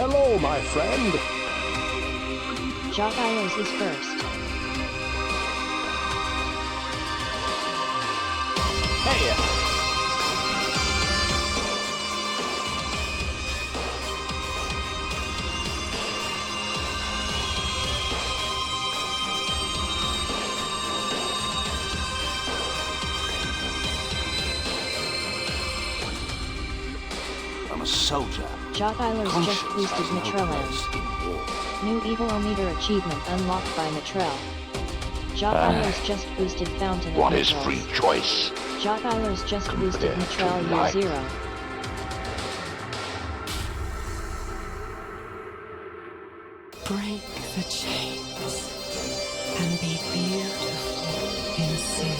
Hello, my friend. Joggilos is first. Hey. I'm a soldier. Joggilos just Conscience boosted has no Matrelland. place in war. New Evilometer achievement unlocked by Matrel. Joggilos just boosted Fountain of What is Mitrels. free choice? Joggilos just boosted Compared to Matrel Year life. 0. Break the chains and be beautiful in sin.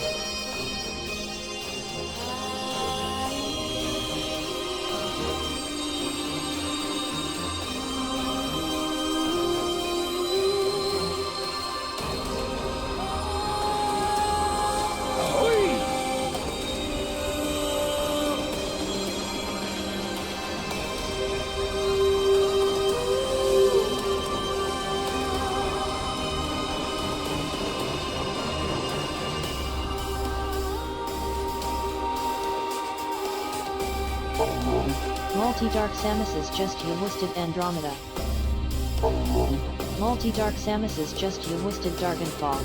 Multi-Dark Samus's just you listed Andromeda. Multi-Dark Samus's just you listed Dargonfog.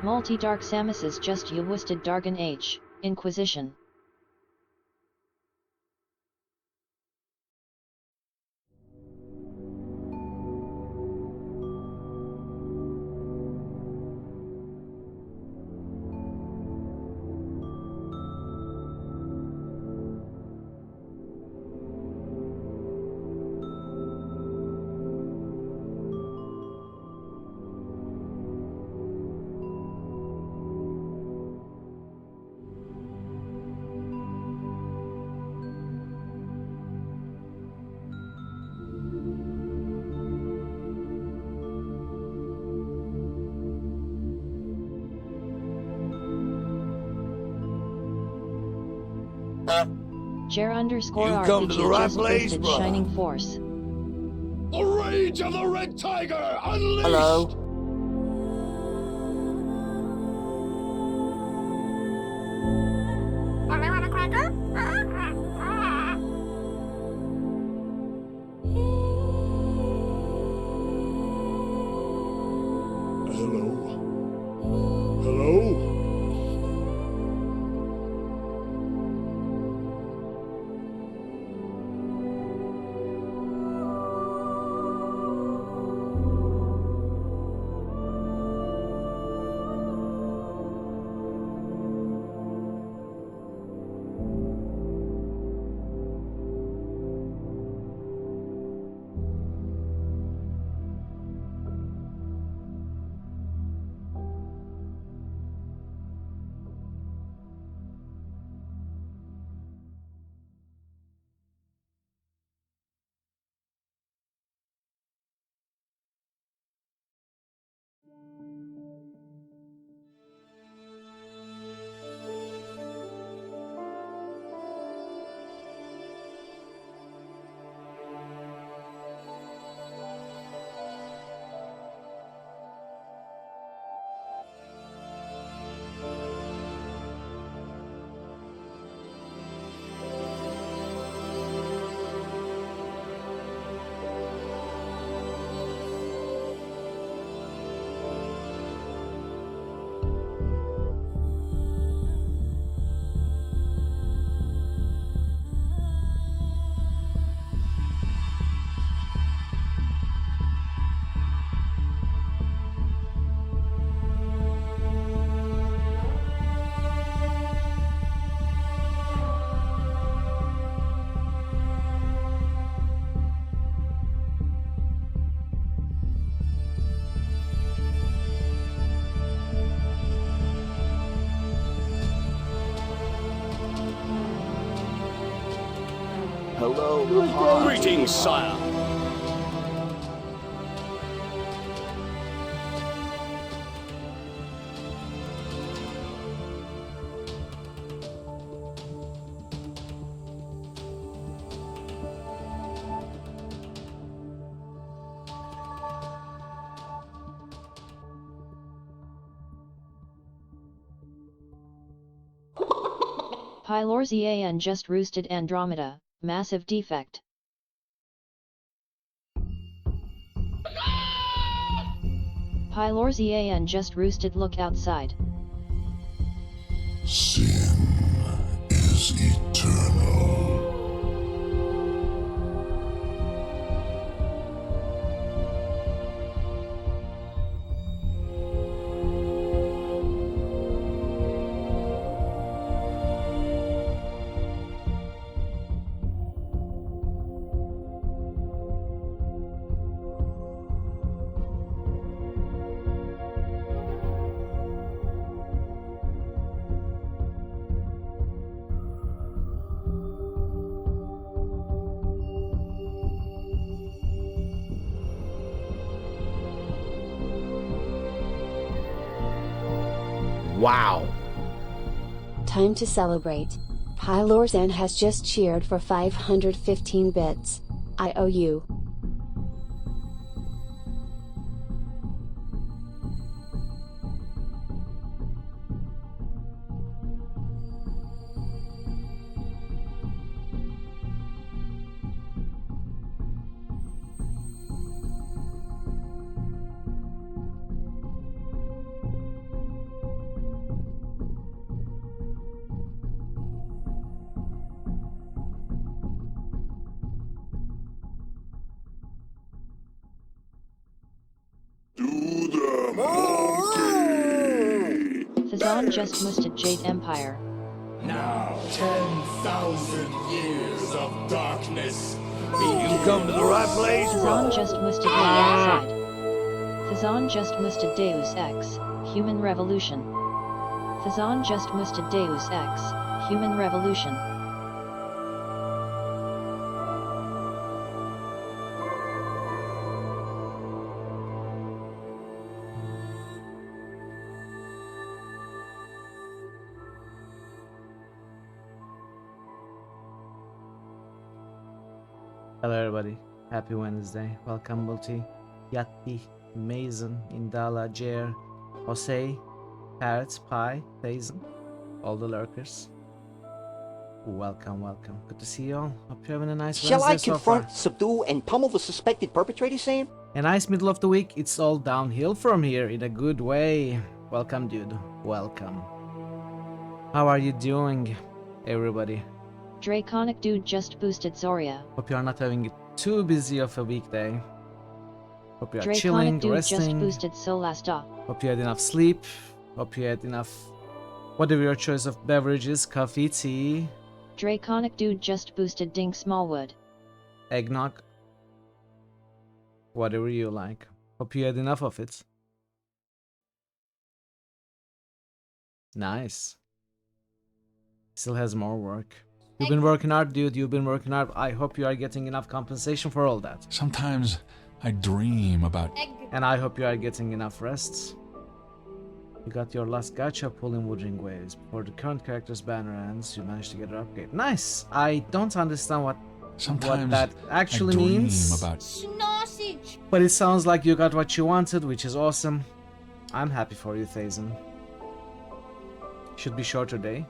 Multi-Dark Samus's just you listed Dargon H, Inquisition. Jer underscore You RPG come to the right just place, boosted brother. Shining Force. The rage of the Red Tiger unleashed! Hello. Hello? Hello? Hello. Greetings, sire. Pylorzian just roosted Andromeda, massive defect. Pylorzian just roosted, look outside. Sin is eternal. Wow. Time to celebrate. Pylorzan has just cheered for 515 bits. I owe you. To the monkey! Thazan just moosted Jade Empire. Now 10,000 years of darkness. You come to the right place, Thazan brother. just moosted look outside. Thazan just moosted Deus Ex, Human Revolution. Thazan just moosted Deus Ex, Human Revolution. Hello everybody, happy Wednesday. Welcome Multi, Yatti, Mason, Indala, Jer, Jose, Parrots, Pi, Thazen, all the lurkers. Welcome, welcome. Good to see you all. Hope you're having a nice Shall I Wednesday so far. confront, subdue, and pummel the suspected perpetrator, Sam? A nice middle of the week. It's all downhill from here in a good way. Welcome, dude. Welcome. How are you doing, everybody? Draconic Dude just boosted Zoria. Hope you are not having too busy of a weekday. Hope you are Draconic chilling, Dude just resting. boosted Solasta. Hope you had enough sleep. Hope you had enough, whatever your choice of beverages, coffee, tea, Draconic Dude just boosted Dink Smallwood. eggnog, whatever you like. Hope you had enough of it. Nice. Still has more work. You've been working hard, dude. You've been working hard. I hope you are getting enough compensation for all that. Sometimes I dream about And I hope you are getting enough rest. You got your last gacha pull in Woodring Ways. Before the current character's banner ends, you managed to get her upgrade. Nice! I don't understand what sometimes that actually I dream means. about But it sounds like you got what you wanted, which is awesome. I'm happy for you, Thazen. Should be shorter day.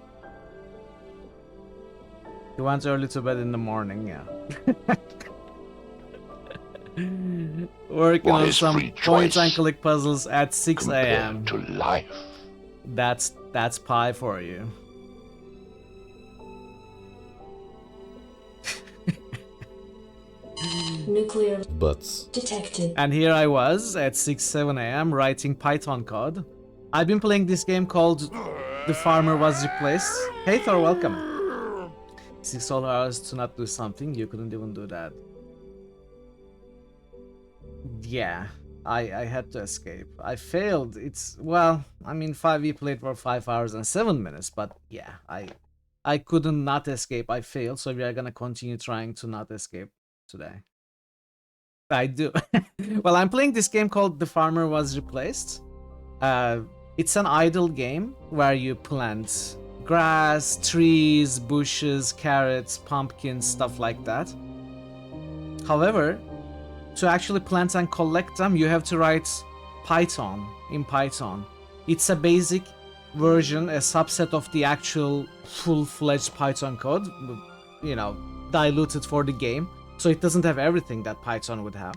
You went early to bed in the morning, yeah. Working What on is some free point choice and click puzzles at 6 a.m. Compared to life. That's pie for you. Nuclear Butts. detected. And here I was at 6-7 a.m. writing Python code. I've been playing this game called The Farmer Was Replaced. Hey Thor, welcome. 6 whole hours to not do something, you couldn't even do that. Yeah, I had to escape. I failed. It's, well, I mean 5e played for 5 hours and 7 minutes, but yeah, I couldn't not escape. I failed, so we are gonna continue trying to not escape today. I do. Well, I'm playing this game called The Farmer Was Replaced. It's an idle game where you plant grass, trees, bushes, carrots, pumpkins, stuff like that. However, to actually plant and collect them, you have to write Python in Python. It's a basic version, a subset of the actual full-fledged Python code, you know, diluted for the game. So it doesn't have everything that Python would have.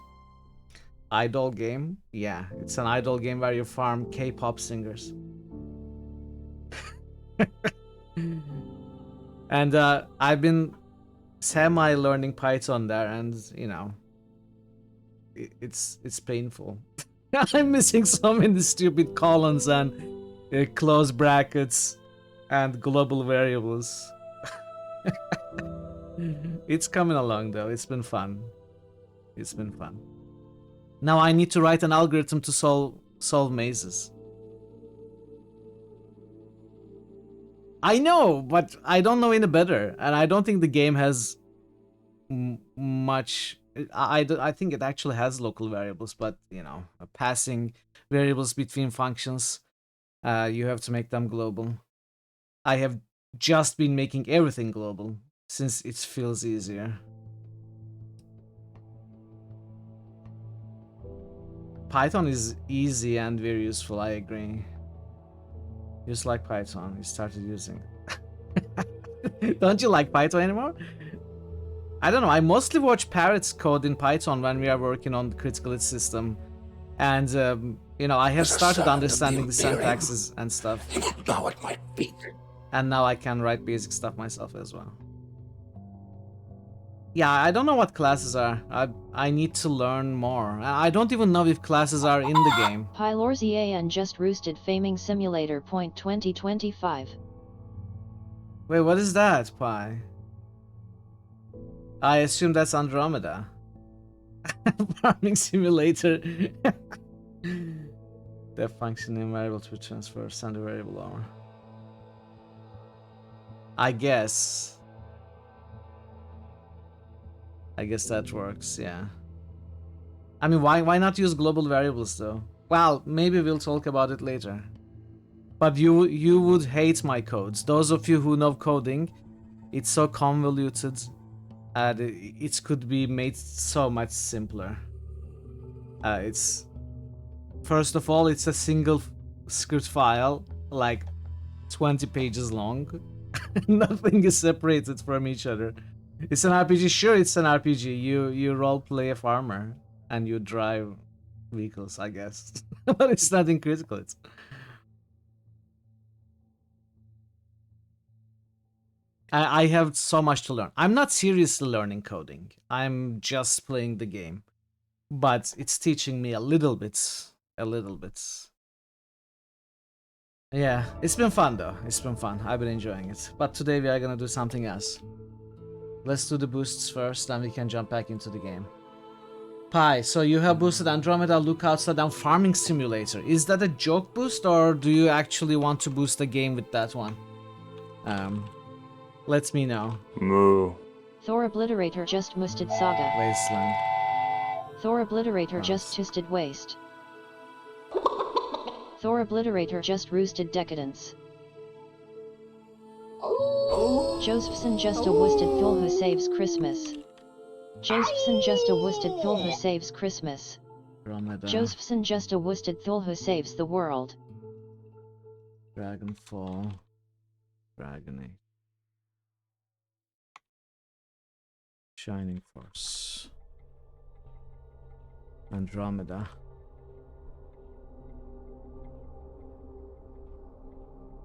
Idol game? Yeah, it's an idol game where you farm K-pop singers. And I've been semi-learning Python there, and you know, it's painful. I'm missing so many stupid colons and close brackets and global variables. It's coming along though. It's been fun. It's been fun. Now I need to write an algorithm to solve mazes. I know, but I don't know any better, and I don't think the game has much. I think it actually has local variables, but you know, passing variables between functions, you have to make them global. I have just been making everything global since it feels easier. Python is easy and very useful, I agree. Just like Python, you started using it. Don't you like Python anymore? I don't know, I mostly watch Parrot's code in Python when we are working on the critical hit system. And, you know, I have started understanding the syntaxes and stuff. Now at my feet. And now I can write basic stuff myself as well. Yeah, I don't know what classes are. I need to learn more. I don't even know if classes are in the game. Pylor's EAN just roosted Faming Simulator Point 2025. Wait, what is that, Pi? I assume that's Andromeda. Farming Simulator. Def function in variable to transfer, send a variable over. I guess that works, yeah. I mean, why not use global variables though? Well, maybe we'll talk about it later. But you would hate my codes. Those of you who know coding, it's so convoluted, and it could be made so much simpler. It's first of all, it's a single script file, like 20 pages long. Nothing is separated from each other. It's an RPG, sure, it's an RPG. You role play a farmer and you drive vehicles, I guess. But it's not in critical hits. I have so much to learn. I'm not seriously learning coding. I'm just playing the game. But it's teaching me a little bit. A little bit. Yeah, it's been fun though. It's been fun. I've been enjoying it. But today we are gonna do something else. Let's do the boosts first, then we can jump back into the game. Pi, so you have boosted Andromeda, Look Outside, and Farming Simulator. Is that a joke boost, or do you actually want to boost the game with that one? Let me know. Moo. Thor Obliterator just boosted Saga. Wasteland. Thor Obliterator just toasted Waste. Thor Obliterator just roosted Decadence. Josephson just a woosted Thul who saves Christmas. Josephson just a woosted Thul who saves Christmas. Andromeda. Josephson just a woosted Thul who saves the world. Dragonfall. Dragonate. Shining Force. Andromeda.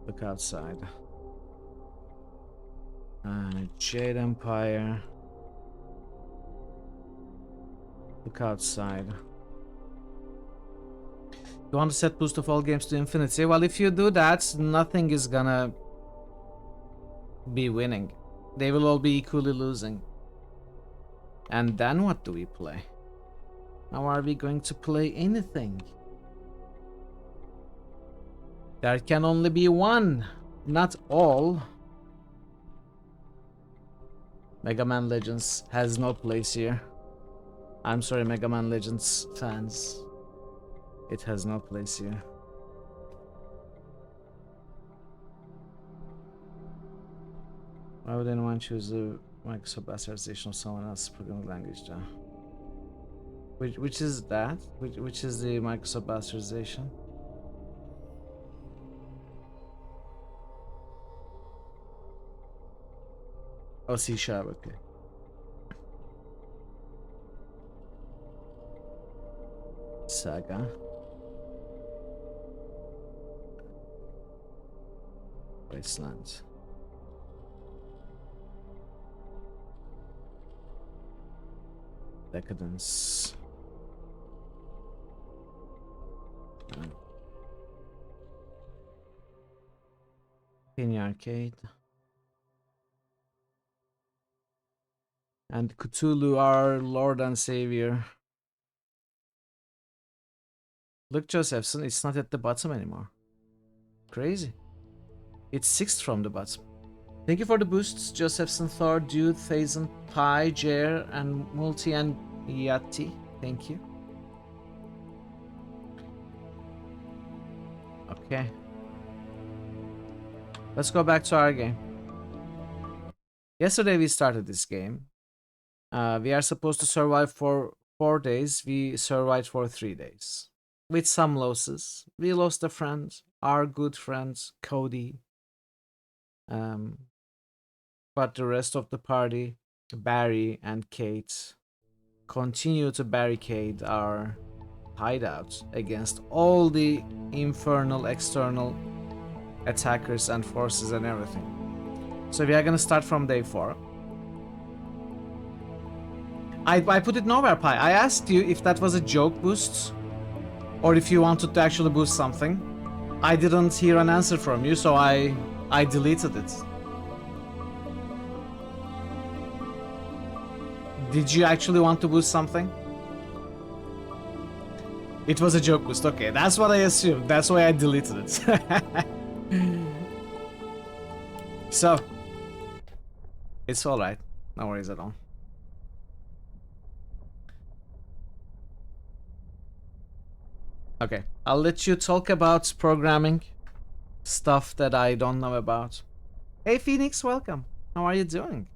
Look Outside. Jade Empire. Look Outside. You want to set boost of all games to infinity? Well, if you do that, nothing is gonna be winning. They will all be equally losing. And then what do we play? How are we going to play anything? There can only be one, not all. Mega Man Legends has no place here. I'm sorry, Mega Man Legends fans. It has no place here. Why would anyone choose the Microsoft bastardization of someone else's programming language though? Which is that? Which is the Microsoft bastardization? Oh, C sharp, okay. Saga. Wasteland. Decadence. Penny Arcade. And Cthulhu, our Lord and Savior. Look, Josephson, it's not at the bottom anymore. Crazy. It's 6th from the bottom. Thank you for the boosts, Josephson, Thor, Dude, Thazen, Pi, Jer, and Multi and Yati. Thank you. Okay. Let's go back to our game. Yesterday we started this game. We are supposed to survive for 4 days. We survived for 3 days. With some losses. We lost a friend. Our good friend, Cody. But the rest of the party, Barry and Kate, continue to barricade our hideout against all the infernal external attackers and forces and everything. So we are gonna start from day 4. I put it nowhere, Pi. I asked you if that was a joke boost or if you wanted to actually boost something. I didn't hear an answer from you, so I deleted it. Did you actually want to boost something? It was a joke boost. Okay, that's what I assumed. That's why I deleted it. So, it's alright. No worries at all. Okay, I'll let you talk about programming. Stuff that I don't know about. Hey Phoenix, welcome. How are you doing?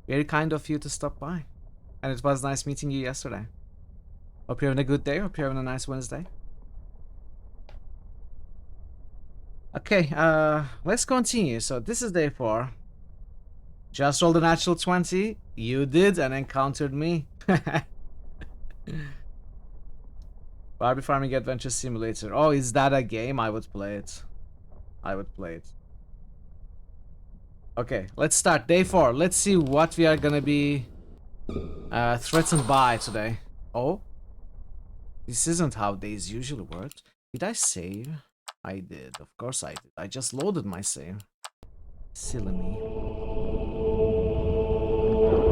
Very kind of you to stop by. And it was nice meeting you yesterday. Hope you're having a good day. Hope you're having a nice Wednesday. Okay, let's continue. So this is day 4. Just rolled a natural 20. You did and encountered me. Barbie Farming Adventure Simulator. Oh, is that a game? I would play it. I would play it. Okay, let's start. Day 4. Let's see what we are gonna be threatened by today. Oh? This isn't how days usually work. Did I save? I did. Of course I did. I just loaded my save. Silly me.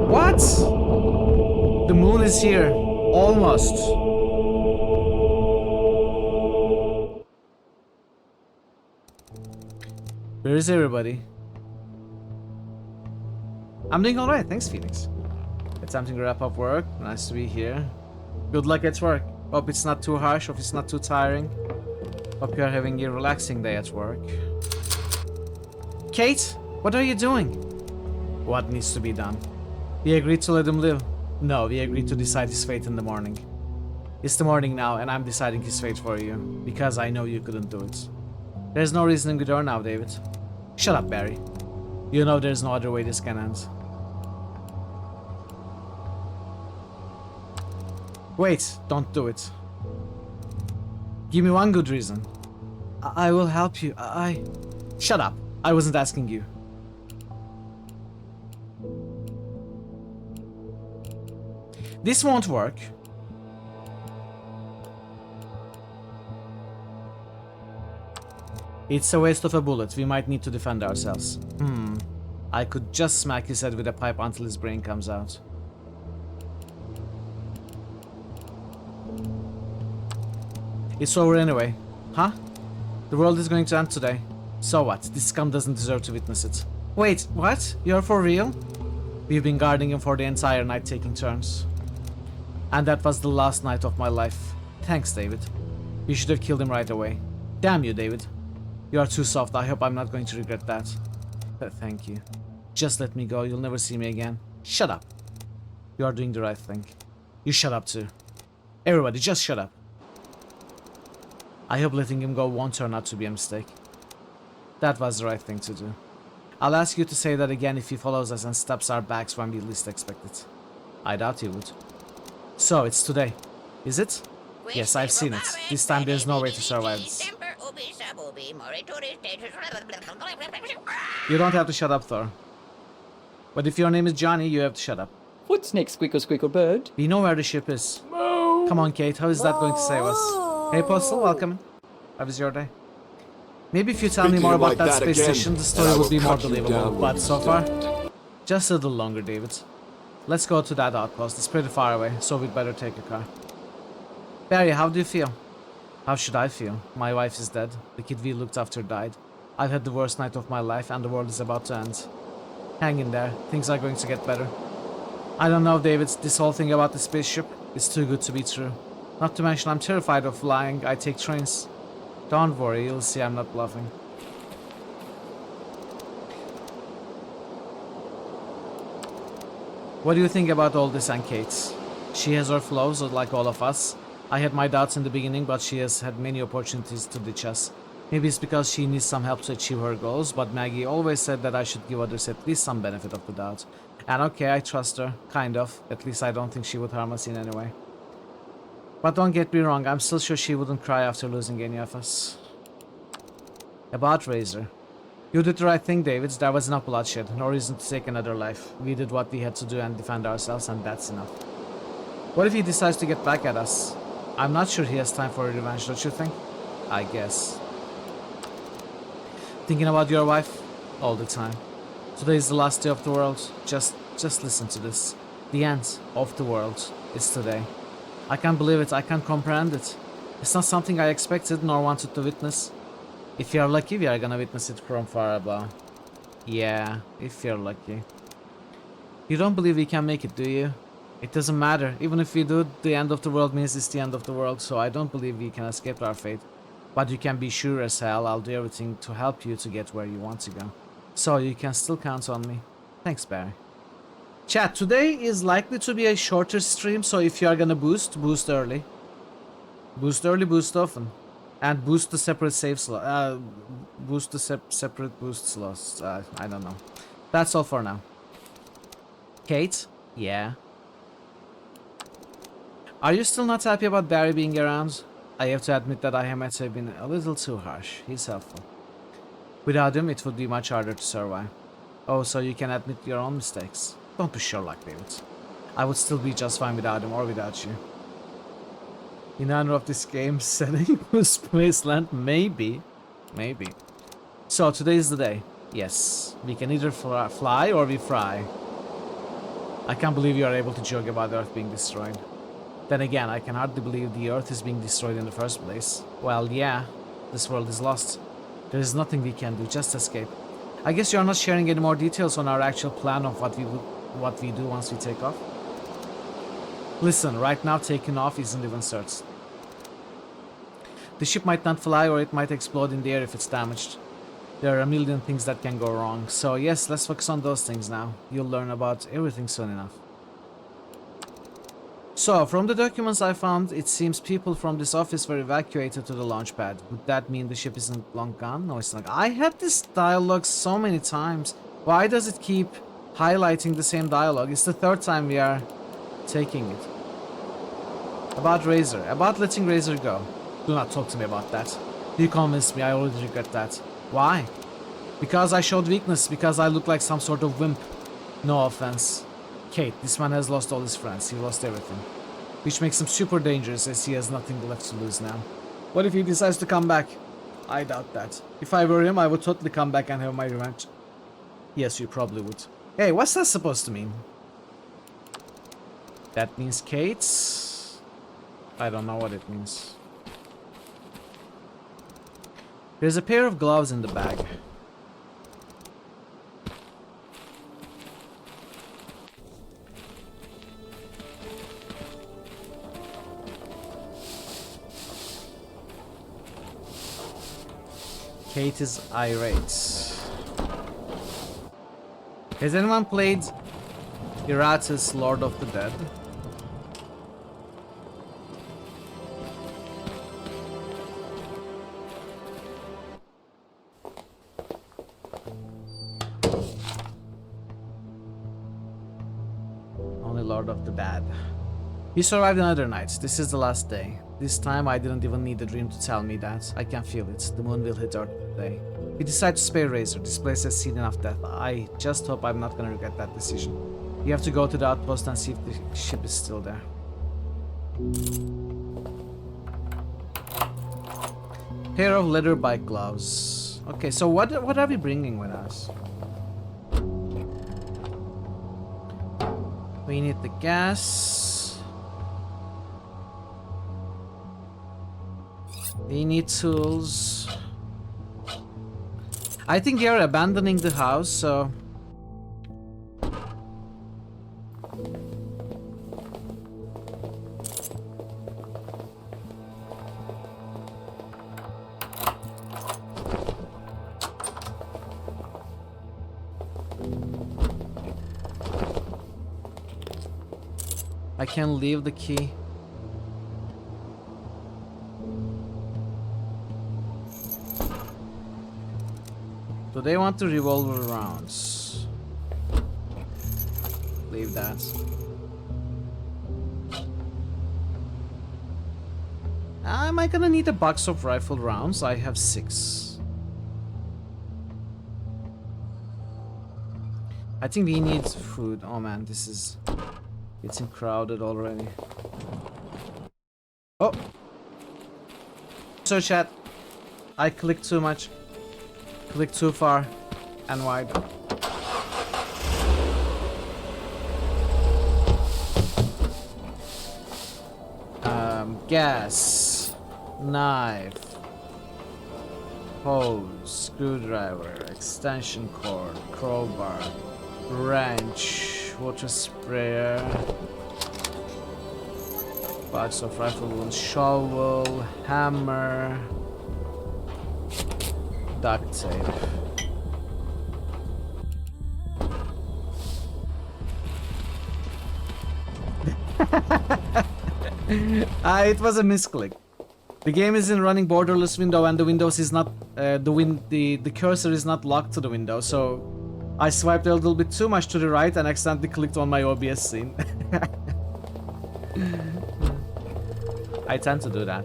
What? The moon is here. Almost. Where is everybody? I'm doing alright, thanks Phoenix. It's time to wrap up work. Nice to be here. Good luck at work. Hope it's not too harsh, hope it's not too tiring. Hope you're having a relaxing day at work. Kate, what are you doing? What needs to be done? We agreed to let him live. No, we agreed to decide his fate in the morning. It's the morning now, and I'm deciding his fate for you. Because I know you couldn't do it. There's no reasoning with her now, David. Shut up, Barry. You know there's no other way this can end. Wait, don't do it. Give me one good reason. I will help you. Shut up. I wasn't asking you. This won't work. It's a waste of a bullet. We might need to defend ourselves. I could just smack his head with a pipe until his brain comes out. It's over anyway. Huh? The world is going to end today. So what? This scum doesn't deserve to witness it. Wait, what? You're for real? We've been guarding him for the entire night, taking turns. And that was the last night of my life. Thanks, David. You should have killed him right away. Damn you, David. You are too soft. I hope I'm not going to regret that. But thank you. Just let me go. You'll never see me again. Shut up. You are doing the right thing. You shut up too. Everybody, just shut up. I hope letting him go won't turn out to be a mistake. That was the right thing to do. I'll ask you to say that again if he follows us and stabs our backs when we least expect it. I doubt he would. So, it's today. Is it? Yes, I've seen it. This time there's no way to survive this. You don't have to shut up, Thor. But if your name is Johnny, you have to shut up. What's next, Squickle Squickle Bird? We know where the ship is. Come on, Kate, how is that going to save us? Hey, Postal, welcome. How was your day? Maybe if you tell me more about that space station, the story would be more believable. But so far, just a little longer, David. Let's go to that outpost. It's pretty far away, so we'd better take a car. Barry, how do you feel? How should I feel? My wife is dead. The kid we looked after died. I've had the worst night of my life and the world is about to end. Hang in there. Things are going to get better. I don't know, David. This whole thing about the spaceship is too good to be true. Not to mention I'm terrified of flying. I take trains. Don't worry, you'll see I'm not bluffing. What do you think about all this, Aunt Kate? She has her flaws, like all of us. I had my doubts in the beginning, but she has had many opportunities to ditch us. Maybe it's because she needs some help to achieve her goals, but Maggie always said that I should give others at least some benefit of the doubt. And okay, I trust her, kind of. At least I don't think she would harm us in any way. But don't get me wrong, I'm still sure she wouldn't cry after losing any of us. About Razor. You did the right thing, David. There was enough bloodshed. No reason to take another life. We did what we had to do and defend ourselves, and that's enough. What if he decides to get back at us? I'm not sure he has time for revenge, don't you think? I guess. Thinking about your wife? All the time. Today is the last day of the world. Just listen to this. The end of the world is today. I can't believe it. I can't comprehend it. It's not something I expected nor wanted to witness. If you're lucky, we are gonna witness it from far above. Yeah, if you're lucky. You don't believe we can make it, do you? It doesn't matter. Even if we do, the end of the world means it's the end of the world, so I don't believe we can escape our fate. But you can be sure as hell I'll do everything to help you to get where you want to go. So you can still count on me. Thanks, Barry. Chat, today is likely to be a shorter stream, so if you are gonna boost, boost early. Boost early, boost often. And boost the separate save slot. Boost the separate boost slots. I don't know. That's all for now. Kate? Yeah? Are you still not happy about Barry being around? I have to admit that I might have been a little too harsh. He's helpful. Without him, it would be much harder to survive. Oh, so you can admit your own mistakes. Don't be Sherlock, David. I would still be just fine without him or without you. In honor of this game's setting, Wasteland, maybe. Maybe. So, today is the day. Yes, we can either fly or we fry. I can't believe you are able to joke about the Earth being destroyed. Then again, I can hardly believe the Earth is being destroyed in the first place. Well, yeah, this world is lost. There is nothing we can do, just escape. I guess you are not sharing any more details on our actual plan of what we do once we take off? Listen, right now taking off isn't even certain. The ship might not fly or it might explode in the air if it's damaged. There are a million things that can go wrong, so yes, let's focus on those things now. You'll learn about everything soon enough. So, from the documents I found, it seems people from this office were evacuated to the launch pad. Would that mean the ship isn't long gone? No, it's not. I had this dialogue so many times. Why does it keep highlighting the same dialogue? It's the third time we are taking it. About Razor. About letting Razor go. Do not talk to me about that. You convinced me. I already regret that. Why? Because I showed weakness. Because I look like some sort of wimp. No offense. Kate, this man has lost all his friends. He lost everything. Which makes him super dangerous as he has nothing left to lose now. What if he decides to come back? I doubt that. If I were him, I would totally come back and have my revenge. Yes, you probably would. Hey, what's that supposed to mean? That means Kate? I don't know what it means. There's a pair of gloves in the bag. Kate is irate. Has anyone played Iratus, Lord of the Dead? Only Lord of the Bad. He survived another night. This is the last day. This time I didn't even need the dream to tell me that. I can feel it. The moon will hit Earth today. We decided to spare Razor. This place has seen enough death. I just hope I'm not gonna regret that decision. You have to go to the outpost and see if the ship is still there. Pair of leather bike gloves. Okay, so what are we bringing with us? We need the gas. We need tools. I think they are abandoning the house, so... I can leave the key. Do they want the revolver rounds? Leave that. Am I gonna need a box of rifle rounds? I have 6. I think we need food. Oh man, this is getting crowded already. Oh! So chat, I clicked too much. Clicked too far and wide. Gas, knife, hose, screwdriver, extension cord, crowbar, wrench, water sprayer, box of rifle wounds, shovel, hammer, duct tape. It was a misclick. The game is in running borderless window and the windows is not the cursor is not locked to the window, so I swiped a little bit too much to the right and accidentally clicked on my OBS scene. I tend to do that.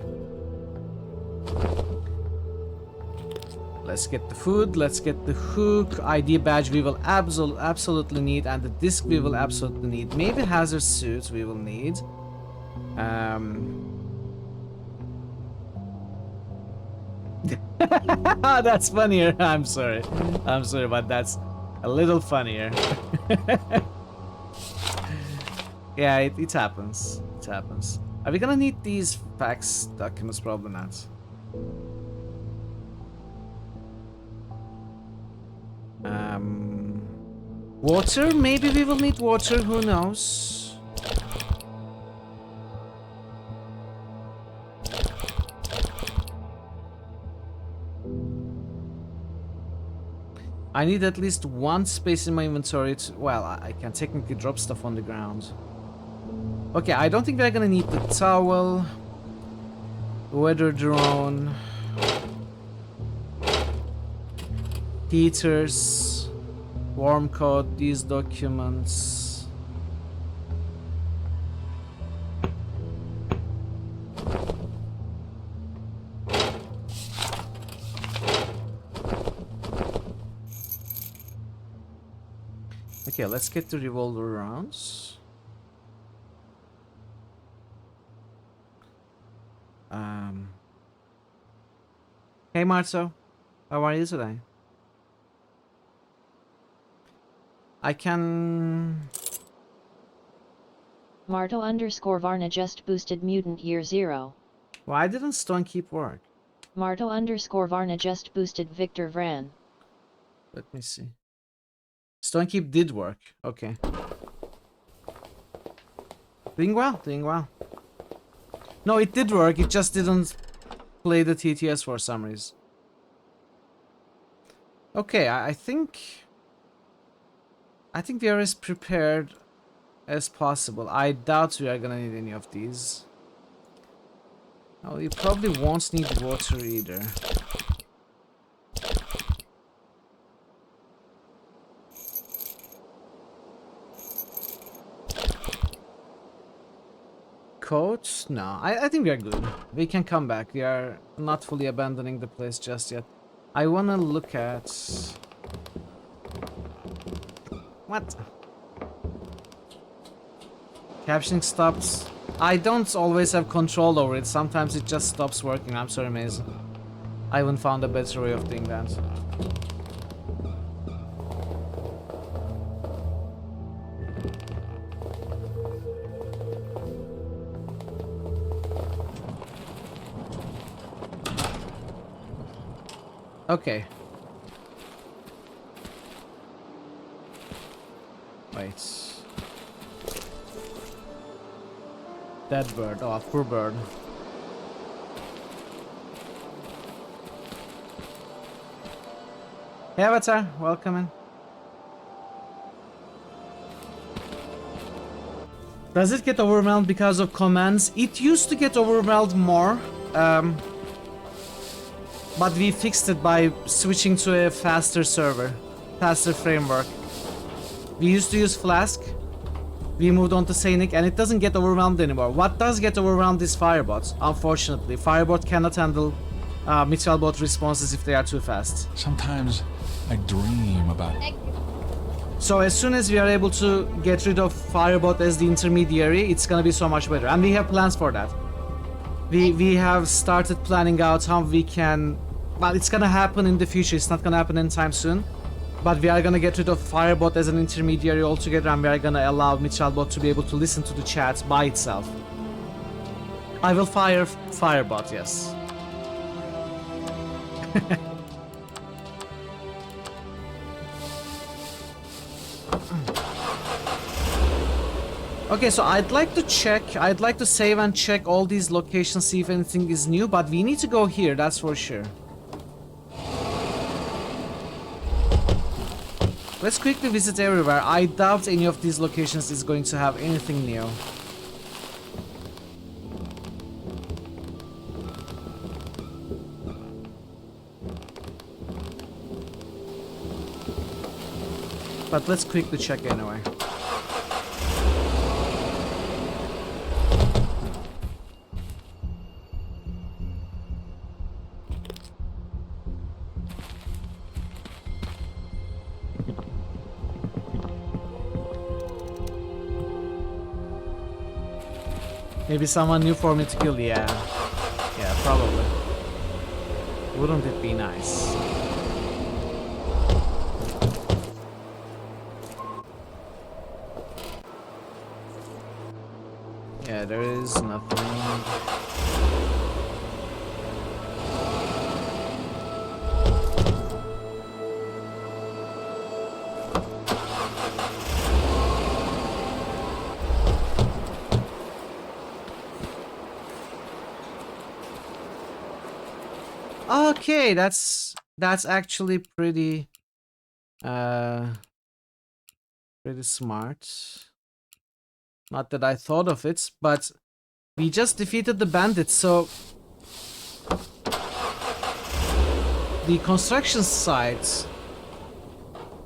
Let's get the food, let's get the hook, ID badge we will absolutely need, and the disc we will absolutely need. Maybe hazard suits we will need. That's funnier. I'm sorry, but that's a little funnier. Yeah, it happens. It happens. Are we gonna need these fax documents? Probably not. Water? Maybe we will need water. Who knows? I need at least one space in my inventory to... Well, I can technically drop stuff on the ground. Okay, I don't think we're gonna need the towel. Weather drone. Heaters. Warm coat, these documents. Okay, let's get the revolver rounds. Hey Marzo, how are you today? I can... Marto_Varna just boosted Mutant Year 0. Why didn't Stone Keep work? Marto_Varna just boosted Victor Vran. Let me see. Stone Keep did work. Okay. Doing well, doing well. No, it did work, it just didn't play the TTS for some reason. Okay, I think we are as prepared as possible. I doubt we are gonna need any of these. Oh, you probably won't need water either. code? No, I think we are good. We can come back. We are not fully abandoning the place just yet. I wanna look at... What? Captioning stops. I don't always have control over it. Sometimes it just stops working. I'm sorry, Mason. I haven't found a better way of doing that. Okay. Wait. Dead bird. Oh, poor bird. Hey, Avatar. Welcome in. Does it get overwhelmed because of commands? It used to get overwhelmed more. But we fixed it by switching to a faster server, faster framework. We used to use Flask. We moved on to Scenic and it doesn't get overwhelmed anymore. What does get overwhelmed is Firebot. Unfortunately, Firebot cannot handle Mithril responses if they are too fast. Sometimes I dream about So as soon as we are able to get rid of Firebot as the intermediary, it's gonna be so much better. And we have plans for that. We have started planning out how we can... Well, it's gonna happen in the future. It's not gonna happen anytime soon. But we are gonna get rid of Firebot as an intermediary altogether, and we are gonna allow Mithril to be able to listen to the chat by itself. I will fire Firebot, yes. Okay, so I'd like to save and check all these locations, see if anything is new, but we need to go here, that's for sure. Let's quickly visit everywhere. I doubt any of these locations is going to have anything new. But let's quickly check anyway. Maybe someone new for me to kill, yeah. Yeah, probably. Wouldn't it be nice? Yeah, there is nothing. Okay, that's actually pretty smart. Not that I thought of it, but we just defeated the bandits, so the construction site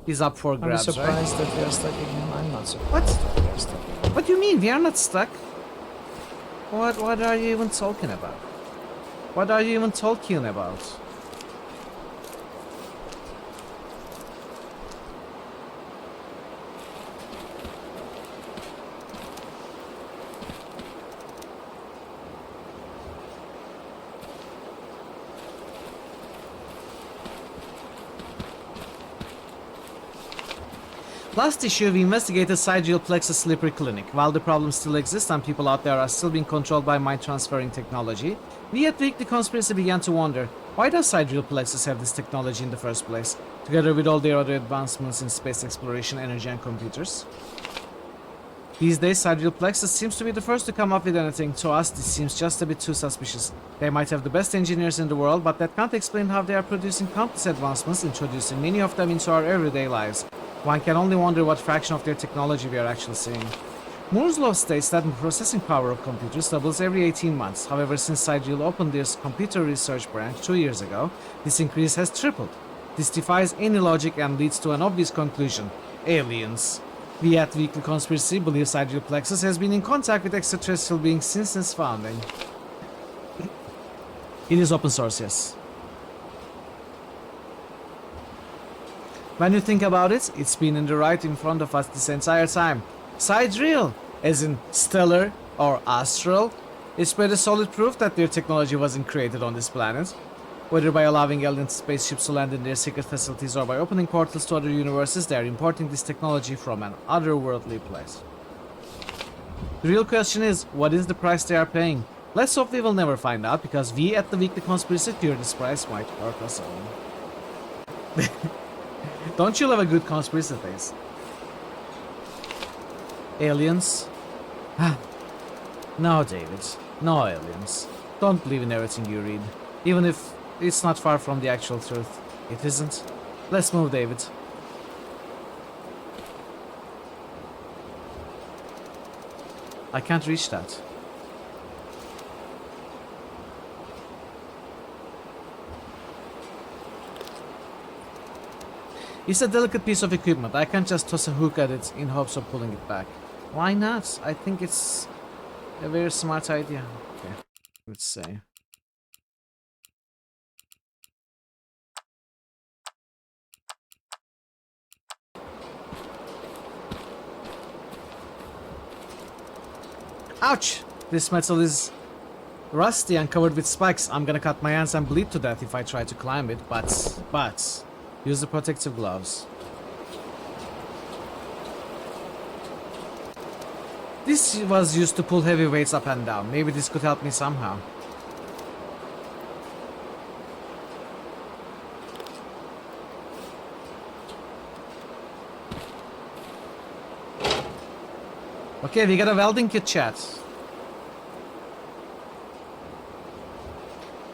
is up for grabs, right? I'm surprised that we are stuck again. I'm not surprised that we are stuck again. What do you mean? We are not stuck. What are you even talking about? What are you even talking about? Last issue, we investigated Sidereal Plexus Slippery Clinic. While the problem still exists and people out there are still being controlled by mind transferring technology, we at Weekly Conspiracy began to wonder, why does Sidereal Plexus have this technology in the first place, together with all their other advancements in space exploration, energy and computers? These days, Sidereal Plexus seems to be the first to come up with anything. To us, this seems just a bit too suspicious. They might have the best engineers in the world, but that can't explain how they are producing countless advancements, introducing many of them into our everyday lives. One can only wonder what fraction of their technology we are actually seeing. Moore's law states that the processing power of computers doubles every 18 months. However, since Sidereal opened their computer research branch 2 years ago, this increase has tripled. This defies any logic and leads to an obvious conclusion: aliens. We at Weekly Conspiracy believe Sidereal Plexus has been in contact with extraterrestrial beings since its founding. It is open source, yes. When you think about it, it's been in the right in front of us this entire time. Sidereal, as in stellar or astral, is pretty solid proof that their technology wasn't created on this planet. Whether by allowing alien spaceships to land in their secret facilities or by opening portals to other universes, they are importing this technology from an otherworldly place. The real question is, what is the price they are paying? Let's hope we will never find out, because we at the Weekly Conspiracy fear this price might hurt us all. Don't you love a good conspiracy face? Aliens? No, David. No aliens. Don't believe in everything you read. Even if it's not far from the actual truth. It isn't. Let's move, David. I can't reach that. It's a delicate piece of equipment. I can't just toss a hook at it in hopes of pulling it back. Why not? I think it's a very smart idea. Okay, let's say. Ouch! This metal is rusty and covered with spikes. I'm gonna cut my hands and bleed to death if I try to climb it, but use the protective gloves. This was used to pull heavy weights up and down. Maybe this could help me somehow. Okay, we got a welding kit, chat.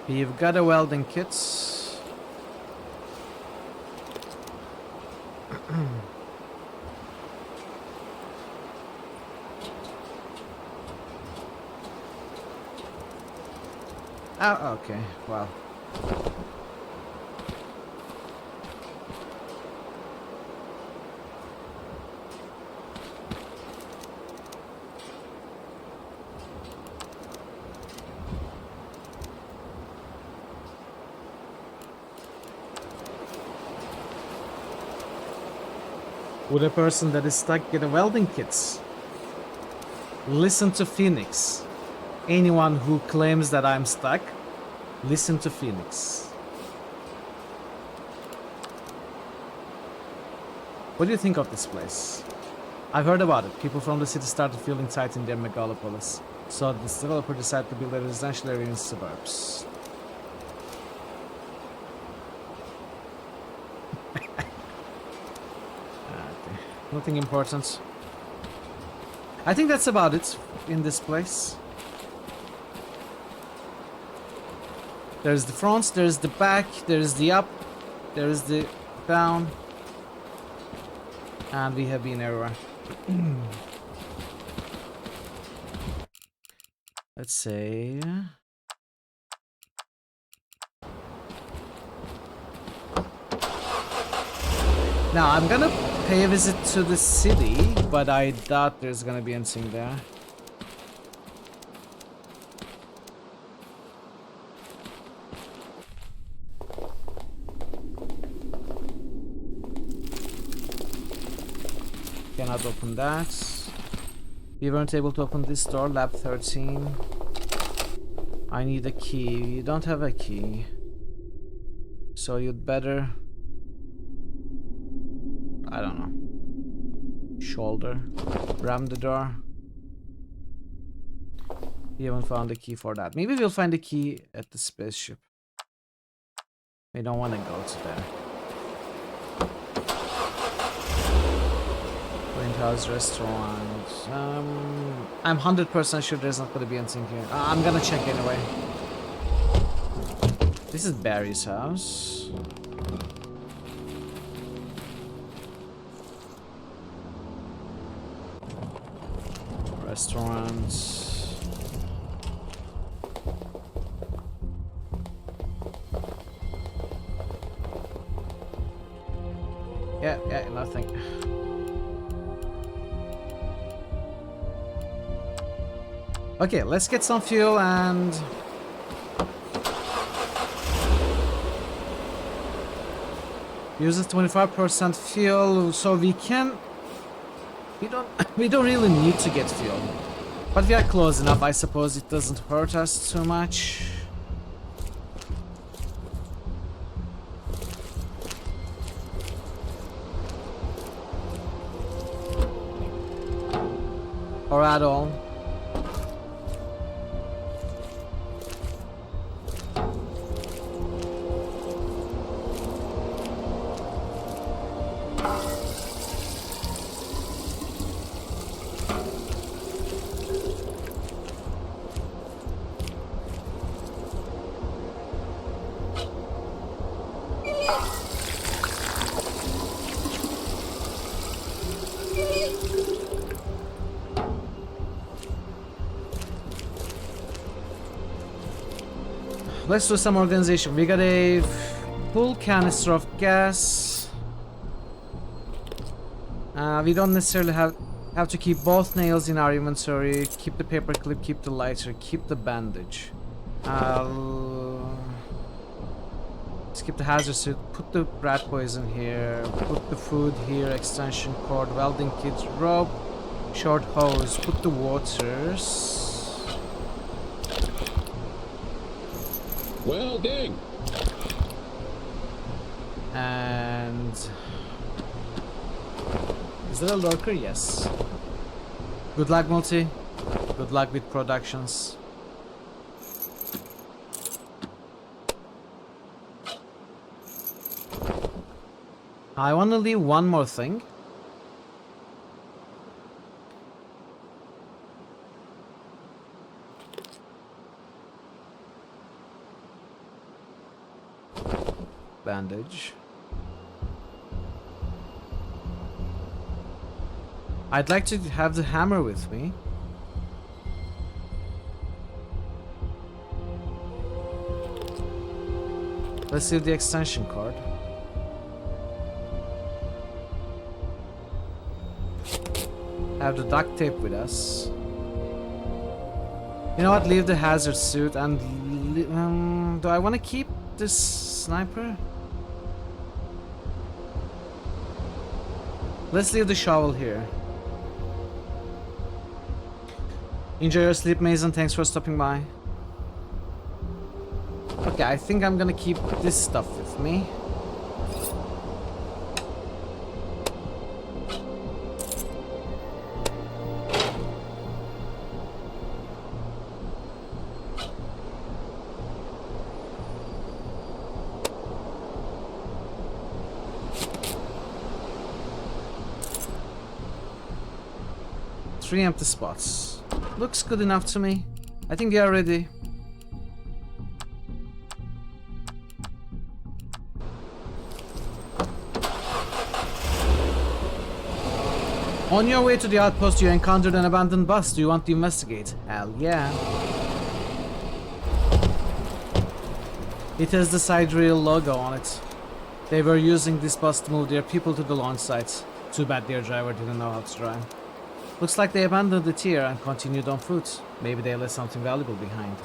We've got a welding kit. Oh, okay, well. Would a person that is stuck get a welding kit? Listen to Phoenix. Anyone who claims that I'm stuck, listen to Phoenix. What do you think of this place? I've heard about it. People from the city started feeling tight in their megalopolis. So this developer decided to build a residential area in the suburbs. Okay. Nothing important. I think that's about it in this place. There's the front, there's the back, there's the up, there's the down. And we have been everywhere. Let's say... Now, I'm gonna pay a visit to the city, but I doubt there's gonna be anything there. Cannot open that. We weren't able to open this door, lab 13. I need a key. You don't have a key. So you'd better... I don't know. Shoulder. Ram the door. We haven't found a key for that. Maybe we'll find a key at the spaceship. We don't want to go to there. House restaurant. I'm 100% sure there's not gonna be anything here. I'm gonna check anyway. This is Barry's house. Restaurant. Yeah, nothing. Okay, let's get some fuel and... uses 25% fuel, so we can... we don't really need to get fuel. But we are close enough, I suppose it doesn't hurt us too much. Or at all. Let's do some organization. We got a full canister of gas. We don't necessarily have to keep both nails in our inventory. Keep the paperclip, keep the lighter, keep the bandage. Let's keep the hazard suit. Put the rat poison here. Put the food here. Extension cord, welding kit, rope, short hose. Put the waters. Well, dang. And is there a lurker? Yes. Good luck, Multi. Good luck with productions. I want to leave one more thing. Bandage. I'd like to have the hammer with me. Let's see the extension cord. Have the duct tape with us. You know what? Leave the hazard suit and do I want to keep this sniper? Let's leave the shovel here. Enjoy your sleep, Mason. Thanks for stopping by. Okay, I think I'm gonna keep this stuff with me. Three empty spots. Looks good enough to me. I think we are ready. On your way to the outpost, you encountered an abandoned bus. Do you want to investigate? Hell yeah. It has the side rail logo on it. They were using this bus to move their people to the launch site. Too bad their driver didn't know how to drive. Looks like they abandoned it here and continued on foot. Maybe they left something valuable behind.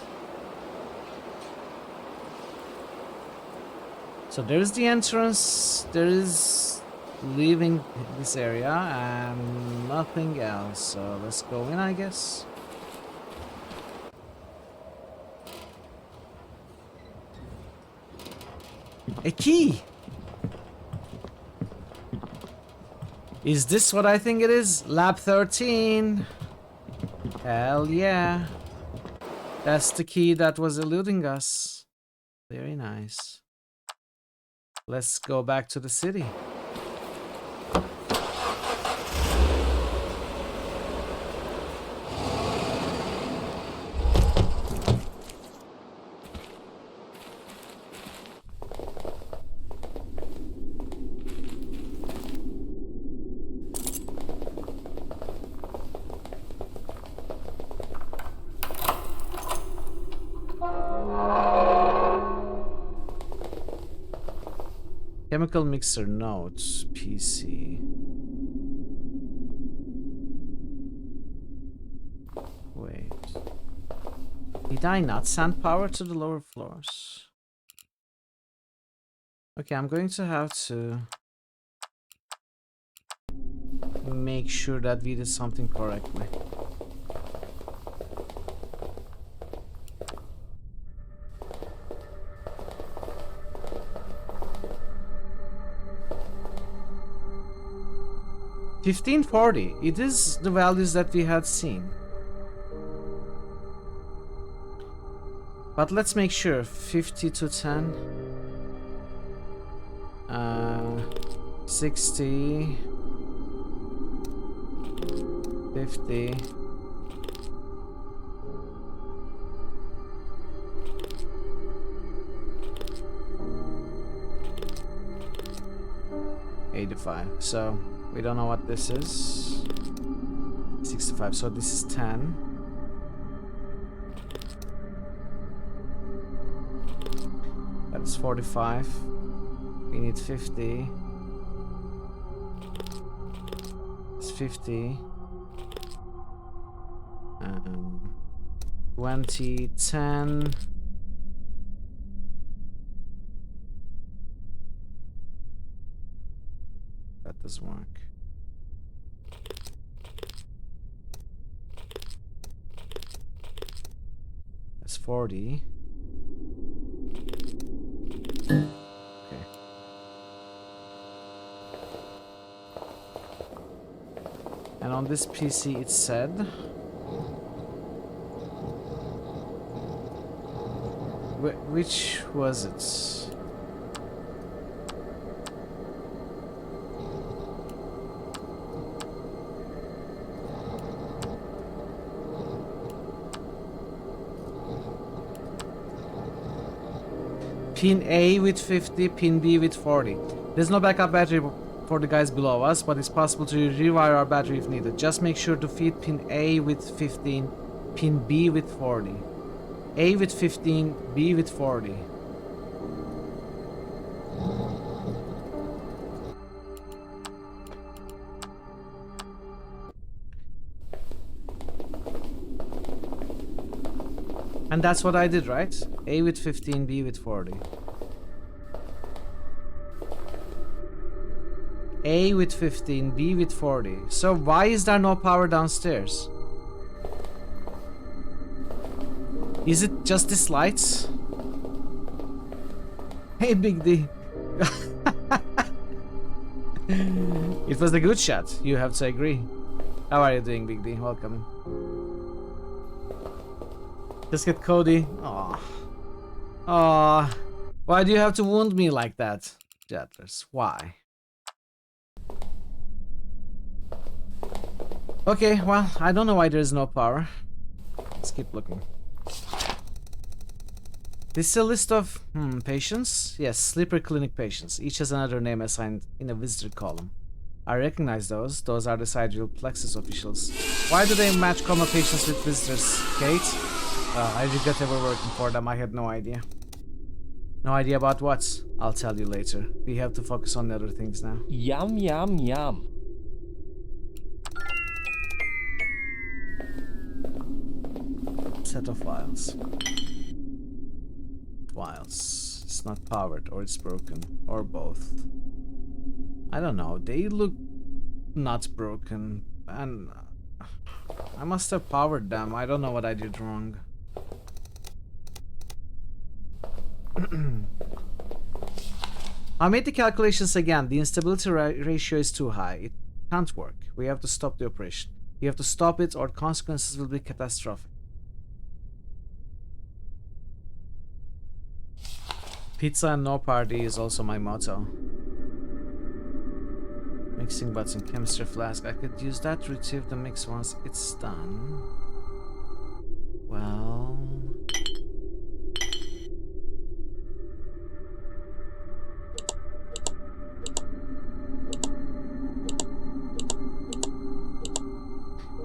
So there's the entrance. There is leaving this area and nothing else. So let's go in, I guess. A key! Is this what I think it is? Lab 13. Hell yeah. That's the key that was eluding us. Very nice. Let's go back to the city. Chemical mixer notes, PC. Wait. Did I not send power to the lower floors? Okay, I'm going to have to make sure that we did something correctly. $15.40. It is the values that we had seen. But let's make sure. 50 to 10. 60. 50. $85. So we don't know what this is. 65. So this is 10. That's 45. We need 50. It's 50. 20, 10. That doesn't work. That's 40. Okay. And on this PC it said which was it? Pin A with 50, pin B with 40. There's no backup battery for the guys below us, but it's possible to rewire our battery if needed. Just make sure to feed pin A with 15, pin B with 40. A with 15, B with 40. And that's what I did, right? A with 15, B with 40. A with 15, B with 40. So why is there no power downstairs? Is it just these lights? Hey, Big D. It was a good shot, you have to agree. How are you doing, Big D? Welcome. Just get Cody. Aww. Aww. Why do you have to wound me like that, Jettlers? Why? Okay, well, I don't know why there's no power. Let's keep looking. This is a list of patients. Yes, sleeper clinic patients. Each has another name assigned in a visitor column. I recognize those. Those are the sidereal plexus officials. Why do they match coma patients with visitors, Kate? I regret ever working for them. I had no idea. No idea about what? I'll tell you later. We have to focus on the other things now. Yum, yum, yum. Set of files. Files. It's not powered, or it's broken, or both. I don't know. They look not broken, and I must have powered them. I don't know what I did wrong. I made the calculations again. The instability ratio is too high. It can't work. We have to stop the operation. We have to stop it, or consequences will be catastrophic. Pizza and no party is also my motto. Mixing button, chemistry flask. I could use that to retrieve the mix once it's done. Well...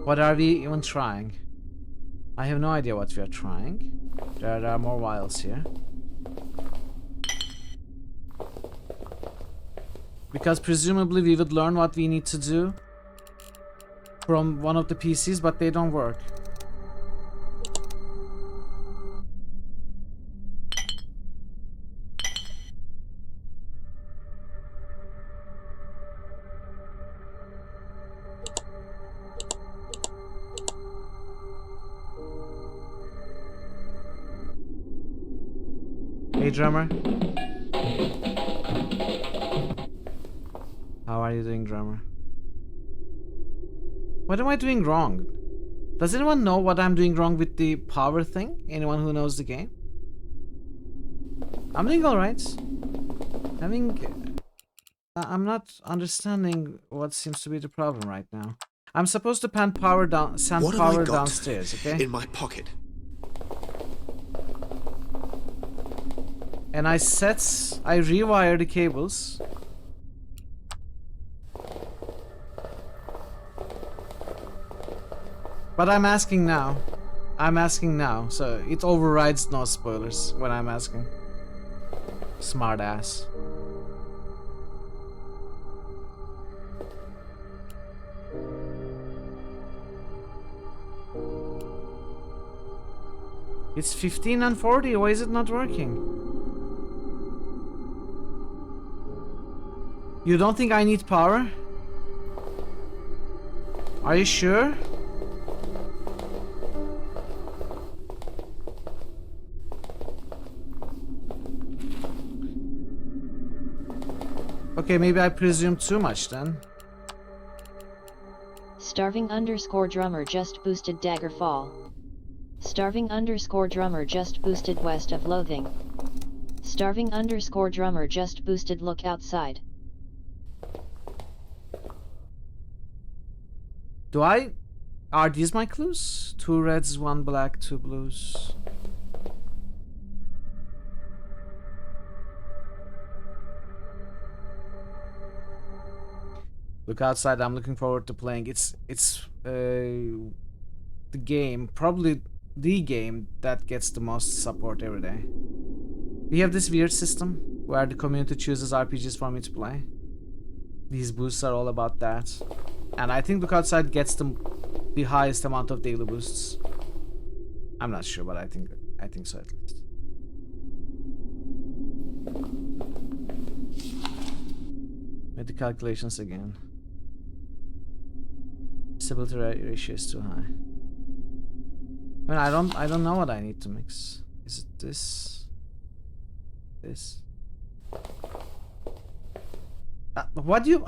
what are we even trying? I have no idea what we are trying. There are more vials here. Because presumably we would learn what we need to do from one of the PCs, but they don't work. Hey, drummer. How are you doing, drummer? What am I doing wrong? Does anyone know what I'm doing wrong with the power thing? Anyone who knows the game? I'm doing alright. I'm not understanding what seems to be the problem right now. I'm supposed to send power downstairs, okay? In my pocket. And I rewire the cables. But I'm asking now. So it overrides no spoilers when I'm asking. Smart ass. It's 15 and 40. Why is it not working? You don't think I need power? Are you sure? Okay, maybe I presume too much then. Starving_drummer just boosted Daggerfall. Starving_drummer just boosted West of Loathing. Starving_drummer just boosted Look Outside. Are these my clues? 2 reds, 1 black, 2 blues. Look Outside, I'm looking forward to playing. It's the game, probably the game that gets the most support every day. We have this weird system where the community chooses RPGs for me to play. These boosts are all about that. And I think Look Outside gets the highest amount of daily boosts. I'm not sure, but I think so at least. Made the calculations again. Stability ratio is too high. I mean, I don't know what I need to mix. Is it this? This? What do you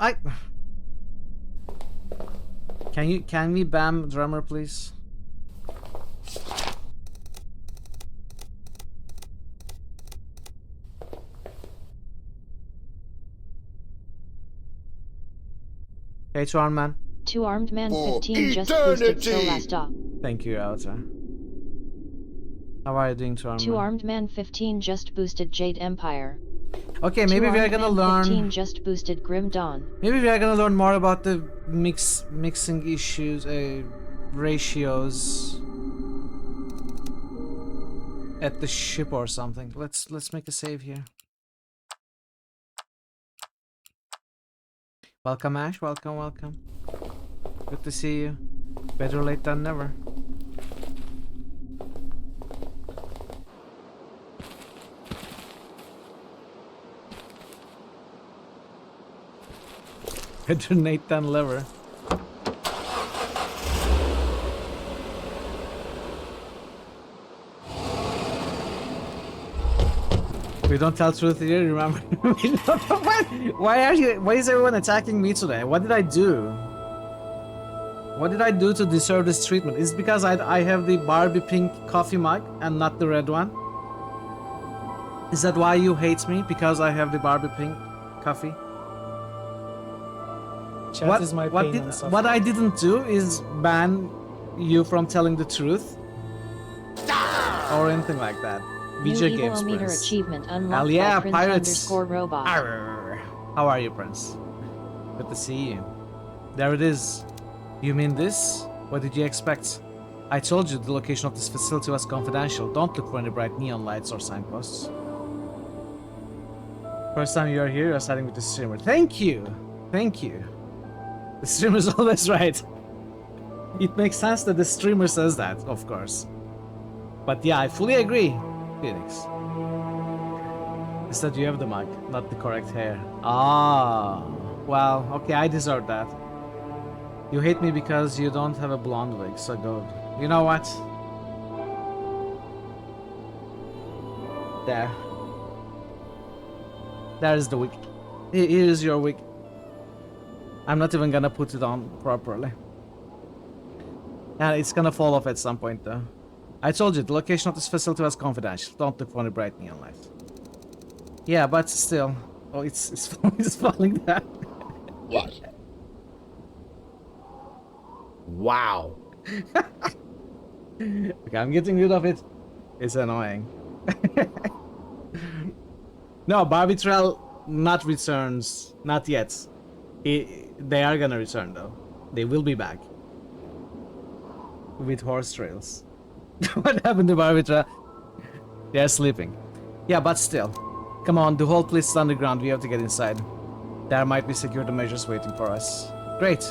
Can we bam drummer, please? Hey, Two Armed Man. 2 Armed Man For 15 just boosted eternity! Solasta. Thank you, Alta. How are you doing, Two Armed 2 Man? Armed Man 15 just boosted Jade Empire. Okay, maybe we are gonna learn. 15 just boosted Grim Dawn. Maybe we are gonna learn more about the mixing issues, ratios at the ship or something. Let's make a save here. Welcome, Ash. Welcome. Good to see you. Better late than never. Better Nate than lever. We don't tell truth here, remember? Why is everyone attacking me today? What did I do? What did I do to deserve this treatment? Is it because I have the Barbie pink coffee mug and not the red one? Is that why you hate me? Because I have the Barbie pink coffee? Chat is my pain and suffering. What I didn't do is ban you from telling the truth or anything like that. Video New games, Evilometer Prince. achievement unlocked Hell yeah, by pirates. Prince_robot. Arr. How are you, Prince? Good to see you. There it is. You mean this? What did you expect? I told you the location of this facility was confidential. Don't look for any bright neon lights or signposts. First time you are here, you're starting with the streamer. Thank you! Thank you. The streamer is always right. It makes sense that the streamer says that, of course. But yeah, I fully agree, Phoenix. It's that you have the mug, not the correct hair. Ah, well, okay, I deserve that. You hate me because you don't have a blonde wig, so good. You know what? There. There's the wig. Here is your wig. I'm not even gonna put it on properly. And it's gonna fall off at some point though. I told you, the location of this facility was confidential. Don't look for any bright neon light. Yeah, but still. Oh, it's falling down. What? Wow. Okay, I'm getting rid of it. It's annoying. No, Barbitrel not returns. Not yet. They are gonna return though. They will be back. With horse trails. What happened to Barbitrel? They are sleeping. Yeah, but still. Come on, the whole place is underground. We have to get inside. There might be security measures waiting for us. Great.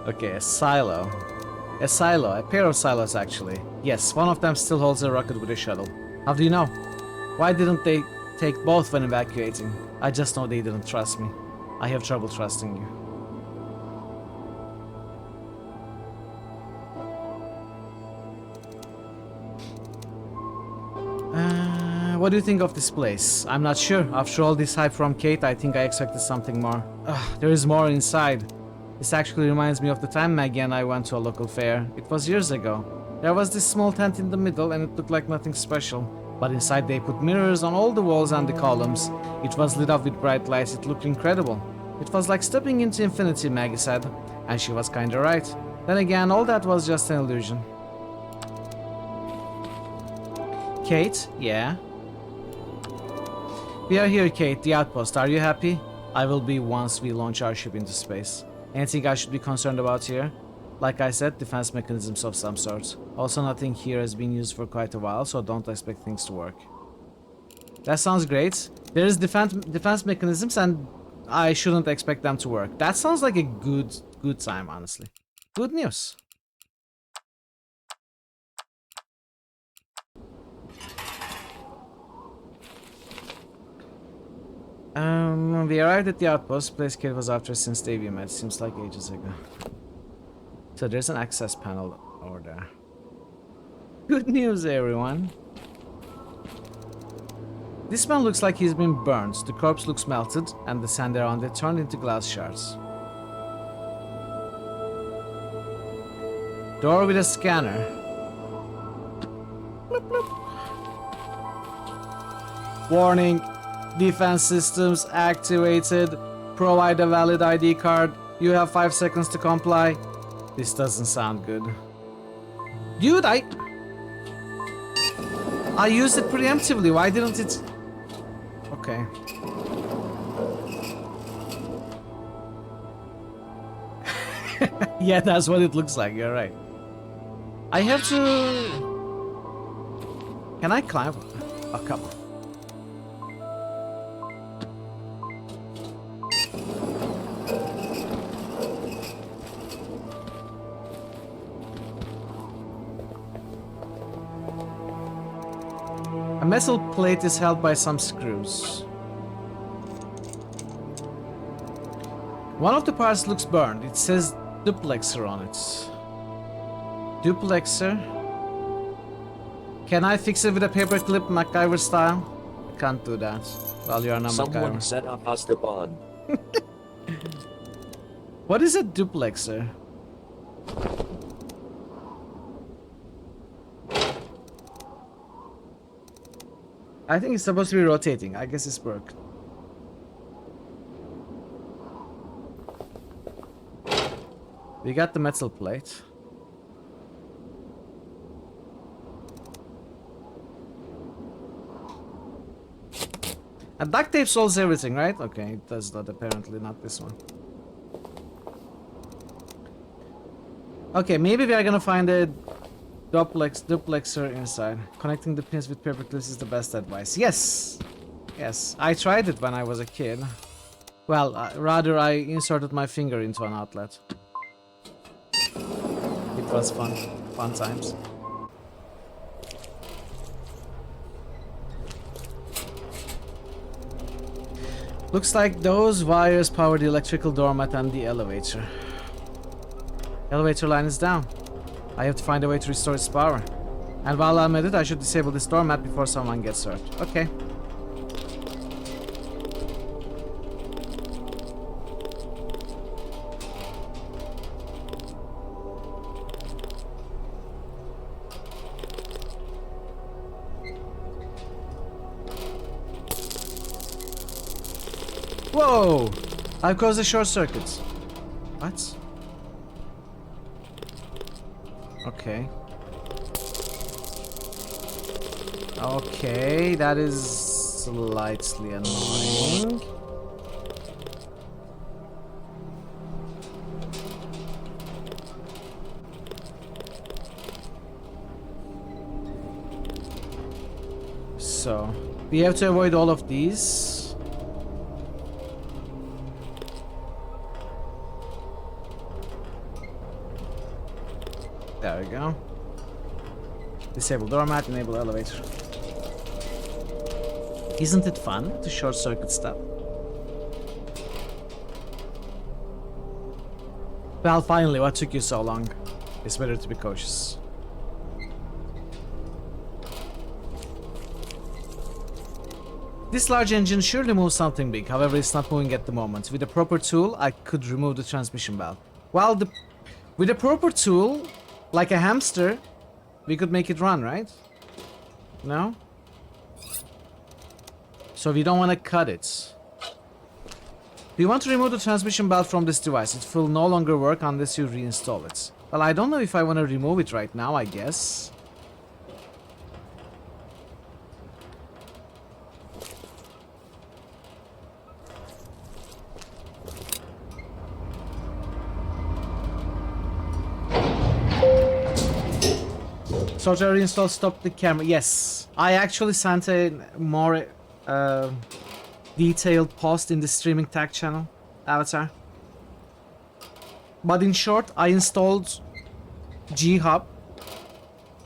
Okay, a silo. A silo, a pair of silos actually. Yes, one of them still holds a rocket with a shuttle. How do you know? Why didn't they take both when evacuating? I just know they didn't trust me. I have trouble trusting you. What do you think of this place? I'm not sure. After all this hype from Kate, I think I expected something more. There is more inside. This actually reminds me of the time Maggie and I went to a local fair. It was years ago. There was this small tent in the middle and it looked like nothing special. But inside they put mirrors on all the walls and the columns. It was lit up with bright lights. It looked incredible. It was like stepping into infinity, Maggie said. And she was kinda right. Then again, all that was just an illusion. Kate? Yeah? We are here, Kate, the outpost. Are you happy? I will be once we launch our ship into space. Anything I should be concerned about here? Like I said, defense mechanisms of some sort. Also, nothing here has been used for quite a while, so don't expect things to work. That sounds great. There is defense mechanisms and I shouldn't expect them to work. That sounds like a good time, honestly. Good news. We arrived at the outpost. Place Kate was after since day we met. Seems like ages ago. So there's an access panel over there. Good news, everyone. This man looks like he's been burned. The corpse looks melted, and the sand around it turned into glass shards. Door with a scanner. Bloop, bloop. Warning. Defense systems activated. Provide a valid ID card. You have 5 seconds to comply. This doesn't sound good. Dude, I used it preemptively. Why didn't it? Okay. Yeah, that's what it looks like. You're right. I have to... Can I climb? Oh, come on. A metal plate is held by some screws. One of the parts looks burned. It says duplexer on it. Duplexer? Can I fix it with a paperclip, MacGyver style? I can't do that. Well, you are not MacGyver. Someone set up Esteban. What is a duplexer? I think it's supposed to be rotating. I guess it's broke. We got the metal plate. And duct tape solves everything, right? Okay, it does not, apparently, not this one. Okay, maybe we are gonna find a duplexer inside. Connecting the pins with paperclips is the best advice. Yes! Yes, I tried it when I was a kid. Well, rather I inserted my finger into an outlet. It was fun. Fun times. Looks like those wires power the electrical doormat and the elevator. Elevator line is down. I have to find a way to restore its power. And while I'm at it, I should disable this doormat before someone gets hurt. Okay. Whoa! I've caused a short circuit. What? Okay. Okay, that is slightly annoying. So, we have to avoid all of these. There we go. Disable doormat, enable elevator. Isn't it fun to short circuit stuff? Well, finally, what took you so long? It's better to be cautious. This large engine surely moves something big, however it's not moving at the moment. With a proper tool, I could remove the transmission valve. Well, with a proper tool, like a hamster, we could make it run, right? No? So we don't want to cut it. We want to remove the transmission valve from this device. It will no longer work unless you reinstall it. Well, I don't know if I want to remove it right now, I guess. Software reinstall stopped the camera. Yes, I actually sent a more detailed post in the streaming tag channel, Avatar. But in short, I installed G-Hub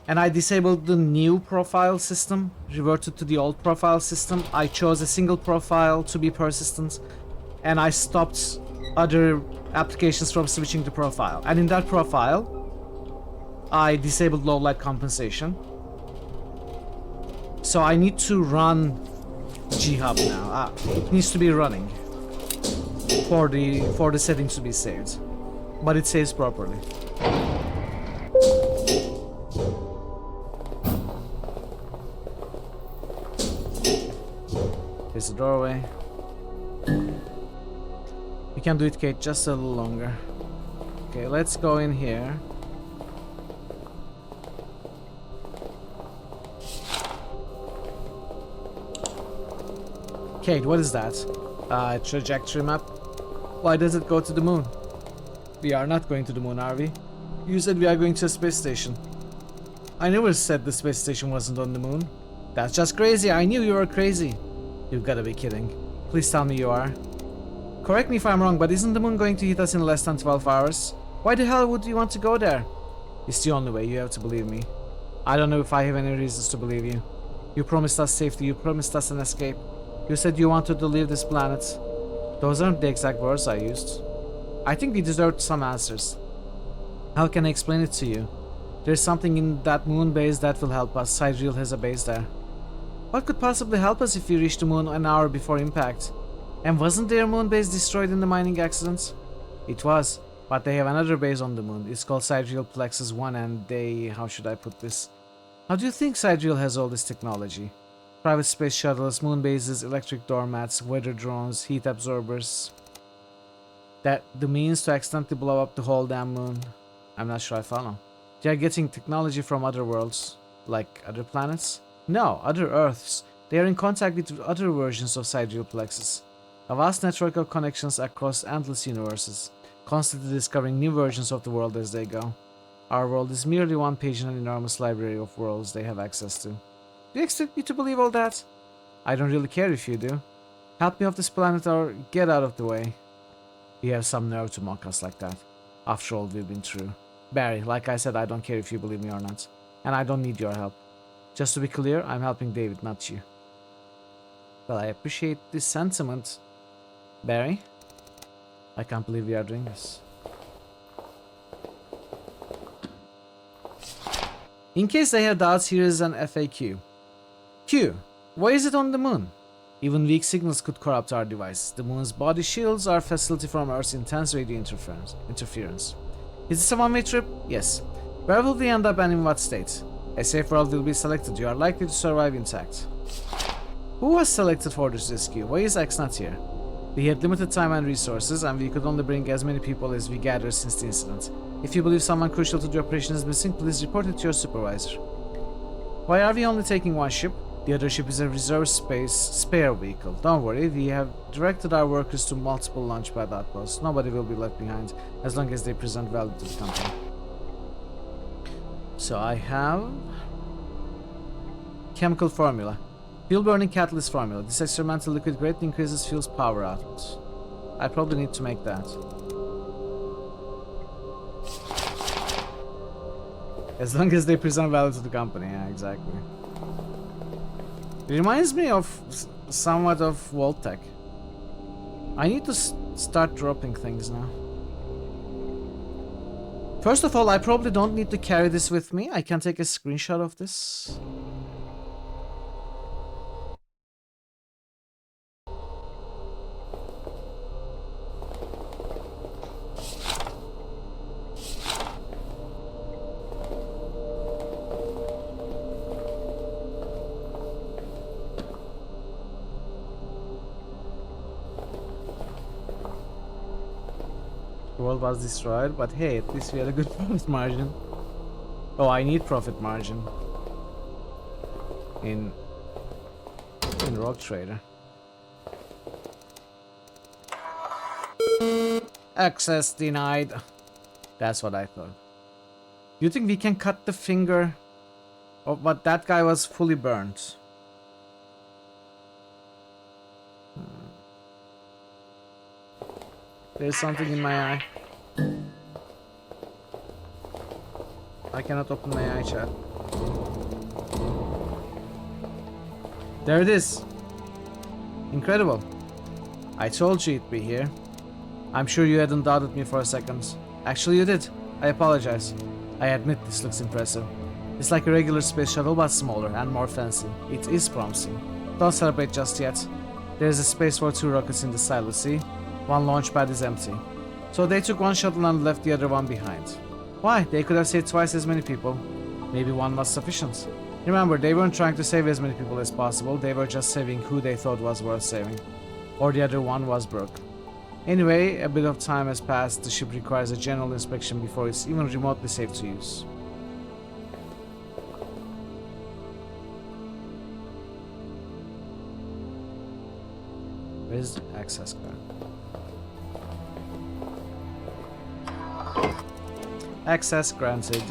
and I disabled the new profile system, reverted to the old profile system. I chose a single profile to be persistent and I stopped other applications from switching the profile. And in that profile, I disabled low light compensation. So I need to run G-Hub now. It needs to be running for the settings to be saved. But it saves properly. Here's the doorway. You can do it, Kate, just a little longer. Okay, let's go in here. Kate, what is that? Trajectory map? Why does it go to the moon? We are not going to the moon, are we? You said we are going to a space station. I never said the space station wasn't on the moon. That's just crazy. I knew you were crazy. You've got to be kidding. Please tell me you are. Correct me if I'm wrong, but isn't the moon going to hit us in less than 12 hours? Why the hell would you want to go there? It's the only way. You have to believe me. I don't know if I have any reasons to believe you. You promised us safety. You promised us an escape. You said you wanted to leave this planet. Those aren't the exact words I used. I think we deserved some answers. How can I explain it to you? There's something in that moon base that will help us. Sidereal has a base there. What could possibly help us if we reach the moon an hour before impact? And wasn't their moon base destroyed in the mining accident? It was, but they have another base on the moon. It's called Sidereal Plexus 1 and they... how should I put this? How do you think Sidereal has all this technology? Private space shuttles, moon bases, electric doormats, weather drones, heat absorbers. That the means to accidentally blow up the whole damn moon. I'm not sure I follow. They are getting technology from other worlds, like other planets? No, other Earths. They are in contact with other versions of Sidereal Plexus. A vast network of connections across endless universes, constantly discovering new versions of the world as they go. Our world is merely one page in an enormous library of worlds they have access to. Do you expect me to believe all that? I don't really care if you do. Help me off this planet or get out of the way. You have some nerve to mock us like that. After all we've been through. Barry, like I said, I don't care if you believe me or not. And I don't need your help. Just to be clear, I'm helping David, not you. Well, I appreciate this sentiment. Barry? I can't believe we are doing this. In case they have doubts, here is an FAQ. Q. Why is it on the moon? Even weak signals could corrupt our devices. The moon's body shields our facility from Earth's intense radio interference. Is this a one-way trip? Yes. Where will we end up and in what state? A safe world will be selected. You are likely to survive intact. Who was selected for this rescue? Why is X not here? We had limited time and resources, and we could only bring as many people as we gathered since the incident. If you believe someone crucial to the operation is missing, please report it to your supervisor. Why are we only taking one ship? The other ship is a reserve spare vehicle. Don't worry, we have directed our workers to multiple launchpad outposts. Nobody will be left behind as long as they present value to the company. So I have chemical formula. Fuel burning catalyst formula. This experimental liquid greatly increases fuel's power output. I probably need to make that. As long as they present value to the company, yeah, exactly. It reminds me of somewhat of Voltec. I need to start dropping things now. First of all, I probably don't need to carry this with me. I can take a screenshot of this. The world was destroyed, but hey, at least we had a good profit margin. Oh, I need profit margin in Rogue Trader. Access denied. That's what I thought. You think we can cut the finger? Oh, but that guy was fully burnt. There's something in my eye. I cannot open my eye, chat. There it is. Incredible. I told you it'd be here. I'm sure you hadn't doubted me for a second. Actually, you did. I apologize. I admit this looks impressive. It's like a regular space shuttle, but smaller and more fancy. It is promising. Don't celebrate just yet. There's a space for 2 rockets in the silo, see? One launch pad is empty. So they took one shuttle and left the other one behind. Why? They could have saved twice as many people. Maybe one was sufficient. Remember, they weren't trying to save as many people as possible. They were just saving who they thought was worth saving. Or the other one was broke. Anyway, a bit of time has passed. The ship requires a general inspection before it's even remotely safe to use. Where's the access card? Access granted.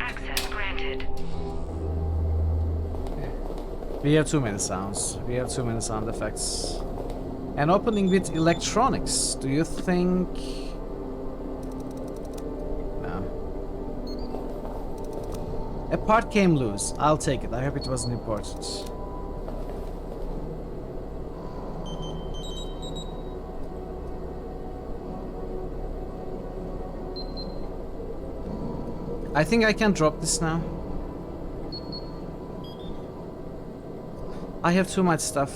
Access granted. We have too many sounds. We have too many sound effects. And opening with electronics. Do you think... No. A part came loose. I'll take it. I hope it wasn't important. I think I can drop this now. I have too much stuff.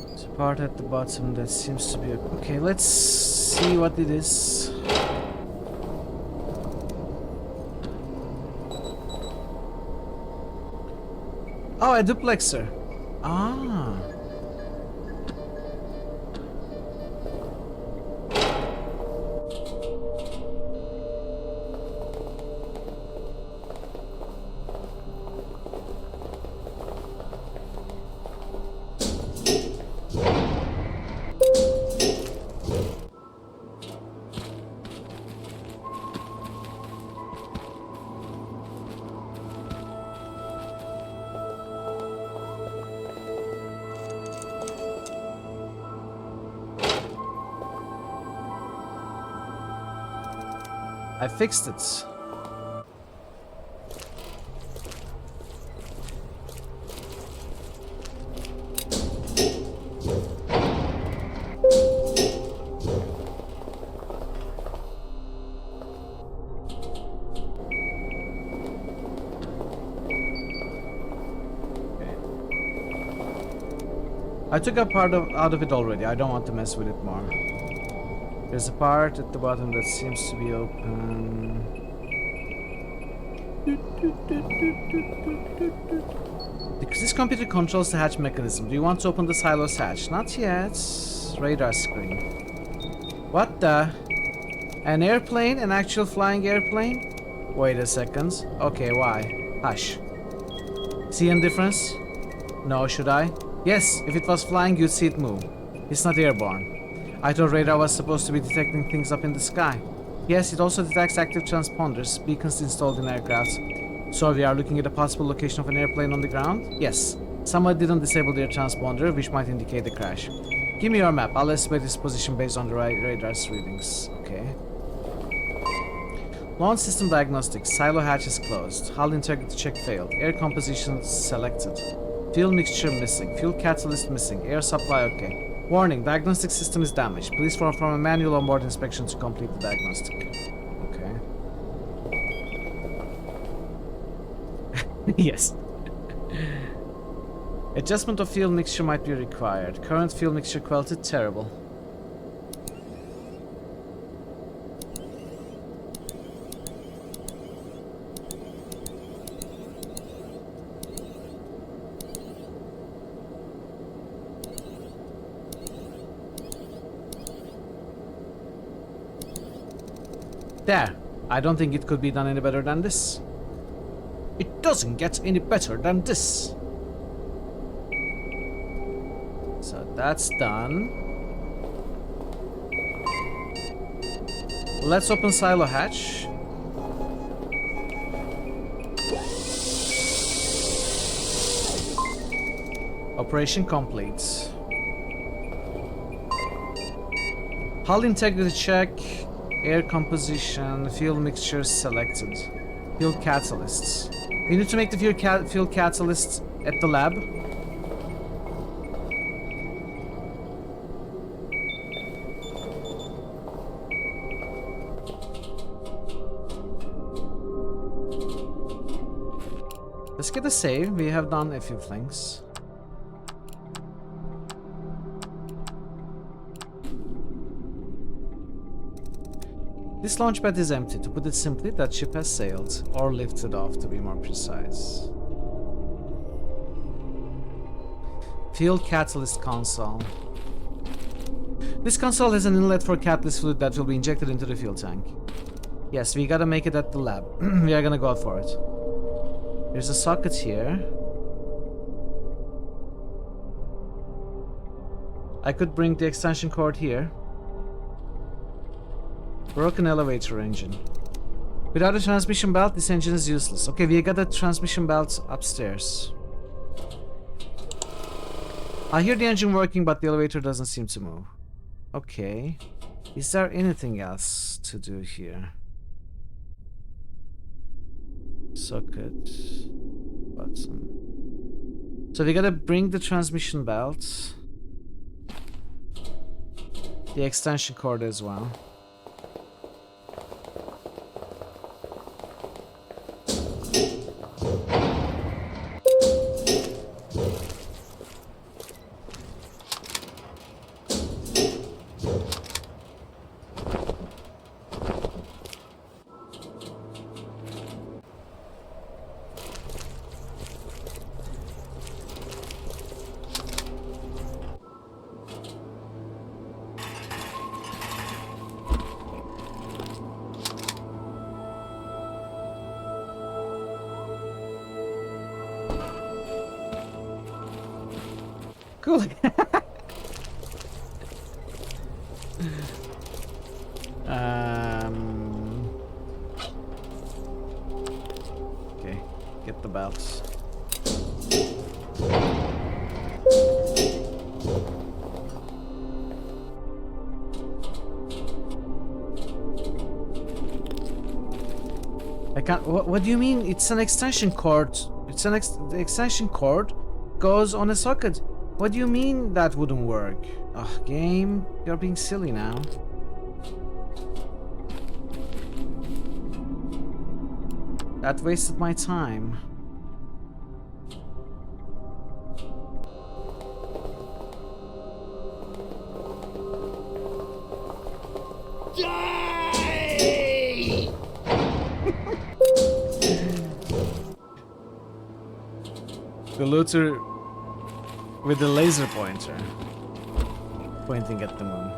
There's a part at the bottom that seems to be... Okay, let's see what it is. Oh, a duplexer. Ah. I fixed it. I took a part out of it already. I don't want to mess with it more. There's a part at the bottom that seems to be open. Because this computer controls the hatch mechanism. Do you want to open the silo's hatch? Not yet. Radar screen. What the? An airplane? An actual flying airplane? Wait a second. Okay, why? Hush. See any difference? No, should I? Yes, if it was flying, you'd see it move. It's not airborne. I thought radar was supposed to be detecting things up in the sky. Yes, it also detects active transponders, beacons installed in aircraft. So we are looking at a possible location of an airplane on the ground? Yes. Someone didn't disable their transponder, which might indicate a crash. Give me your map. I'll estimate its position based on the radar's readings. Okay. Launch system diagnostics. Silo hatch is closed. Hull integrity check failed. Air composition selected. Fuel mixture missing. Fuel catalyst missing. Air supply okay. Warning, diagnostic system is damaged. Please perform a manual onboard inspection to complete the diagnostic. Okay. Yes. Adjustment of fuel mixture might be required. Current fuel mixture quality terrible. There. I don't think it could be done any better than this. It doesn't get any better than this. So that's done. Let's open silo hatch. Operation complete. Hull integrity check. Air composition, fuel mixtures selected. Fuel catalysts. We need to make the fuel catalyst at the lab. Let's get a save. We have done a few things. This launchpad is empty. To put it simply, that ship has sailed, or lifted off to be more precise. Fuel catalyst console. This console has an inlet for catalyst fluid that will be injected into the fuel tank. Yes, we gotta make it at the lab. We are gonna go for it. There's a socket here. I could bring the extension cord here. Broken elevator engine. Without a transmission belt, this engine is useless. Okay, we got a transmission belt upstairs. I hear the engine working, but the elevator doesn't seem to move. Okay. Is there anything else to do here? Socket. Button. So we gotta bring the transmission belt. The extension cord as well. Cool. Okay, get the belts. I can't. What do you mean? It's an extension cord. It's an the extension cord goes on a socket. What do you mean that wouldn't work? Ugh, game, you're being silly now. That wasted my time. Die! The looter with the laser pointer pointing at the moon.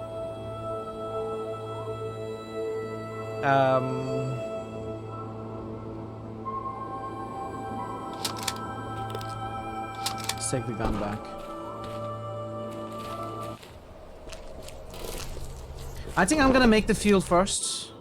Let's take the gun back. I think I'm gonna make the fuel first.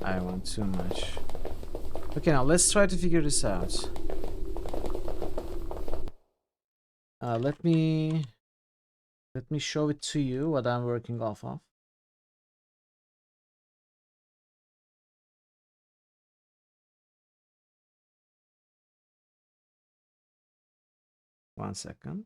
I want too much. Okay, now let's try to figure this out. Let me show it to you what I'm working off of. One second.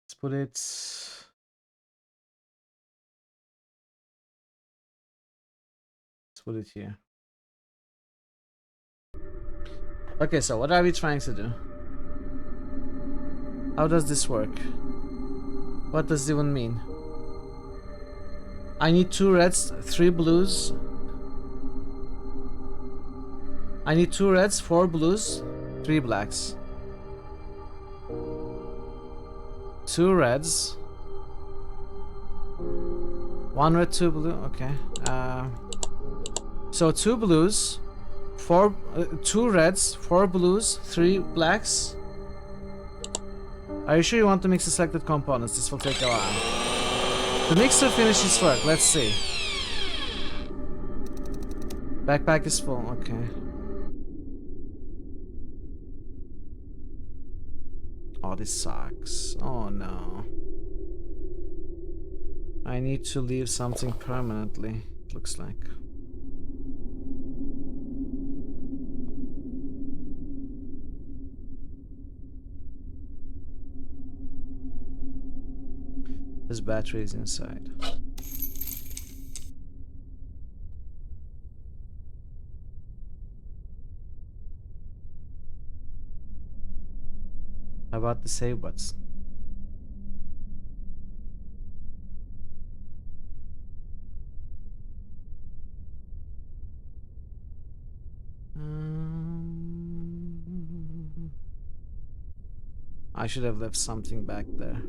Let's put it. Let's put it here. Okay, so what are we trying to do? How does this work? What does it even mean? I need 2 reds, 3 blues. I need 2 reds, 4 blues, 3 blacks. 2 reds. 1 red, 2 blue. Okay. So 2 blues, 2 reds, 4 blues, 3 blacks. Are you sure you want to mix the selected components? This will take a while. The mixer finishes work. Let's see. Backpack is full. Okay. Oh, this sucks. Oh no. I need to leave something permanently, it looks like. This battery is inside. How about the save button? I should have left something back there.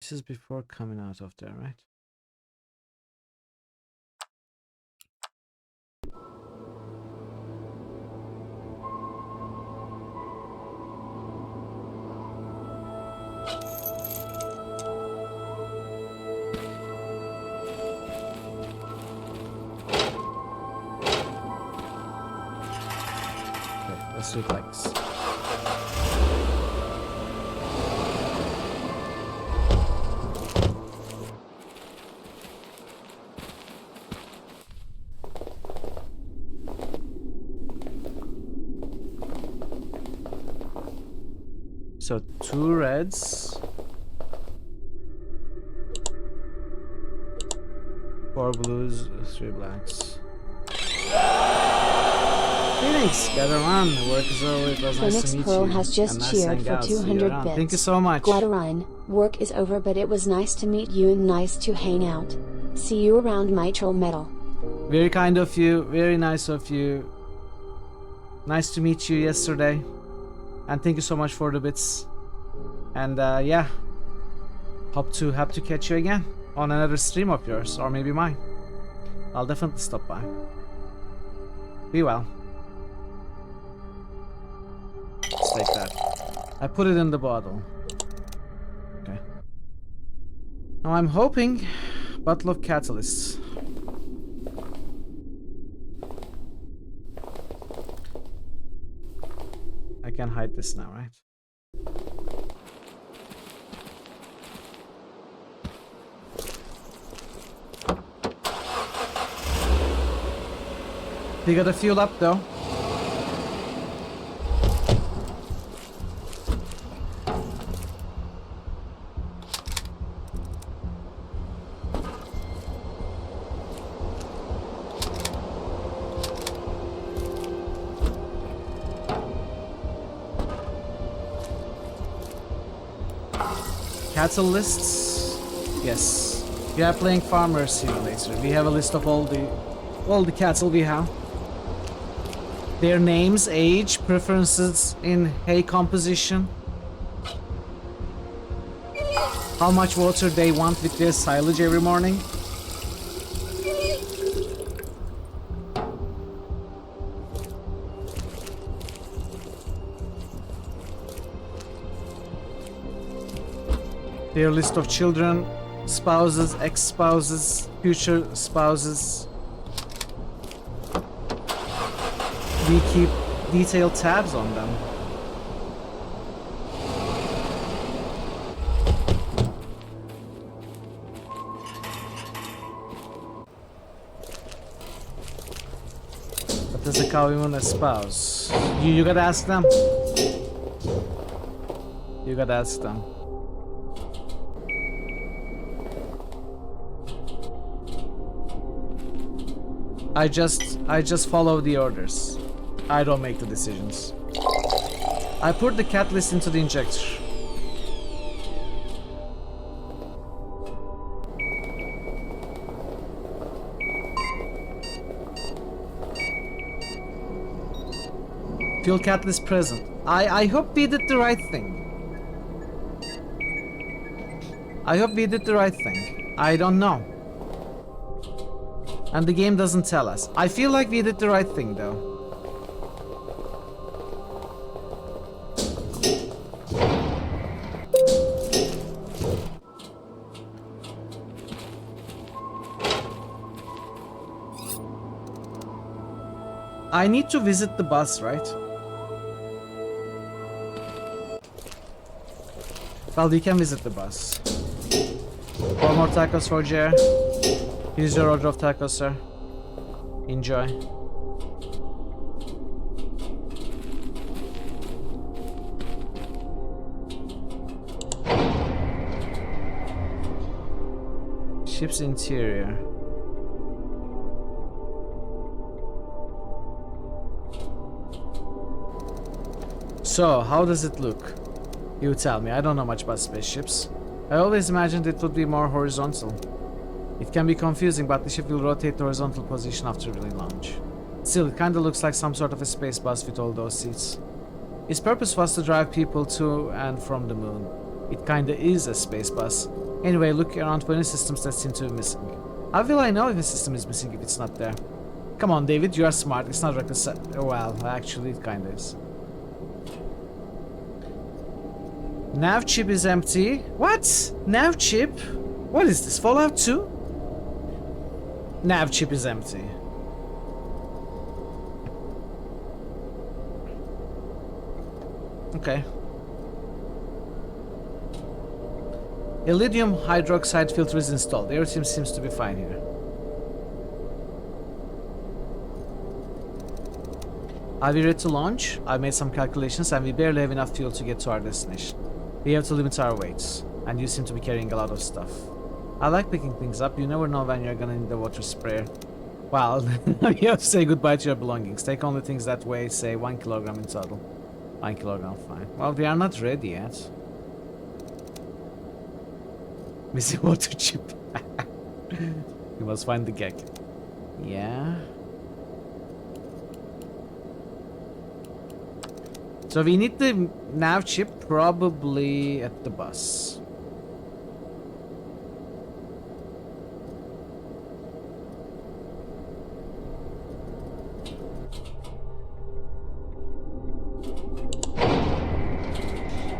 This is before coming out of there, right? Okay, let's do it like this. So 2 reds, 4 blues, 3 blacks. Phoenix, gather on. Work is over. It was nice Phoenix to meet Pearl you. has just And nice cheered hang for out. See you 200 around. bits. Thank you so much. Guadarine, work is over, but it was nice to meet you and nice to hang out. See you around Mitral Metal. Very kind of you. Very nice of you. Nice to meet you yesterday. And thank you so much for the bits. And yeah. Hope to catch you again on another stream of yours, or maybe mine. I'll definitely stop by. Be well. Let's take that. I put it in the bottle. Okay. Now I'm hoping bottle of catalysts. I can hide this now, right? We gotta fuel up though. Catalysts. Yes. We are playing Farmer Simulator. We have a list of all the cattle we have. Their names, age, preferences in hay composition. How much water they want with their silage every morning. Their list of children, spouses, ex-spouses, future spouses. We keep detailed tabs on them. What does a cow even espouse? You gotta ask them. You gotta ask them. I just follow the orders. I don't make the decisions. I put the catalyst into the injector. Fuel catalyst present. I hope we did the right thing. I hope we did the right thing. I don't know. And the game doesn't tell us. I feel like we did the right thing though. I need to visit the bus, right? Well, we can visit the bus. 4 more tacos for Jer. Here's your order of tacos, sir. Enjoy. Ship's interior. So, how does it look? You tell me, I don't know much about spaceships. I always imagined it would be more horizontal. It can be confusing, but the ship will rotate the horizontal position after we launch. Still, it kinda looks like some sort of a space bus with all those seats. Its purpose was to drive people to and from the moon. It kinda is a space bus. Anyway, look around for any systems that seem to be missing. How will I know if a system is missing if it's not there? Come on, David, you are smart. It's not reckless. Well, actually, it kinda is. Nav chip is empty. What? Nav chip? What is this? Fallout 2? Nav chip is empty. Okay. Iridium hydroxide filter is installed. Everything seems to be fine here. Are we ready to launch? I made some calculations and we barely have enough fuel to get to our destination. We have to limit our weights, and you seem to be carrying a lot of stuff. I like picking things up. You never know when you're gonna need a water sprayer. Well, you have to say goodbye to your belongings. Take only things that weigh, say, 1 kilogram in total. 1 kilogram, fine. Well, we are not ready yet. Missing water chip. You must find the gag. Yeah. So we need the nav chip probably at the bus.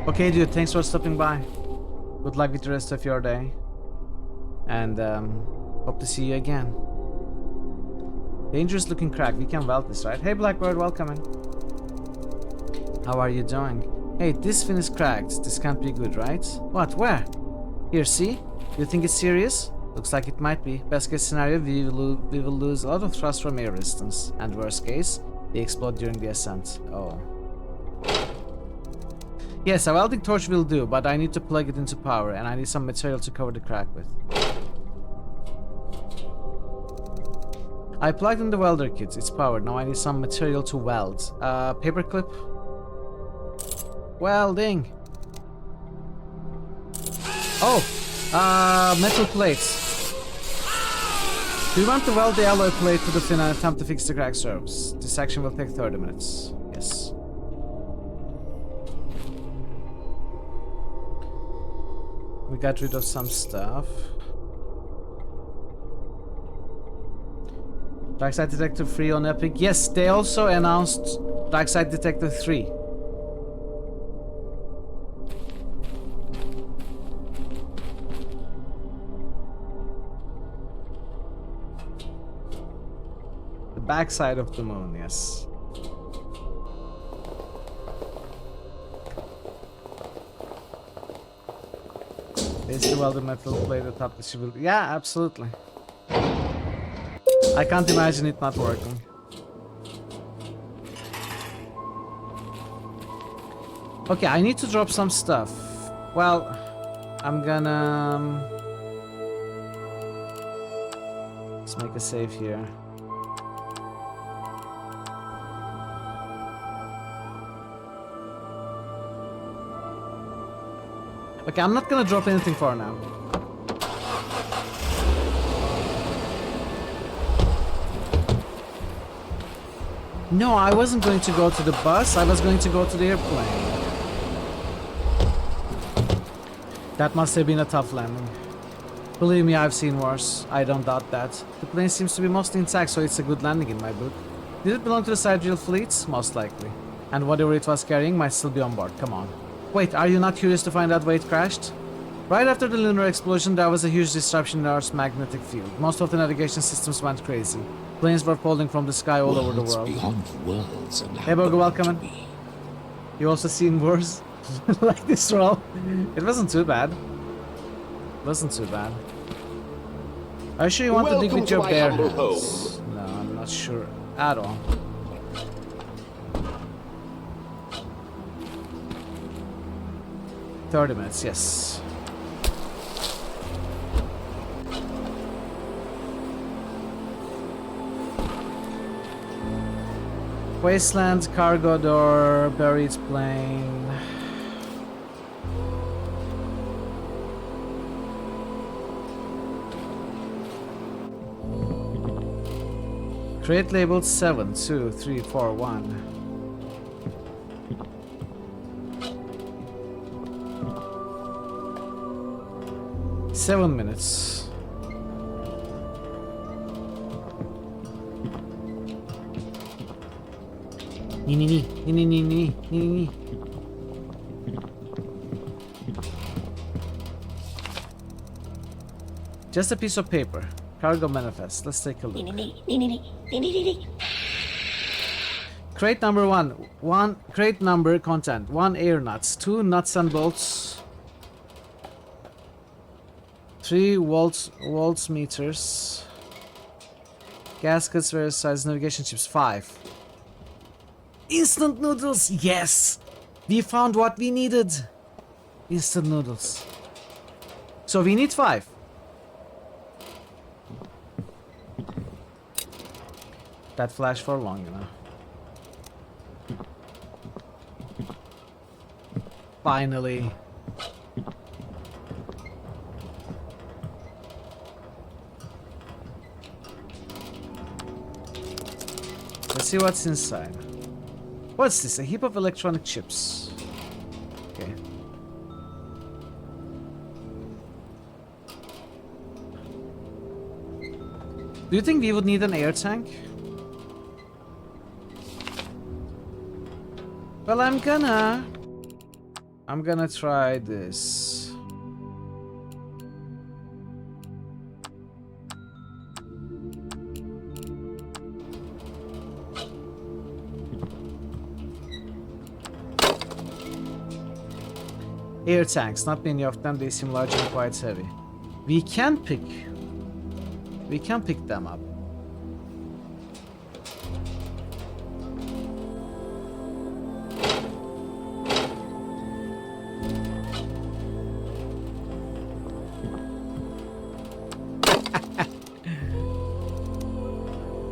Okay, dude, thanks for stopping by. Good luck with the rest of your day. And hope to see you again. Dangerous looking crack. We can weld this, right? Hey, Blackbird, welcome in. How are you doing? Hey, this fin is cracked. This can't be good, right? What? Where? Here, see? You think it's serious? Looks like it might be. Best case scenario, we will lose a lot of thrust from air resistance. And worst case, they explode during the ascent. Oh. Yes, a welding torch will do, but I need to plug it into power, and I need some material to cover the crack with. I plugged in the welder kit. It's powered. Now I need some material to weld. Paperclip. Welding. Oh, metal plates. Do you want to weld the alloy plate to the fin and attempt to fix the crack surface? This section will take 30 minutes. Yes. We got rid of some stuff. Darkside Detector 3 on Epic. Yes, they also announced Darkside Detector 3. The backside of the moon, yes. Is the welded metal plate atop the ship? Yeah, absolutely. I can't imagine it not working. Okay, I need to drop some stuff. Well, I'm gonna... let's make a save here. Okay, I'm not gonna drop anything for now. No, I wasn't going to go to the bus, I was going to go to the airplane. That must have been a tough landing. Believe me, I've seen worse. I don't doubt that. The plane seems to be mostly intact, so it's a good landing in my book. Did it belong to the Sidereal fleet? Most likely. And whatever it was carrying might still be on board, come on. Wait, are you not curious to find out why it crashed? Right after the lunar explosion, there was a huge disruption in Earth's magnetic field. Most of the navigation systems went crazy. Planes were falling from the sky all over the world. Beyond worlds and Hey, Bogo, welcome in. You also seen worse? Like this roll? It wasn't too bad. It wasn't too bad. Are you sure you want to dig with your bare hands? No, I'm not sure at all. "30 minutes, yes. Wasteland, cargo door, buried plane. Crate labeled 7, 2, 3, 4, 1. "7 minutes. Nee. Just a piece of paper. Cargo manifest. Let's take a look. Crate number 1. Crate number content. 1 air nuts. 2 nuts and bolts. 3 volts meters. Gaskets, various size navigation chips. 5. Instant noodles. Yes, we found what we needed. Instant noodles. So we need 5. that flash for long, you know. Finally. Let's see what's inside. What's this? A heap of electronic chips. Okay. Do you think we would need an air tank? Well, I'm gonna try this. Air tanks, not many of them, they seem large and quite heavy. We can pick them up.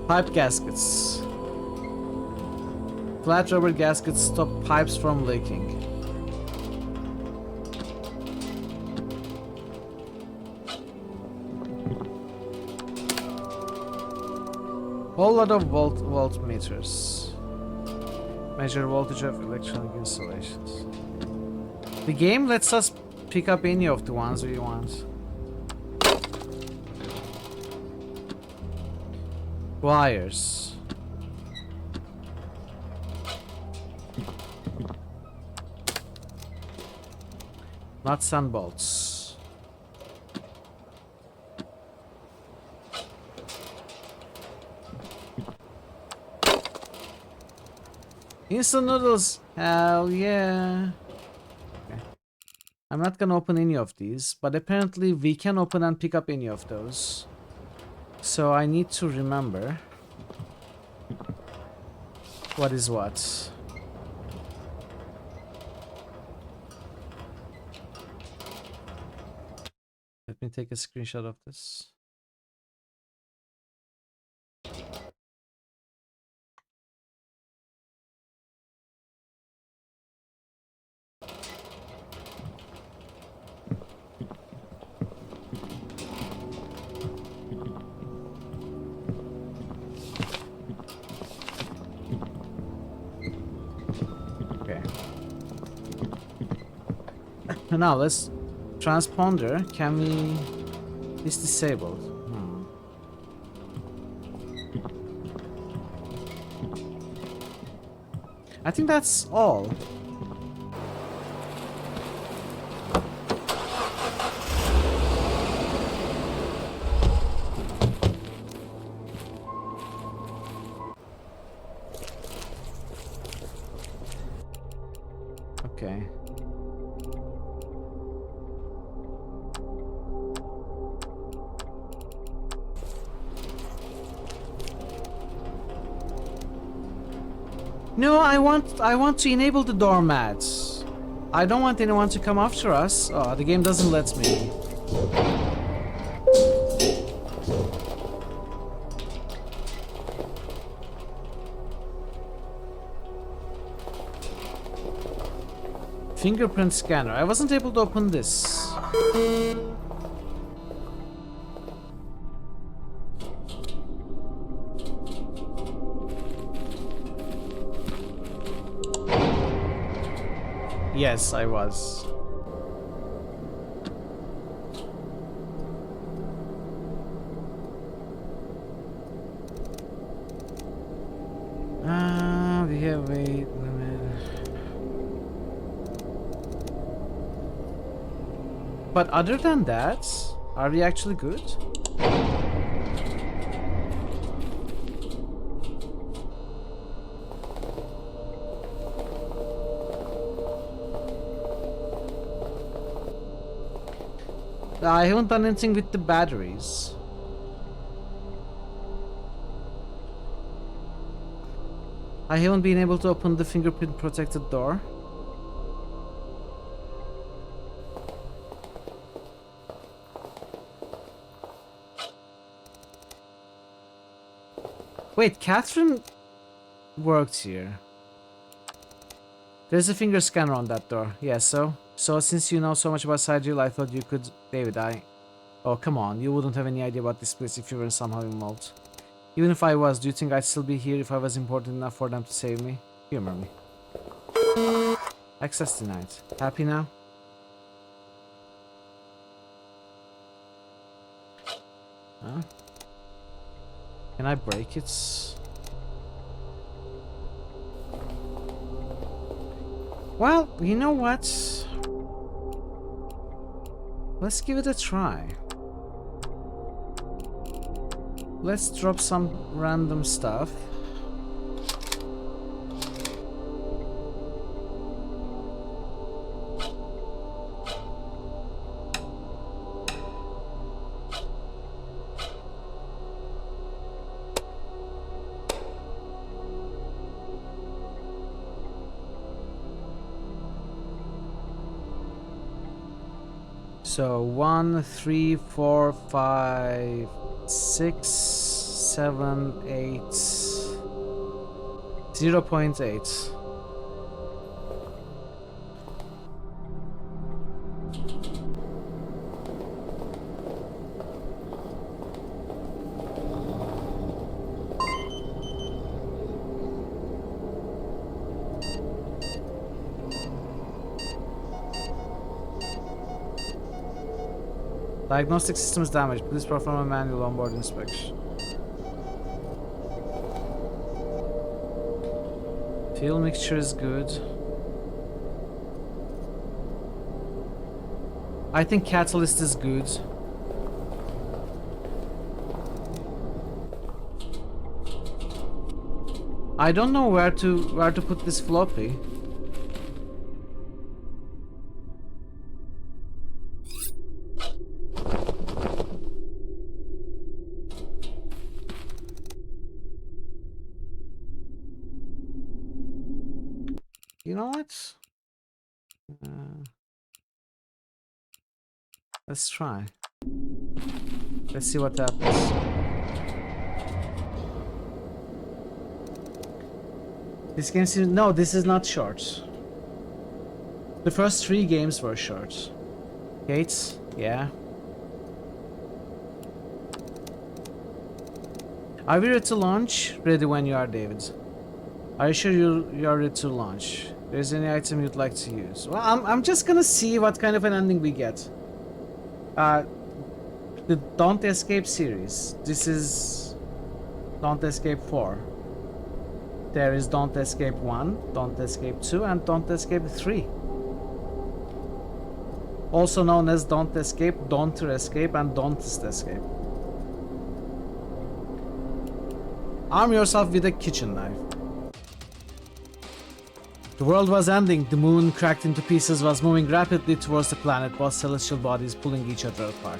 Pipe gaskets. Flat rubber gaskets stop pipes from leaking. Whole lot of voltmeters. Measure voltage of electronic installations. The game lets us pick up any of the ones we want. Wires. Nuts and bolts. Instant noodles. Hell yeah. Okay. I'm not gonna open any of these, but apparently we can open and pick up any of those. So I need to remember what is what. Let me take a screenshot of this. Now let's transponder. Can we? It's disabled. I think that's all. Okay. No, I want to enable the doormats. I don't want anyone to come after us. Oh, the game doesn't let me. Fingerprint scanner. I wasn't able to open this. Yes, I was. We have weight limit. But other than that, are we actually good? I haven't done anything with the batteries. I haven't been able to open the fingerprint protected door. Wait, Catherine worked here. There's a finger scanner on that door. Yeah, so since you know so much about Sigil, I thought you could... David, Oh, come on. You wouldn't have any idea about this place if you weren't somehow involved. Even if I was, do you think I'd still be here if I was important enough for them to save me? Humor me. Access denied. Happy now? Huh? Can I break it? Well, you know what? Let's give it a try. Let's drop some random stuff. So 1, 3, 4, 5, 6, 7, 8, 0.8. Diagnostic systems damaged. Please perform a manual onboard inspection. Fuel mixture is good. I think catalyst is good. I don't know where to put this floppy. You know what? Let's try. Let's see what happens. This game seems... No, this is not short. The first 3 games were short. Gates? Yeah. Are we ready to launch? Ready when you are, David. Are you sure you are ready to launch? There's any item you'd like to use? Well, I'm just gonna see what kind of an ending we get. The Don't Escape series. This is Don't Escape 4. There is Don't Escape 1, Don't Escape 2, and Don't Escape 3. Also known as Don't Escape, Don't Escape, and Don't Escape. Arm yourself with a kitchen knife. The world was ending, the moon, cracked into pieces, was moving rapidly towards the planet, both celestial bodies pulling each other apart.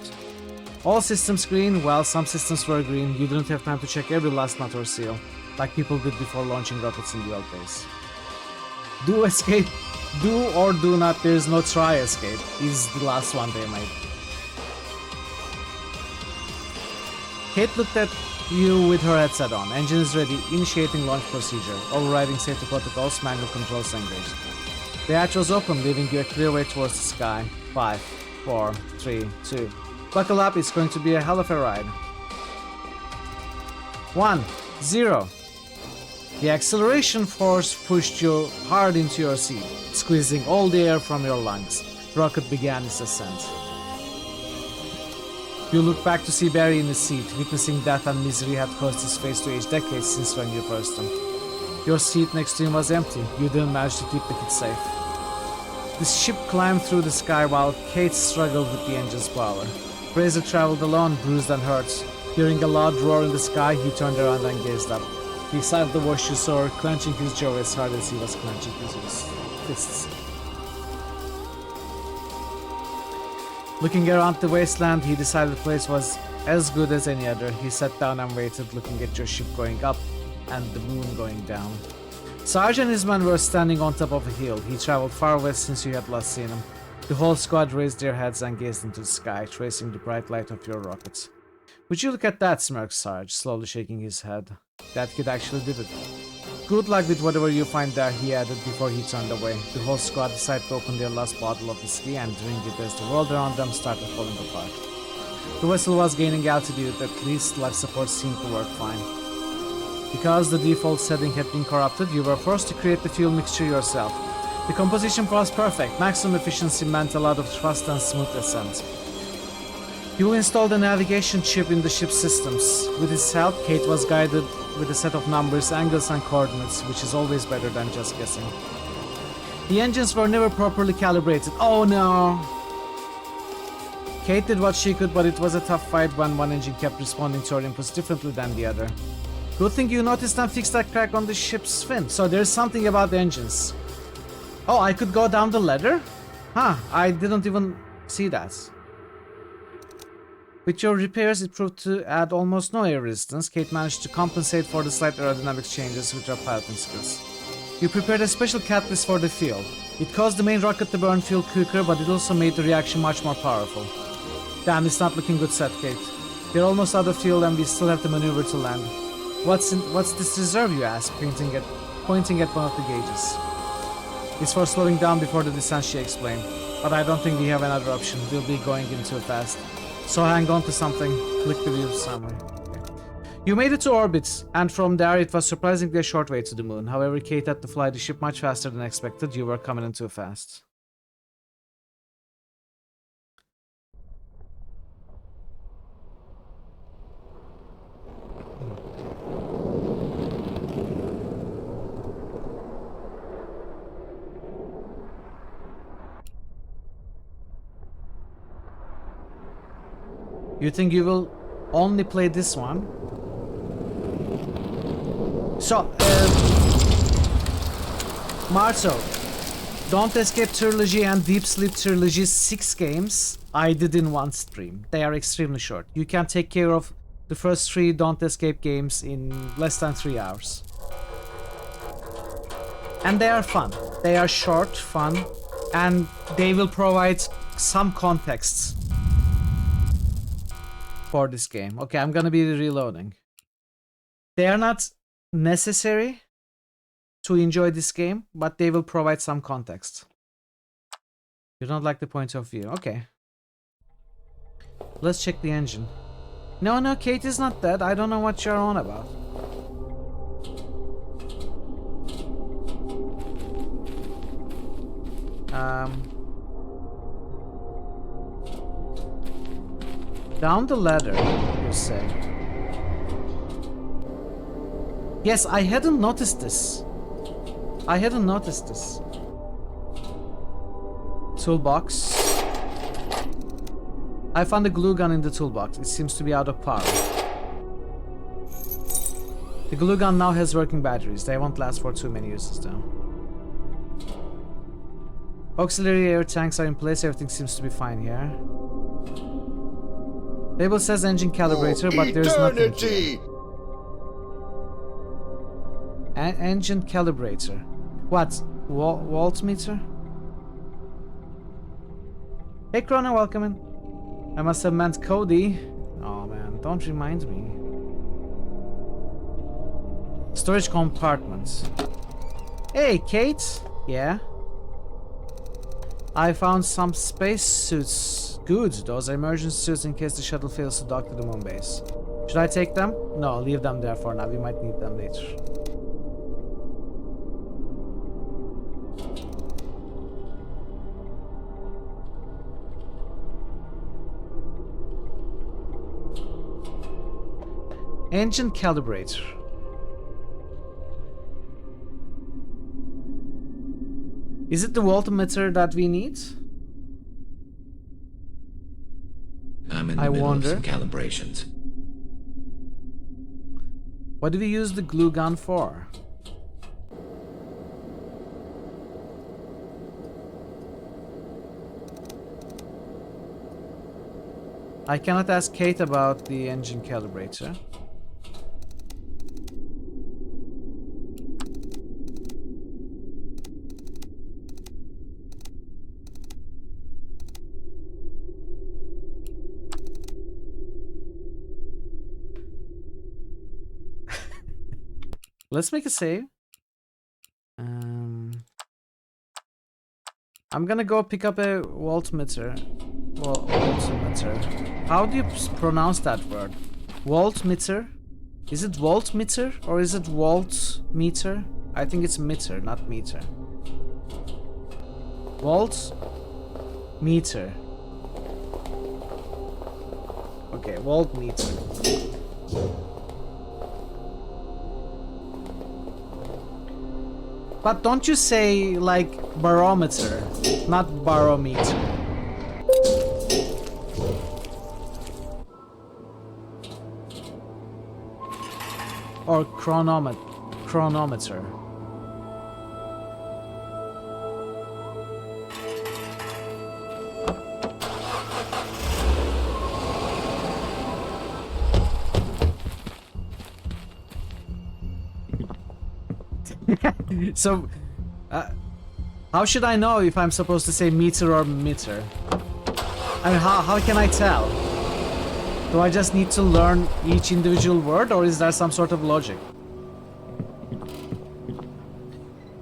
All systems green, well, some systems were green. You didn't have time to check every last nut or seal, like people did before launching rockets in the old days. Do escape, do or do not, there is no try escape, is the last one they made. Kate looked at you with her headset on. Engine is ready. Initiating launch procedure. Overriding safety protocols. Manual controls engaged. The hatch was open, leaving you a clear way towards the sky. 5, 4, 3, 2. Buckle up, it's going to be a hell of a ride. 1, 0. The acceleration force pushed you hard into your seat, squeezing all the air from your lungs. The rocket began its ascent. You look back to see Barry in his seat, witnessing death and misery had caused his face to age decades since when you first him. Your seat next to him was empty. You didn't manage to keep the kid safe. The ship climbed through the sky while Kate struggled with the engine's power. Fraser traveled alone, bruised and hurt. Hearing a loud roar in the sky, he turned around and gazed up. Beside the wash you saw her clenching his jaw as hard as he was clenching his fists. Looking around the wasteland, he decided the place was as good as any other. He sat down and waited, looking at your ship going up and the moon going down. Sarge and his men were standing on top of a hill. He traveled far west since you had last seen him. The whole squad raised their heads and gazed into the sky, tracing the bright light of your rockets. Would you look at that, smirked Sarge, slowly shaking his head. That kid actually did it. Good luck with whatever you find there, he added before he turned away. The whole squad decided to open their last bottle of whiskey and drink it as the world around them started falling apart. The vessel was gaining altitude, at least life support seemed to work fine. Because the default setting had been corrupted, you were forced to create the fuel mixture yourself. The composition was perfect, maximum efficiency meant a lot of thrust and smooth descent. You installed a navigation chip in the ship's systems. With its help, Kate was guided with a set of numbers, angles and coordinates, which is always better than just guessing. The engines were never properly calibrated. Oh no! Kate did what she could, but it was a tough fight when one engine kept responding to her inputs differently than the other. Good thing you noticed and fixed that crack on the ship's fin, so there's something about the engines. Oh, I could go down the ladder? Huh, I didn't even see that. With your repairs, it proved to add almost no air resistance. Kate managed to compensate for the slight aerodynamic changes with her piloting skills. You prepared a special catalyst for the fuel. It caused the main rocket to burn fuel quicker, but it also made the reaction much more powerful. Damn, it's not looking good, said Kate. We're almost out of fuel and we still have to maneuver to land. What's this reserve, you asked, pointing at one of the gauges. It's for slowing down before the descent, she explained. But I don't think we have another option. We'll be going in too fast. So hang on to something. Click the view summary. Okay. You made it to orbit, and from there it was surprisingly a short way to the moon. However, Kate had to fly the ship much faster than expected. You were coming in too fast. You think you will only play this one? So, Marto, Don't Escape Trilogy and Deep Sleep Trilogy 6 games I did in one stream. They are extremely short. You can take care of the first 3 Don't Escape games in less than 3 hours. And they are fun. They are short, fun, and they will provide some context for this game. Okay, I'm gonna be reloading. They are not necessary to enjoy this game, but they will provide some context. You don't like the point of view. Okay. Let's check the engine. No, Kate is not dead. I don't know what you're on about. Down the ladder, you say. Yes, I hadn't noticed this. Toolbox. I found a glue gun in the toolbox. It seems to be out of power. The glue gun now has working batteries. They won't last for too many uses though. Auxiliary air tanks are in place. Everything seems to be fine here. Label says engine calibrator, but there's nothing here. Engine calibrator. What? Voltmeter? Hey Chrono, welcome in. I must have meant Cody. Oh man, don't remind me. Storage compartments. Hey Kate. Yeah? I found some space suits. Good, those are emergency suits in case the shuttle fails to dock to the moon base. Should I take them? No, leave them there for now. We might need them later. Engine calibrator. Is it the voltmeter that we need? I'm in the middle of some calibrations. What do we use the glue gun for? I cannot ask Kate about the engine calibrator. Let's make a save. I'm gonna go pick up a voltmeter. Voltmeter. How do you pronounce that word? Voltmeter? Is it voltmeter or is it voltmeter? I think it's meter, not meter. Voltmeter. Okay, voltmeter. But don't you say like barometer, not barometer. Or chronometer. So, how should I know if I'm supposed to say meter or meter? I mean, how can I tell? Do I just need to learn each individual word, or is there some sort of logic?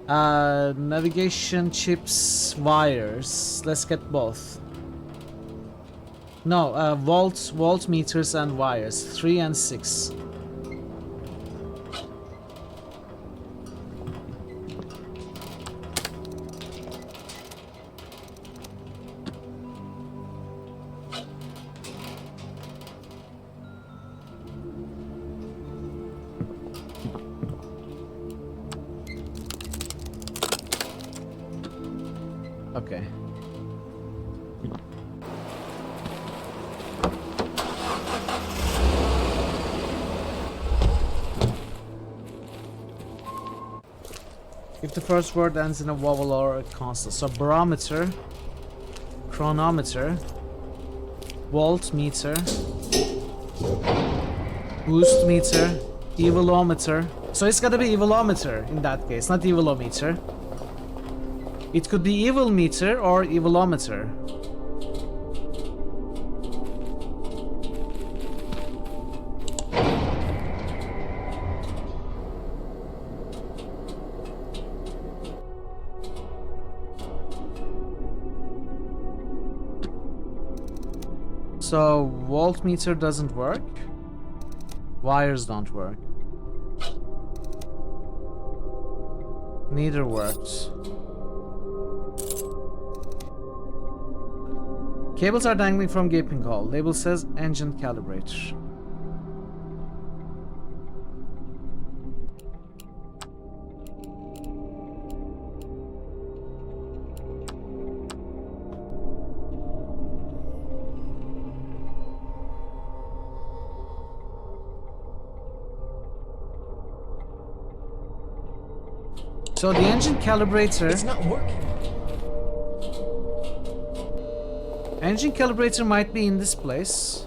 Navigation chips, wires. Let's get both. No, voltmeters and wires. 3 and 6. Okay. If the first word ends in a vowel or a consonant. So barometer, chronometer, voltmeter, boost meter, evilometer. So it's gotta be evilometer in that case, not evilometer. It could be evil meter or evilometer. So voltmeter doesn't work. Wires don't work. Neither works. Cables are dangling from gaping hole. Label says engine calibrator. So the engine calibrator... It's not working. Engine calibrator might be in this place.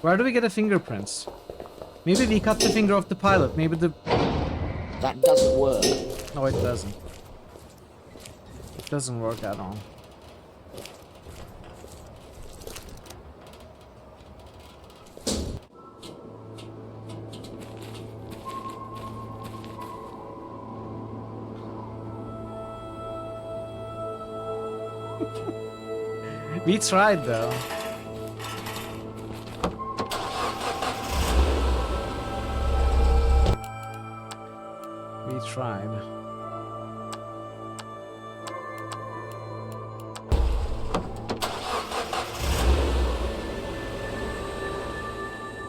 Where do we get the fingerprints? Maybe we cut the finger off the pilot. Maybe the... That doesn't work. No, it doesn't. It doesn't work at all. We tried though. We tried.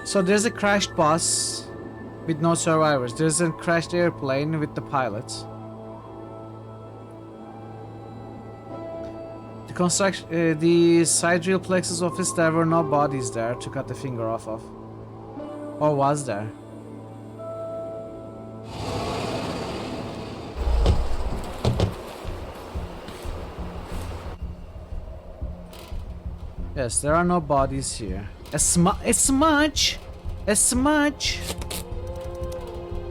So there's a crashed bus with no survivors. There's a crashed airplane with the pilot. The sidereal plexus office, there were no bodies there to cut the finger off of. Or was there? Yes, there are no bodies here. A smudge! A smudge!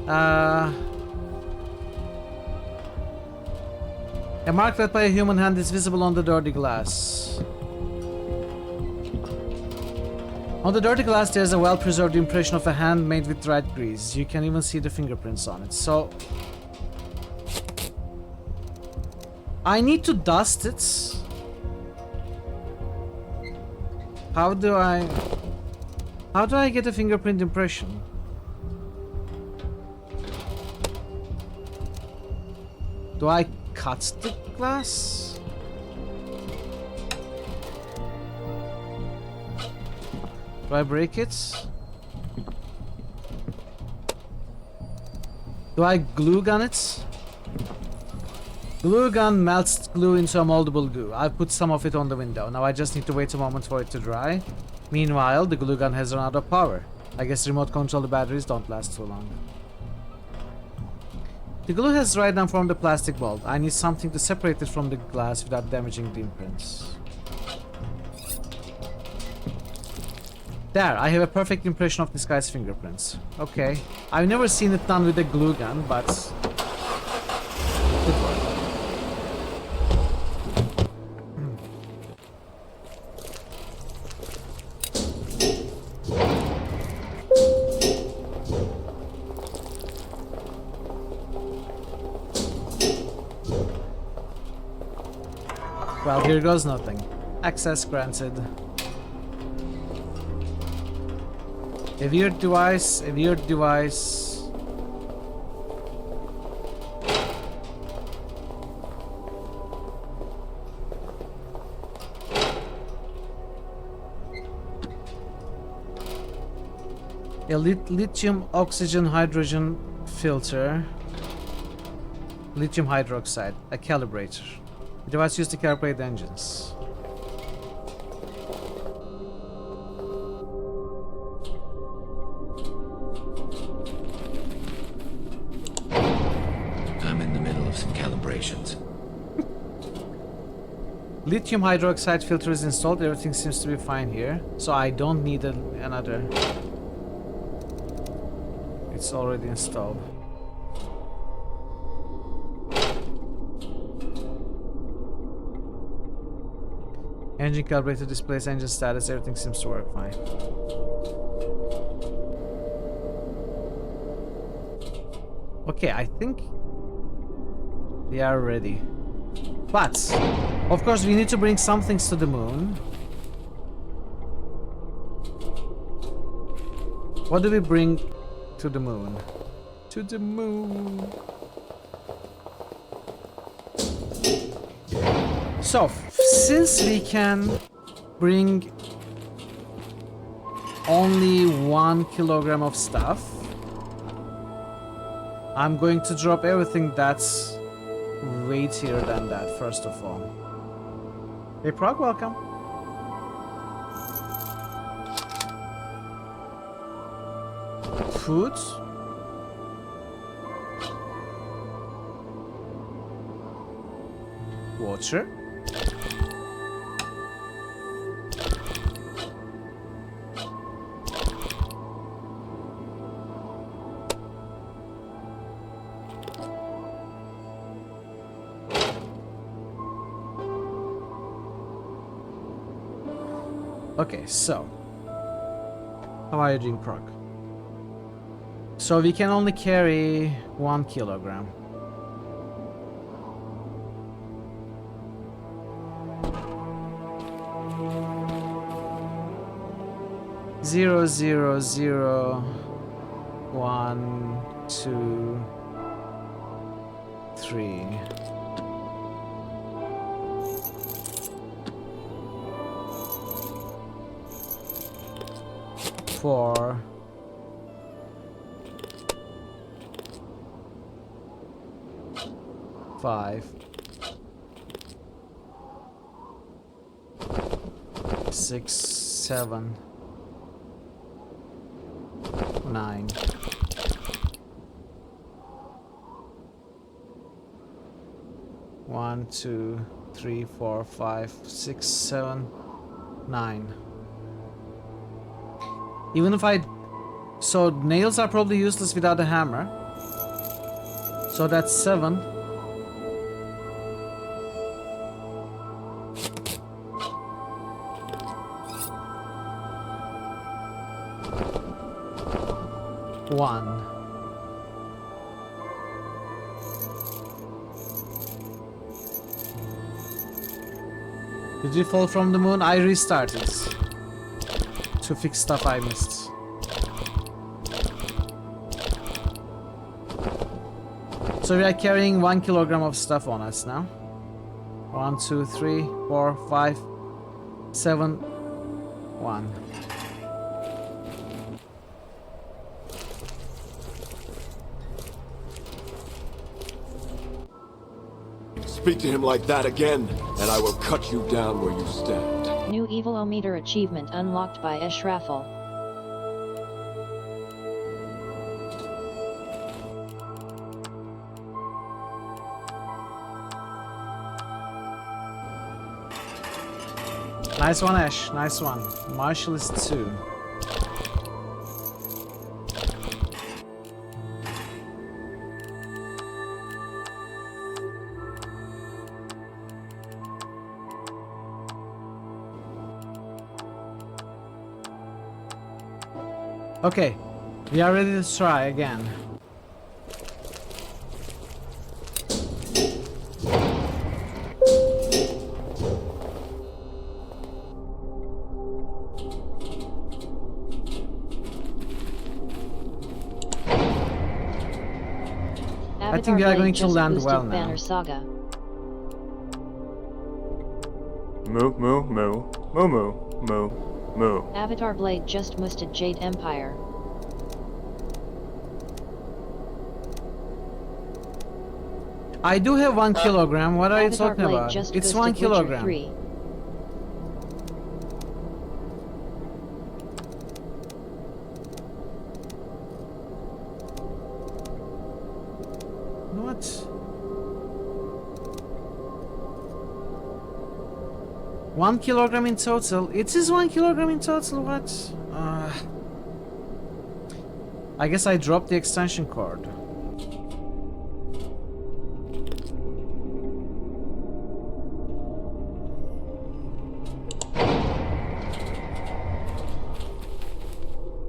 A mark left by a human hand is visible on the dirty glass. On the dirty glass there's a well-preserved impression of a hand made with dried grease. You can even see the fingerprints on it. So I need to dust it. How do I get a fingerprint impression? Do I cut the glass? Do I break it? Do I glue gun it? Glue gun melts glue into a moldable goo. I put some of it on the window. Now I just need to wait a moment for it to dry. Meanwhile, the glue gun has run out of power. I guess remote control batteries don't last too long. The glue has dried and formed a plastic mold. I need something to separate it from the glass without damaging the imprints. There, I have a perfect impression of this guy's fingerprints. Okay. I've never seen it done with a glue gun, but good work. Well, here goes nothing. Access granted. A weird device, a weird device. A lithium oxygen hydrogen filter. Lithium hydroxide, a calibrator. The device used to calibrate the engines. I'm in the middle of some calibrations. Lithium hydroxide filter is installed. Everything seems to be fine here. So I don't need another. It's already installed. Engine calibrator displays engine status. Everything seems to work fine. Okay, I think they are ready. But, of course, we need to bring some things to the moon. What do we bring to the moon? To the moon. So, since we can bring only 1 kilogram of stuff, I'm going to drop everything that's weightier than that, first of all. Hey, Prague, welcome. Food. Water. Okay, so how are you doing, Proc? So we can only carry 1 kilogram. Zero, zero, zero, 1, 2, 3. Four. 5. 6, 7. 9. 1, 2, 3, 4, 5, 6, 7, 9. Even if I... So nails are probably useless without a hammer. So that's 7. One. Did you fall from the moon? I restarted to fix stuff I missed. So we are carrying 1 kilogram of stuff on us now. 1, 2, 3, 4, 5, 7, 1. Speak to him like that again, and I will cut you down where you stand. New Evilometer achievement unlocked by Eshrafel. Nice one, Ash. Nice one. Marshall is 2. Okay, we are ready to try again. I think we are going to land well now. Banner Saga. Moo, moo, moo, moo, moo, moo, moo. Avatar Blade just boosted Jade Empire. I do have 1 kilogram. What are you Avatar talking Blade about? just It's boosted 1 Witcher kilogram. 3. What? One kilogram in total. It is 1 kilogram in total. What? I guess I dropped the extension cord.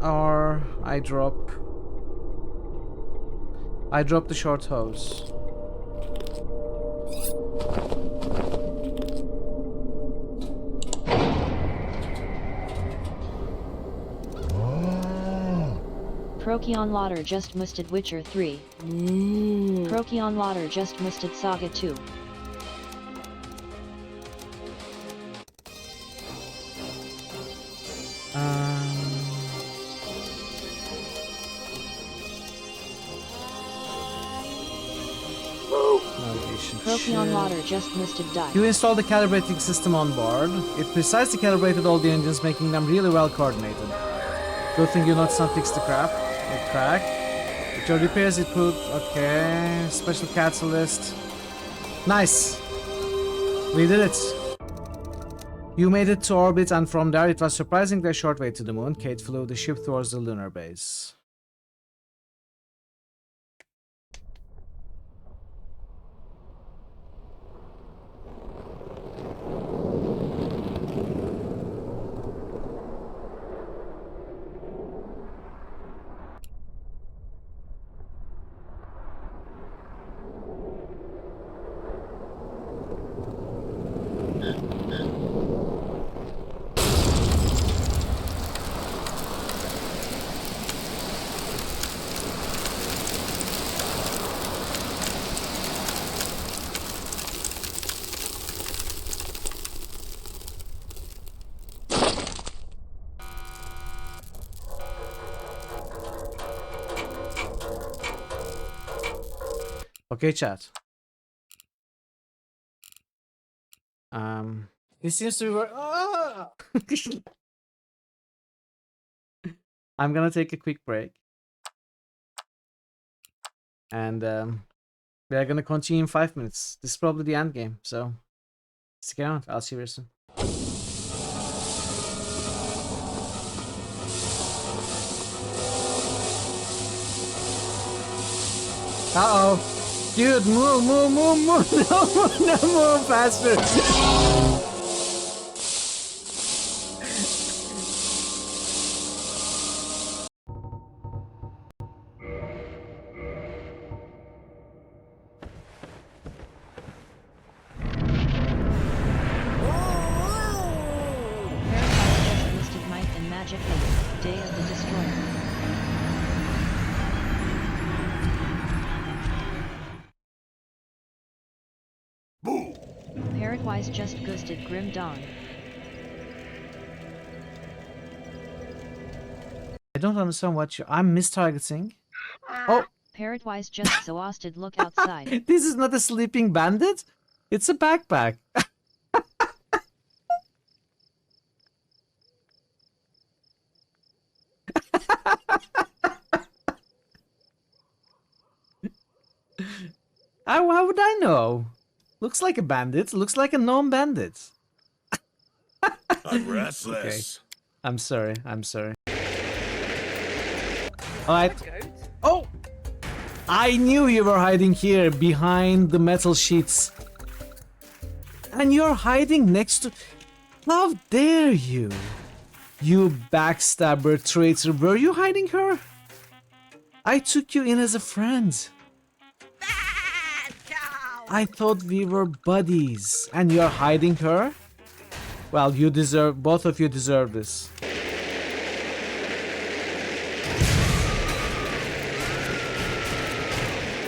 Or I dropped the short hose. Procyon Lauder just boosted Witcher 3. Procyon Lauder just boosted Saga 2. Procyon Lauder just boosted Die. You installed the calibrating system on board. It precisely calibrated all the engines, making them really well coordinated. Good thing you not some fix the crack. With your repairs it put... Okay, special catalyst. Nice! We did it! You made it to orbit, and from there it was surprisingly a short way to the moon. Kate flew the ship towards the lunar base. Okay, chat. This seems to be where... I'm gonna take a quick break. And we are gonna continue in 5 minutes. This is probably the end game, so stick around. I'll see you very soon. Uh-oh. Dude, move, move, move, move. No, move faster. Listed Might and Magic 8, Day of the Destroyer. Parrotwise just ghosted Grim Dawn. I don't understand what I'm mistargeting. Oh, Parrotwise just exhausted look outside. this is not a sleeping bandit. It's a backpack. How would I know? Looks like a bandit. Looks like a known bandit. I'm restless. Okay. I'm sorry. I'm sorry. Alright. Oh! I knew you were hiding here behind the metal sheets. And you're hiding next to... How dare you? You backstabber traitor. Were you hiding her? I took you in as a friend. I thought we were buddies. And you're hiding her? Well, you deserve... Both of you deserve this.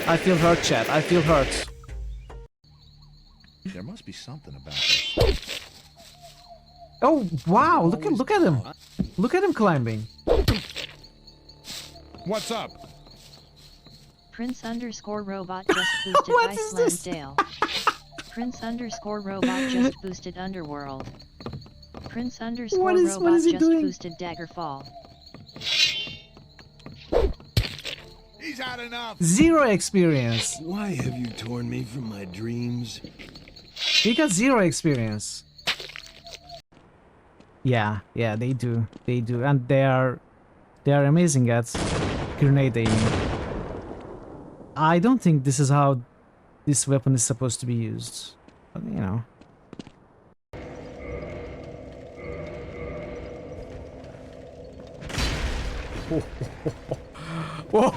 I feel hurt, chat. I feel hurt. There must be something about this. Oh wow! Look at him! Look at him climbing. What's up? Prince_robot just boosted What is Iceland this? Dale. Prince_robot just boosted Underworld. Prince_robot what is he just doing? boosted Daggerfall. He's had enough. 0 experience. Why have you torn me from my dreams? He got 0 experience. Yeah, they do, and they are amazing at grenade aiming. I don't think this is how this weapon is supposed to be used, but, you know. Whoa.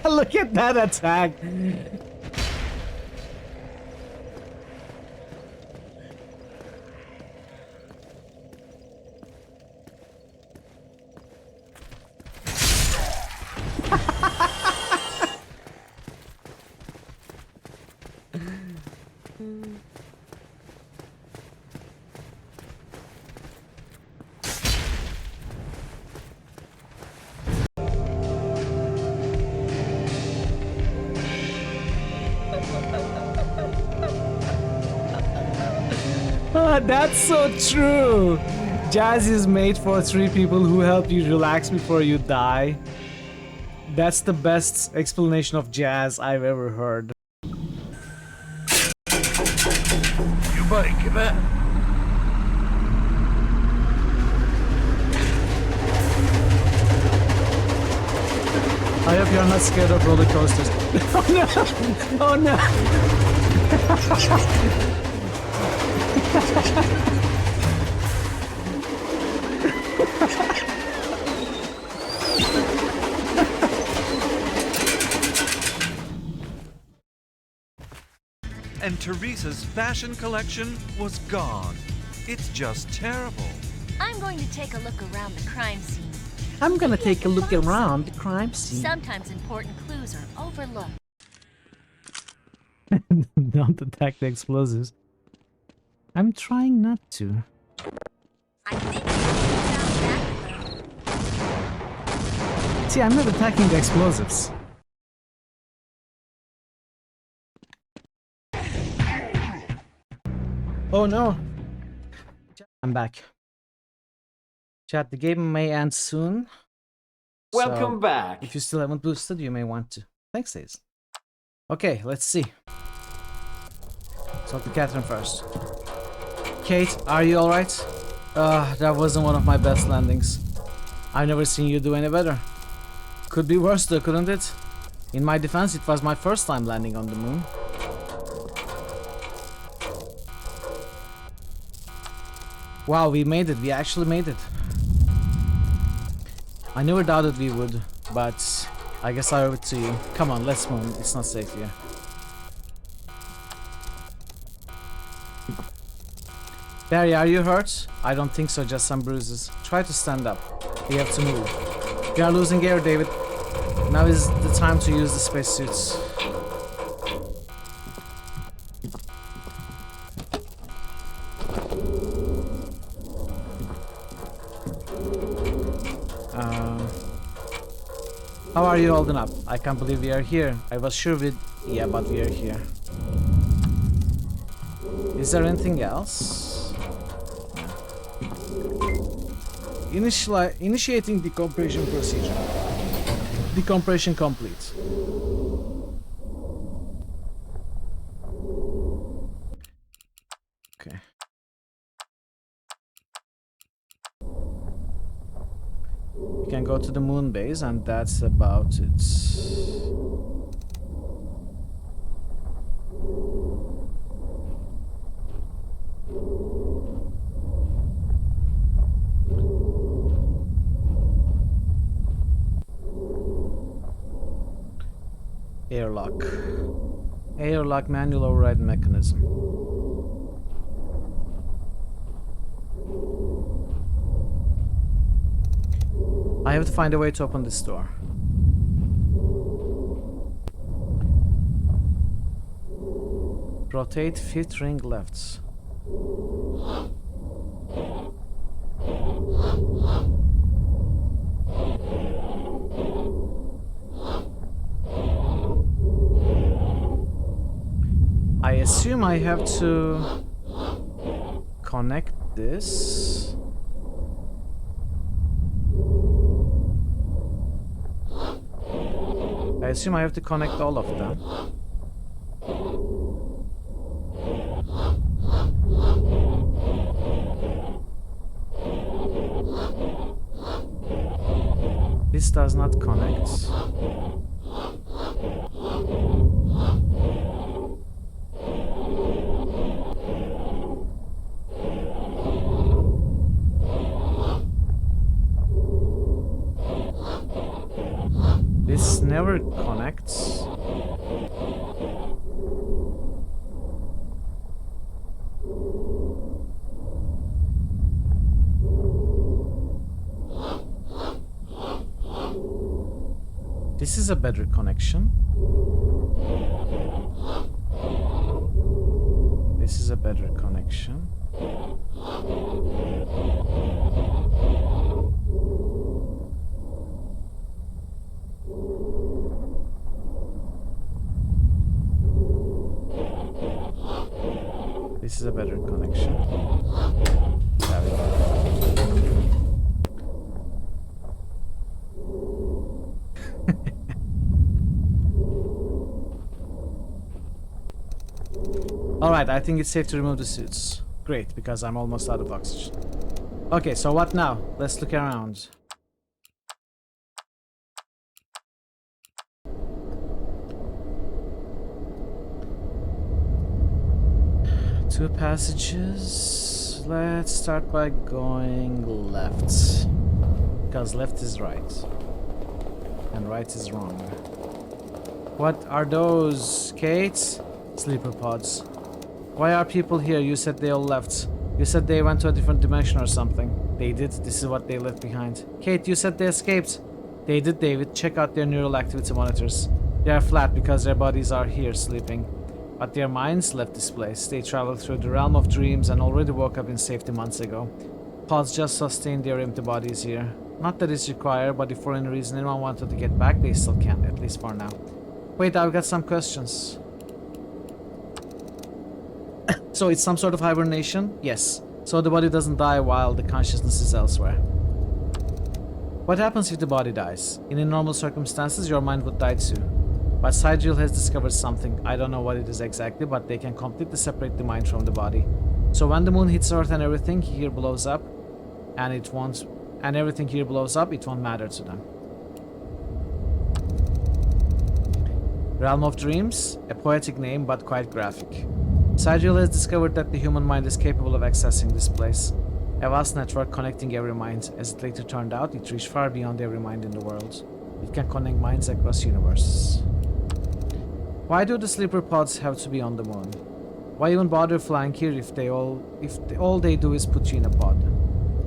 Look at that attack. That's so true. Jazz is made for 3 people who help you relax before you die. That's the best explanation of jazz I've ever heard. You buddy, come back. I hope you're not scared of roller coasters. Oh no! Oh no! And Teresa's fashion collection was gone. It's just terrible. I'm going to take a look around the crime scene. I'm gonna take a look around the crime scene. Sometimes important clues are overlooked. Don't attack the explosives. I'm trying not to. I think I found that. See, I'm not attacking the explosives. Oh no! I'm back. Chat, the game may end soon. Welcome back. If you still haven't boosted, you may want to. Thanks, Days. Okay, let's see. Talk to Catherine first. Kate, are you alright? That wasn't one of my best landings. I've never seen you do any better. Could be worse though, couldn't it? In my defense, it was my first time landing on the moon. Wow, we made it. We actually made it. I never doubted we would, but I guess I owe it to you. Come on, let's move. It's not safe here. Barry, are you hurt? I don't think so, just some bruises. Try to stand up. We have to move. We are losing air, David. Now is the time to use the spacesuits. How are you holding up? I can't believe we are here. I was sure we'd... Yeah, but we are here. Is there anything else? Initiating decompression procedure. Decompression complete. Okay. We can go to the moon base, and that's about it. Airlock. Airlock manual override mechanism. I have to find a way to open this door. Rotate fifth ring left. I assume I have to connect this. I assume I have to connect all of them. This does not connect. This never connects. This is a better connection. This is a better connection. This is a better connection. There we go. Alright, I think it's safe to remove the suits. Great, because I'm almost out of oxygen. Okay, so what now? Let's look around. Two passages. Let's start by going left. Because left is right. And right is wrong. What are those, Kate? Sleeper pods. Why are people here? You said they all left. You said they went to a different dimension or something. They did. This is what they left behind. Kate, you said they escaped. They did, David. Check out their neural activity monitors. They are flat because their bodies are here sleeping. But their minds left this place. They traveled through the realm of dreams and already woke up in safety months ago. Pods just sustained their empty bodies here. Not that it's required, but if for any reason anyone wanted to get back, they still can, at least for now. Wait, I've got some questions. So it's some sort of hibernation? Yes. So the body doesn't die while the consciousness is elsewhere. What happens if the body dies? In normal circumstances, your mind would die too. But Sidriel has discovered something. I don't know what it is exactly, but they can completely separate the mind from the body. So when the moon hits Earth and everything here blows up, and it won't matter to them. Realm of Dreams? A poetic name, but quite graphic. Sigil has discovered that the human mind is capable of accessing this place. A vast network connecting every mind. As it later turned out, it reached far beyond every mind in the world. It can connect minds across universes. Why do the sleeper pods have to be on the moon? Why even bother flying here if all they do is put you in a pod?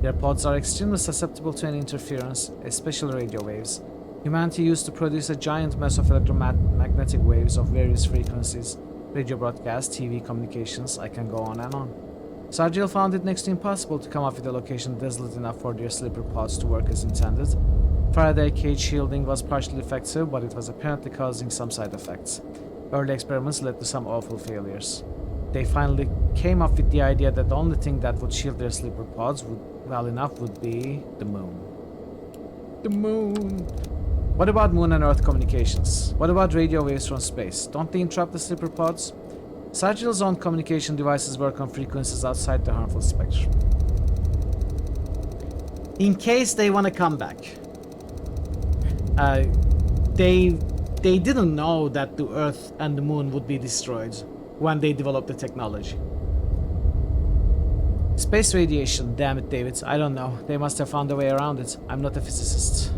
Their pods are extremely susceptible to any interference, especially radio waves. Humanity used to produce a giant mess of electromagnetic waves of various frequencies. Radio broadcast, TV communications, I can go on and on. Sargil found it next to impossible to come up with a location desolate enough for their sleeper pods to work as intended. Faraday cage shielding was partially effective, but it was apparently causing some side effects. Early experiments led to some awful failures. They finally came up with the idea that the only thing that would shield their sleeper pods well enough would be the moon. The moon! What about moon and earth communications? What about radio waves from space? Don't they interrupt the sleeper pods? Sargil's own communication devices work on frequencies outside the harmful spectrum. In case they want to come back. They didn't know that the earth and the moon would be destroyed when they developed the technology. Space radiation, damn it, David. I don't know. They must have found a way around it. I'm not a physicist.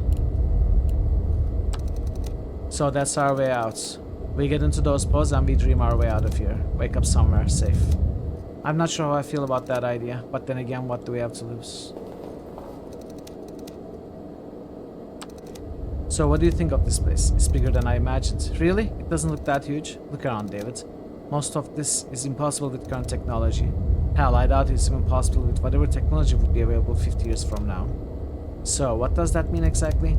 So that's our way out. We get into those pods and we dream our way out of here. Wake up somewhere safe. I'm not sure how I feel about that idea, but then again, what do we have to lose? So what do you think of this place? It's bigger than I imagined. Really? It doesn't look that huge? Look around, David. Most of this is impossible with current technology. Hell, I doubt it's even possible with whatever technology would be available 50 years from now. So, what does that mean exactly?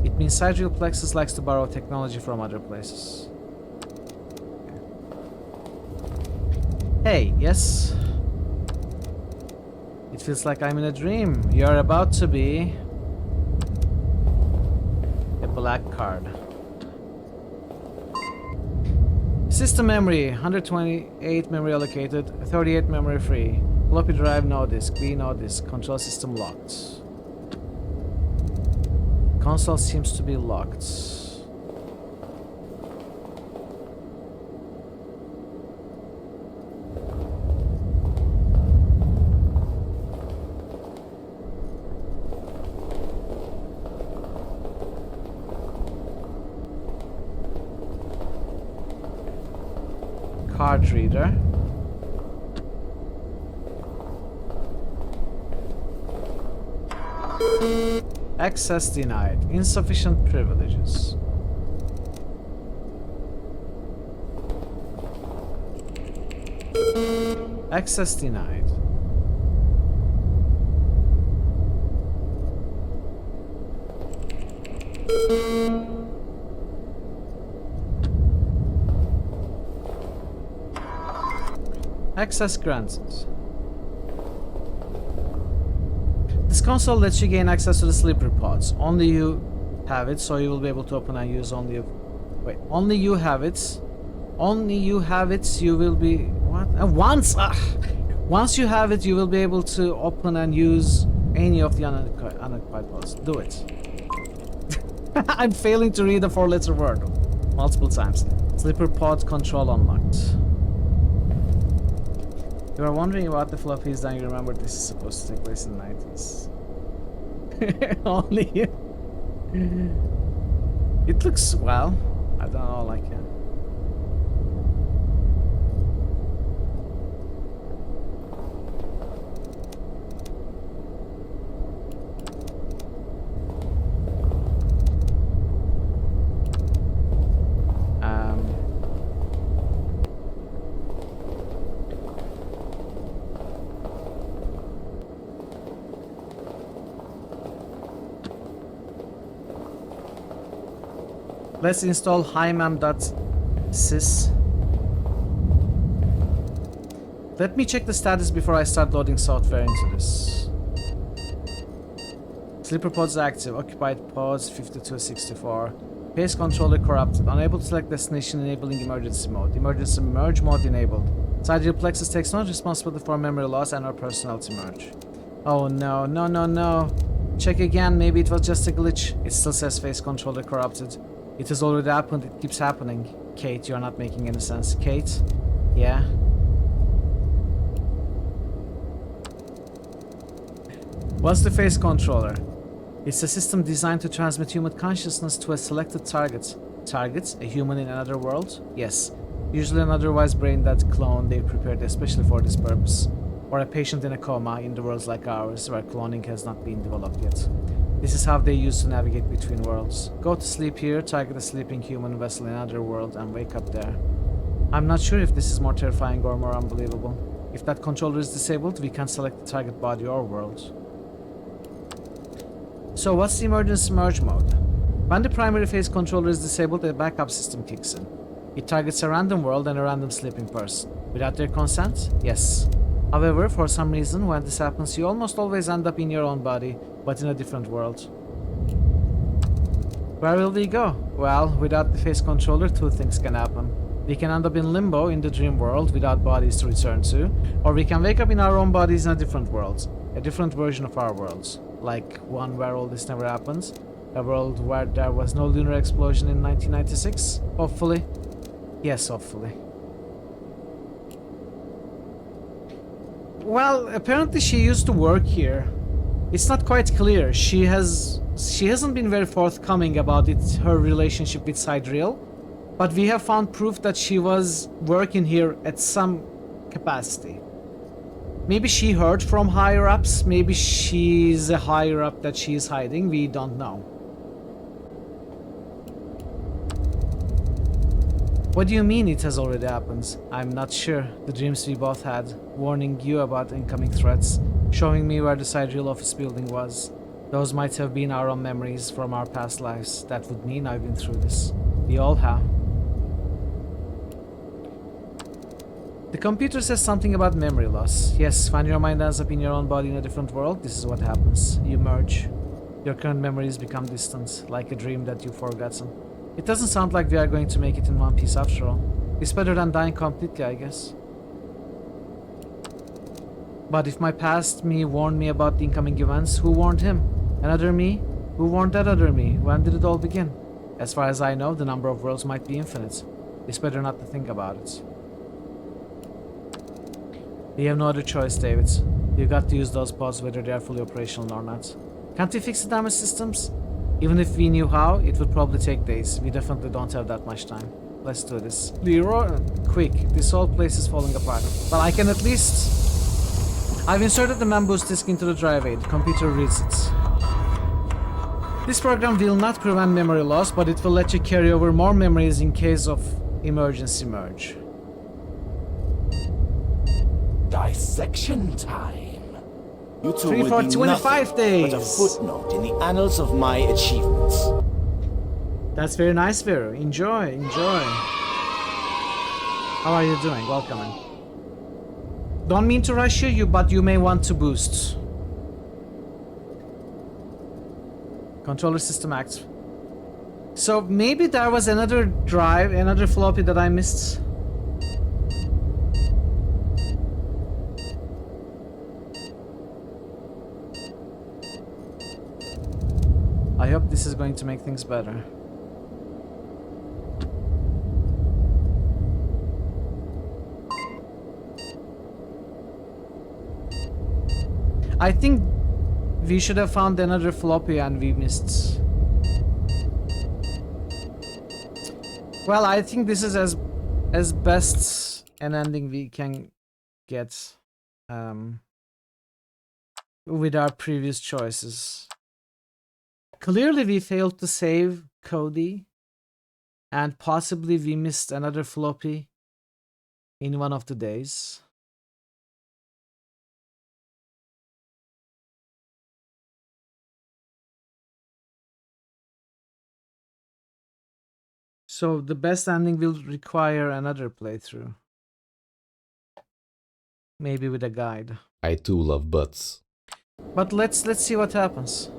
It means Sidereal Plexus likes to borrow technology from other places. Hey, yes? It feels like I'm in a dream. You're about to be... a black card. System memory, 128 memory allocated, 38 memory free. Floppy drive, no disk. B, no disk. Control system locked. Console seems to be locked. Card reader. Access denied. Insufficient privileges. Access denied. Access granted. This console lets you gain access to the sleeper pods. Only you have it, so you will be able to open and use only... Wait, only you have it. Only you have it, you will be... What? Once you have it, you will be able to open and use any of the unoccupied pods. Do it. I'm failing to read a 4-letter word multiple times. Sleeper pod control unlocked. You are wondering about the floppies, then you remember this is supposed to take place in the 90s. Only you. It looks, well, I don't know, like... Let's install hymam.sys. Let me check the status before I start loading software into this. Sleeper pods active. Occupied pods 5264. Pace controller corrupted. Unable to select destination, enabling emergency mode. Emergency merge mode enabled. Sidereal Plexus takes no responsibility for memory loss and or personality merge. Oh no, no, no, no. Check again, maybe it was just a glitch. It still says face controller corrupted. It has already happened, it keeps happening. Kate, you're not making any sense. Kate? Yeah? What's the face controller? It's a system designed to transmit human consciousness to a selected target. Target? A human in another world? Yes. Usually an otherwise brain-dead clone they prepared especially for this purpose. Or a patient in a coma in the worlds like ours, where cloning has not been developed yet. This is how they use to navigate between worlds. Go to sleep here, target a sleeping human vessel in another world, and wake up there. I'm not sure if this is more terrifying or more unbelievable. If that controller is disabled, we can select the target body or world. So what's the emergency merge mode? When the primary phase controller is disabled, a backup system kicks in. It targets a random world and a random sleeping person. Without their consent? Yes. However, for some reason, when this happens, you almost always end up in your own body, but in a different world. Where will we go? Well, without the face controller, two things can happen. We can end up in limbo in the dream world without bodies to return to, or we can wake up in our own bodies in a different world. A different version of our worlds. Like one where all this never happens. A world where there was no lunar explosion in 1996. Hopefully. Yes, hopefully. Well, apparently she used to work here. It's not quite clear. She hasn't been very forthcoming about her relationship with Sidereal, but we have found proof that she was working here at some capacity. Maybe she heard from higher ups, maybe she's a higher up that she's hiding, we don't know. What do you mean it has already happened? I'm not sure. The dreams we both had, warning you about incoming threats, showing me where the Sidereal office building was. Those might have been our own memories from our past lives. That would mean I've been through this. We all have. The computer says something about memory loss. Yes, when your mind ends up in your own body in a different world, this is what happens. You merge. Your current memories become distant, like a dream that you've forgotten. It doesn't sound like we are going to make it in one piece after all. It's better than dying completely, I guess. But if my past me warned me about the incoming events, who warned him? Another me? Who warned that other me? When did it all begin? As far as I know, the number of worlds might be infinite. It's better not to think about it. We have no other choice, David. We've got to use those pods whether they are fully operational or not. Can't we fix the damaged systems? Even if we knew how, it would probably take days. We definitely don't have that much time. Let's do this. Leroy, quick. This whole place is falling apart. But I can at least... I've inserted the man boost disk into the drive aid. The computer reads it. This program will not prevent memory loss, but it will let you carry over more memories in case of emergency merge. Dissection time. You two 3 will for be 25 nothing days. but a footnote in the annals of my achievements. That's very nice, Vero. Enjoy, enjoy. How are you doing? Welcome in. Don't mean to rush you, but you may want to boost. Controller system active. So maybe there was another drive, another floppy that I missed. I hope this is going to make things better. I think we should have found another floppy and we missed. Well, I think this is as best an ending we can get with our previous choices. Clearly we failed to save Cody, and possibly we missed another floppy in one of the days. So the best ending will require another playthrough. Maybe with a guide. I too love butts. But let's see what happens.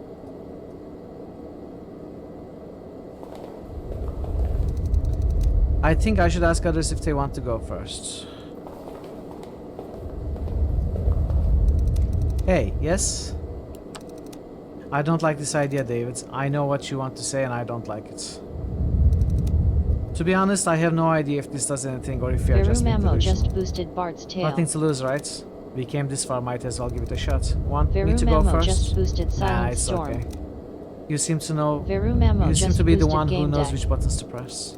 I think I should ask others if they want to go first. Hey, yes? I don't like this idea, David. I know what you want to say and I don't like it. To be honest, I have no idea if this does anything or if we are just being Verumamo delusional. just boosted Bart's tail. Nothing to lose, right? We came this far, might as well give it a shot. Want me to go Verumamo first? just boosted Silent it's Storm. okay. You seem to know. Verumamo You seem just to be the boosted one who Game knows Deck. which buttons to press.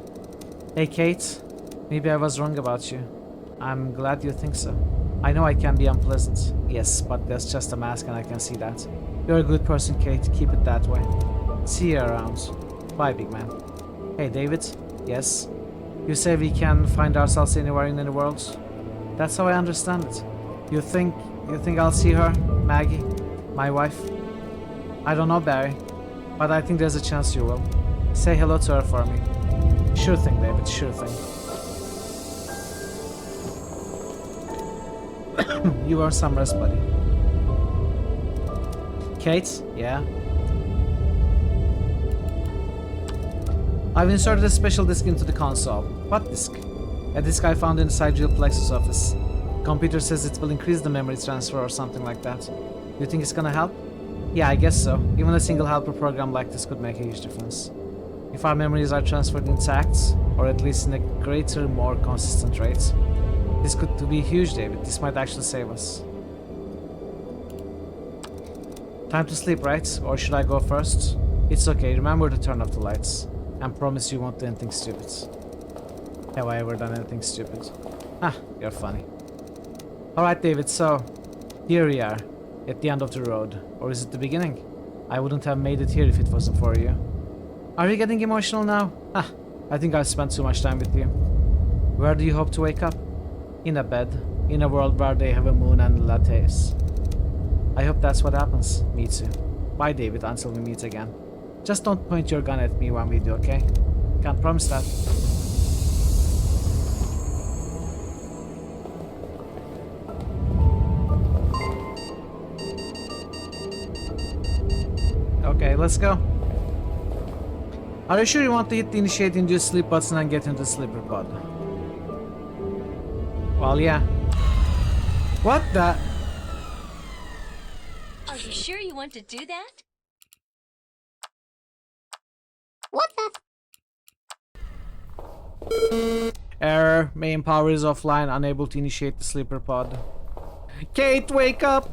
Hey, Kate. Maybe I was wrong about you. I'm glad you think so. I know I can be unpleasant. Yes, but there's just a mask and I can see that. You're a good person, Kate. Keep it that way. See you around. Bye, big man. Hey, David. Yes? You say we can find ourselves anywhere in the world? That's how I understand it. You think I'll see her? Maggie? My wife? I don't know, Barry. But I think there's a chance you will. Say hello to her for me. Sure thing, David. Sure thing. You earned some rest, buddy. Kate? Yeah? I've inserted a special disk into the console. What disk? A disk I found inside Jill Plex's office. Computer says it will increase the memory transfer or something like that. You think it's gonna help? Yeah, I guess so. Even a single helper program like this could make a huge difference. If our memories are transferred intact, or at least in a greater, more consistent rate. This could be huge, David. This might actually save us. Time to sleep, right? Or should I go first? It's okay. Remember to turn off the lights. And promise you won't do anything stupid. Have I ever done anything stupid? Ah, you're funny. Alright, David, so here we are. At the end of the road. Or is it the beginning? I wouldn't have made it here if it wasn't for you. Are you getting emotional now? Ah, I think I've spent too much time with you. Where do you hope to wake up? In a bed, in a world where they have a moon and lattes. I hope that's what happens. Me too. Bye, David, until we meet again. Just don't point your gun at me when we do, okay? Can't promise that. Okay, let's go. Are you sure you want to hit the initiate induced sleep button and get into the sleeper pod? Well, yeah. What the? Are you sure you want to do that? What the? Error. Main power is offline. Unable to initiate the sleeper pod. Kate, wake up!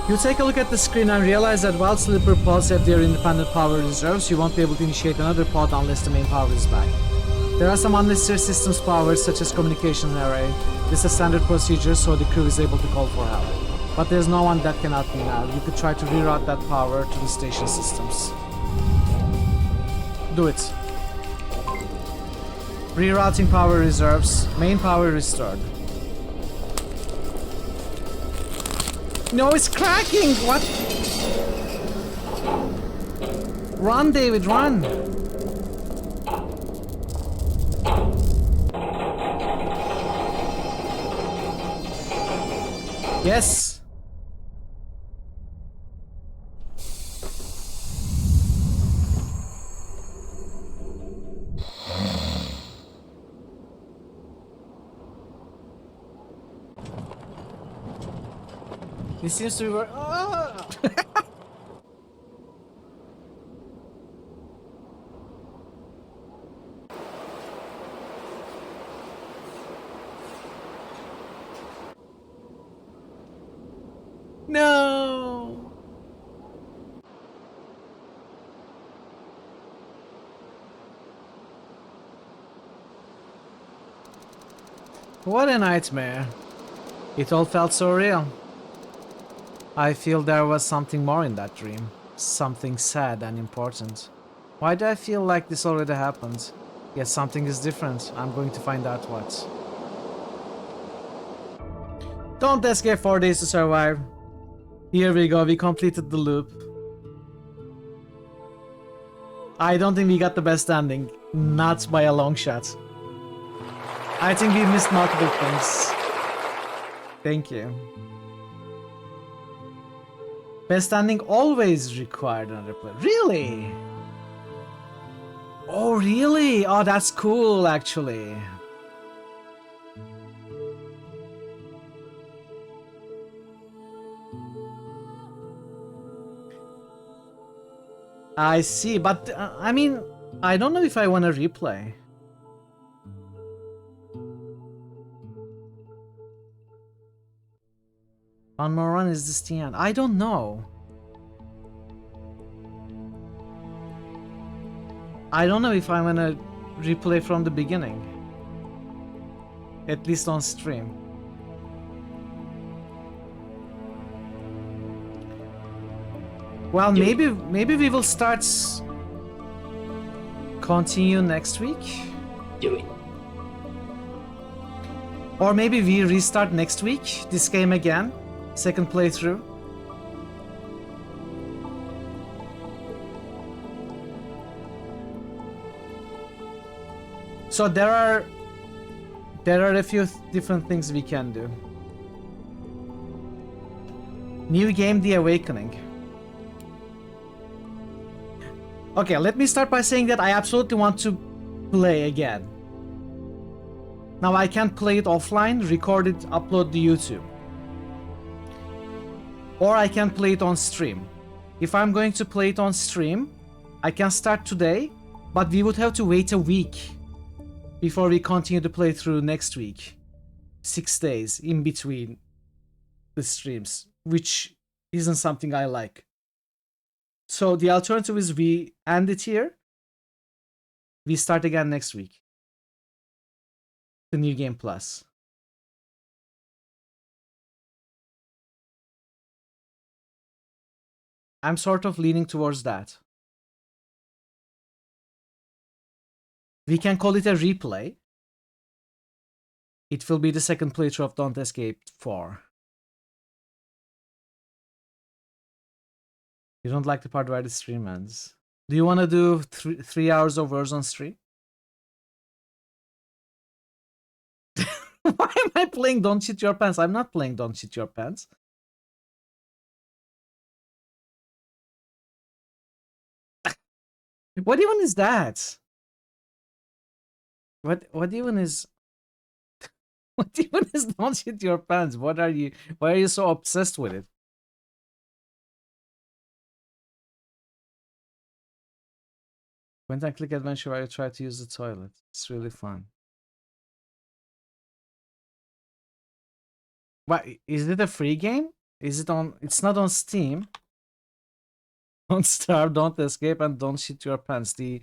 You take a look at the screen and realize that while sleeper pods have their independent power reserves, you won't be able to initiate another pod unless the main power is back. There are some unnecessary systems powers such as communication array. This is a standard procedure so the crew is able to call for help. But there's no one that can help me now. You could try to reroute that power to the station systems. Do it. Rerouting power reserves. Main power restored. No, it's cracking! What? Run, David, run! Yes! This seems to be where. Ah! No! What a nightmare. It all felt so real. I feel there was something more in that dream. Something sad and important. Why do I feel like this already happened? Yet something is different. I'm going to find out what. Don't escape 4 days to survive. Here we go, we completed the loop. I don't think we got the best ending. Not by a long shot. I think we missed multiple things. Thank you. Best ending always required another play. Really? Oh, really? Oh, that's cool, actually. I see, but I mean, I don't know if I want to replay. One more run, is this the end? I don't know. I don't know if I'm gonna replay from the beginning. At least on stream. Well, maybe we will start continue next week. Do it. Or maybe we restart next week this game again. Second playthrough. So there are a few different things we can do. New game, The Awakening. Okay, let me start by saying that I absolutely want to play again. Now I can play it offline, record it, upload to YouTube. Or I can play it on stream. If I'm going to play it on stream, I can start today, but we would have to wait a week before we continue to play through next week. 6 days in between the streams, which isn't something I like. So the alternative is we end it here. We start again next week. The New Game Plus. I'm sort of leaning towards that. We can call it a replay. It will be the second playthrough of Don't Escape 4. You don't like the part where the stream ends. Do you want to do 3 hours of words on stream? Why am I playing Don't Shit Your Pants? I'm not playing Don't Shit Your Pants. What even is that? What even is what even is Don't Shit Your Pants? Why are you so obsessed with it? Point and click adventure where you try to use the toilet. It's really fun. What, is it a free game? Is it on? It's not on Steam. Don't Starve, Don't Escape, and Don't Shit Your Pants. The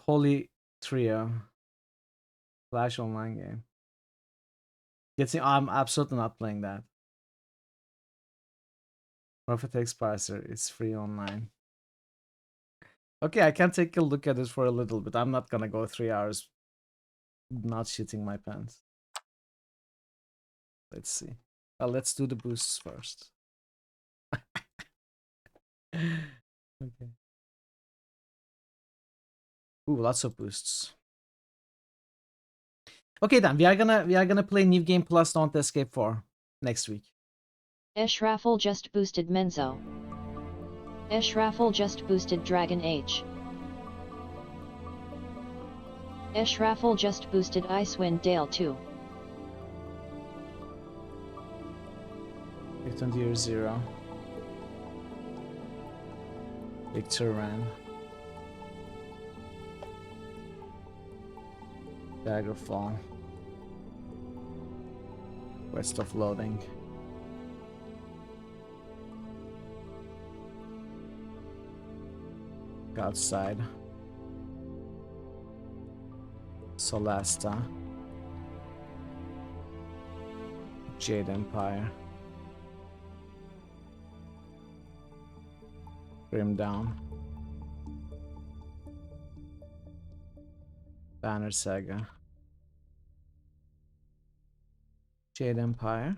holy trio. Flash online game. I'm absolutely not playing that. Prophet X Parser. It's free online. Okay, I can take a look at it for a little bit. I'm not gonna go 3 hours not shitting my pants. Let's see. Well, let's do the boosts first. Okay. Ooh, lots of boosts. Okay, then we are gonna play New Game Plus Don't Escape 4 next week. Raffle just boosted Menzo. Raffle just boosted Dragon H. Raffle just boosted Icewind Dale 2. Victor Year 0. Victor Ran. Daggerfall. West of Loading. Outside. Solasta. Jade Empire. Grim Down. Banner Saga. Jade Empire.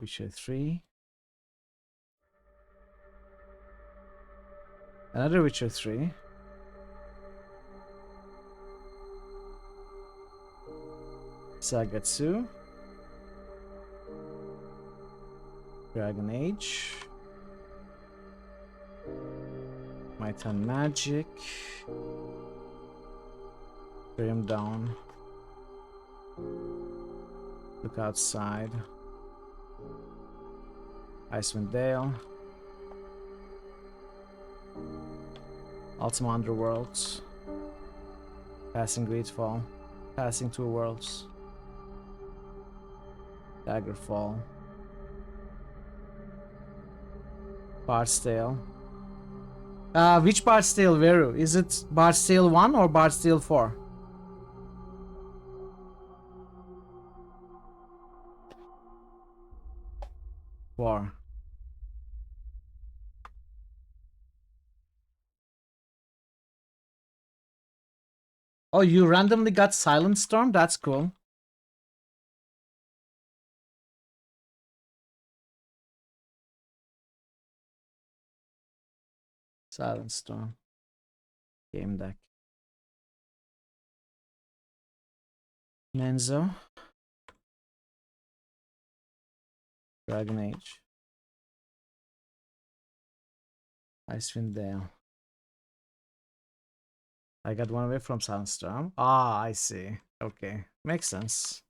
Witcher 3. Another Witcher 3. Saga 2. Dragon Age. Might and Magic. Grim Dawn. Look outside. Icewind Dale. Ultima Underworlds. Passing Greedfall. Passing Two Worlds. Daggerfall. Bard's Tale. Which Bard's Tale, Veru? Is it Bard's Tale 1 or Bard's Tale 4? Four. Oh, you randomly got Silent Storm? That's cool. Silent Storm. Game deck. Menzo. Dragon Age. Icewind Dale. I got one away from Silent Storm. Ah, I see. Okay. Makes sense.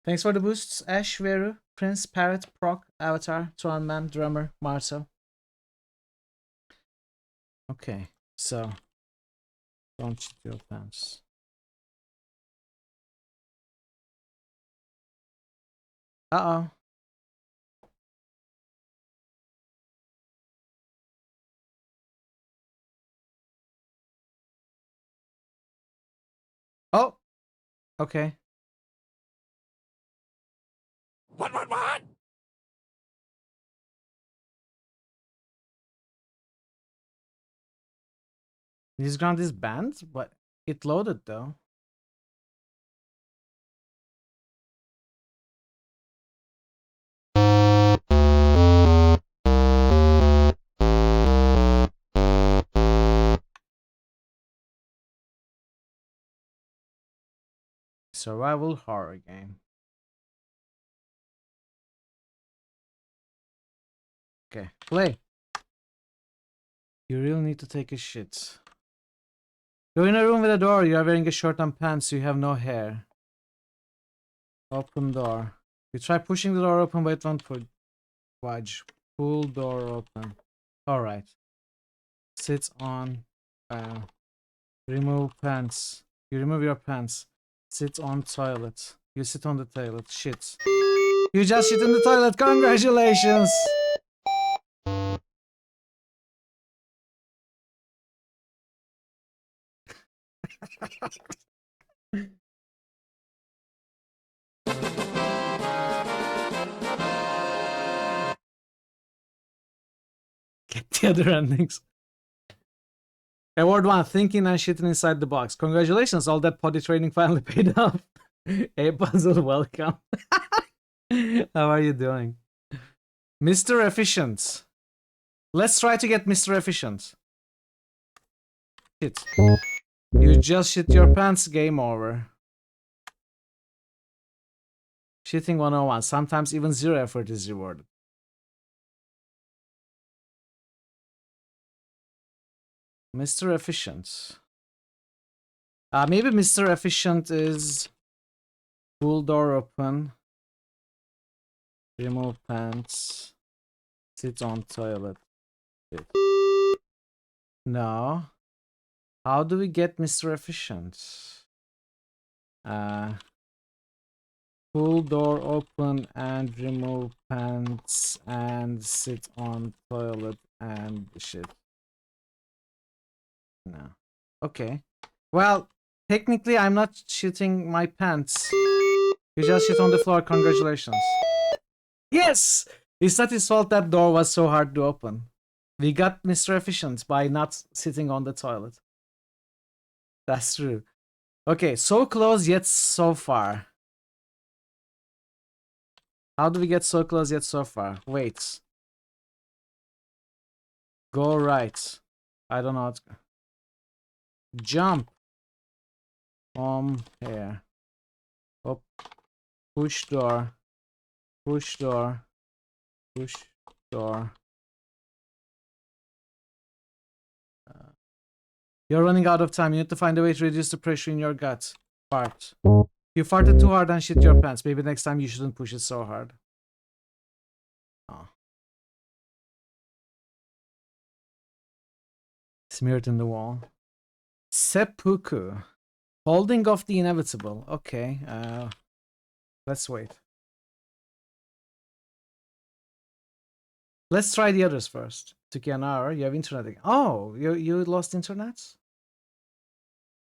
Thanks for the boosts, Ash, Veru, Prince, Parrot, Proc, Avatar, Tronman, Drummer, Marcel. Okay, so don't shit your pants. Uh-oh. Oh, okay. What? This ground is banned, but it loaded though. Survival horror game. Okay, play. You really need to take a shit. You're in a room with a door. You are wearing a shirt and pants. You have no hair. Open door. You try pushing the door open, but it won't budge. Pull door open. Alright. Sit on. Remove pants. You remove your pants. Sit on toilet. You sit on the toilet. Shit. You just shit in the toilet. Congratulations! Get the other endings. Award 1, thinking and shitting inside the box. Congratulations, all that potty training finally paid off. A puzzle, welcome. How are you doing? Mr. Efficient. Let's try to get Mr. Efficient. Shit. You just shit your pants, game over. Shitting 101. Sometimes even zero effort is rewarded. Mr. Efficient. Maybe Mr. Efficient is pull door open, remove pants, sit on toilet. No. How do we get Mr. Efficient? Pull door open and remove pants and sit on toilet and shit. No. Okay. Well, technically I'm not shitting my pants. You just shit on the floor. Congratulations. Yes! It's not his fault that door was so hard to open. We got Mr. Efficient by not sitting on the toilet. That's true. Okay, so close yet so far. How do we get so close yet so far? Wait. Go right. I don't know how to... Jump. Here. Up. Push door. Push door. Push door. You're running out of time. You need to find a way to reduce the pressure in your gut. Fart. You farted too hard and shit your pants. Maybe next time you shouldn't push it so hard. Oh. Smeared in the wall. Seppuku. Holding off the inevitable. Okay. Let's wait. Let's try the others first. Took you an hour. You have internet again. Oh, you lost internet?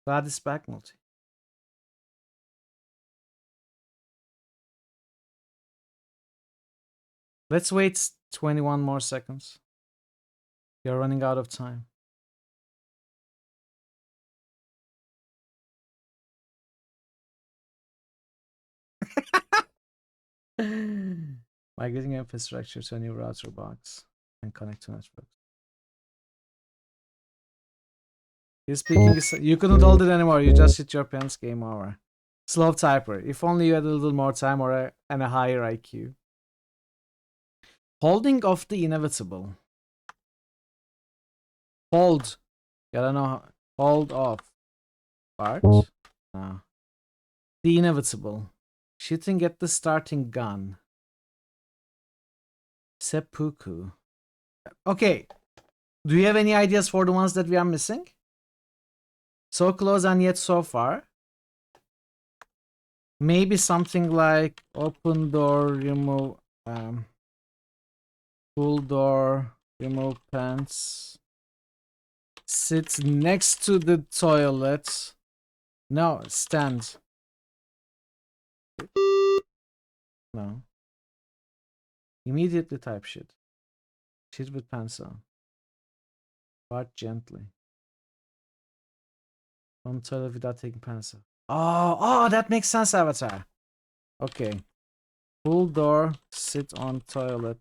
Glad it's back, multi. Let's wait 21 more seconds. You're running out of time. Migrating infrastructure to a new router box and connect to networks. You're speaking. You couldn't hold it anymore. You just hit your pants. Game over. Slow typer. If only you had a little more time and a higher IQ. Holding off the inevitable. Hold. Gotta know. Hold off. Part. No. The inevitable. Shooting at the starting gun. Seppuku. Okay. Do you have any ideas for the ones that we are missing? So close and yet so far. Maybe something like open door, remove, pull door, remove pants. Sit next to the toilet. No, stand. No. Immediately type shit. Shit with pants on. Fart gently. On toilet without taking pants off. Oh, that makes sense, Avatar. Okay. Pull door, sit on toilet.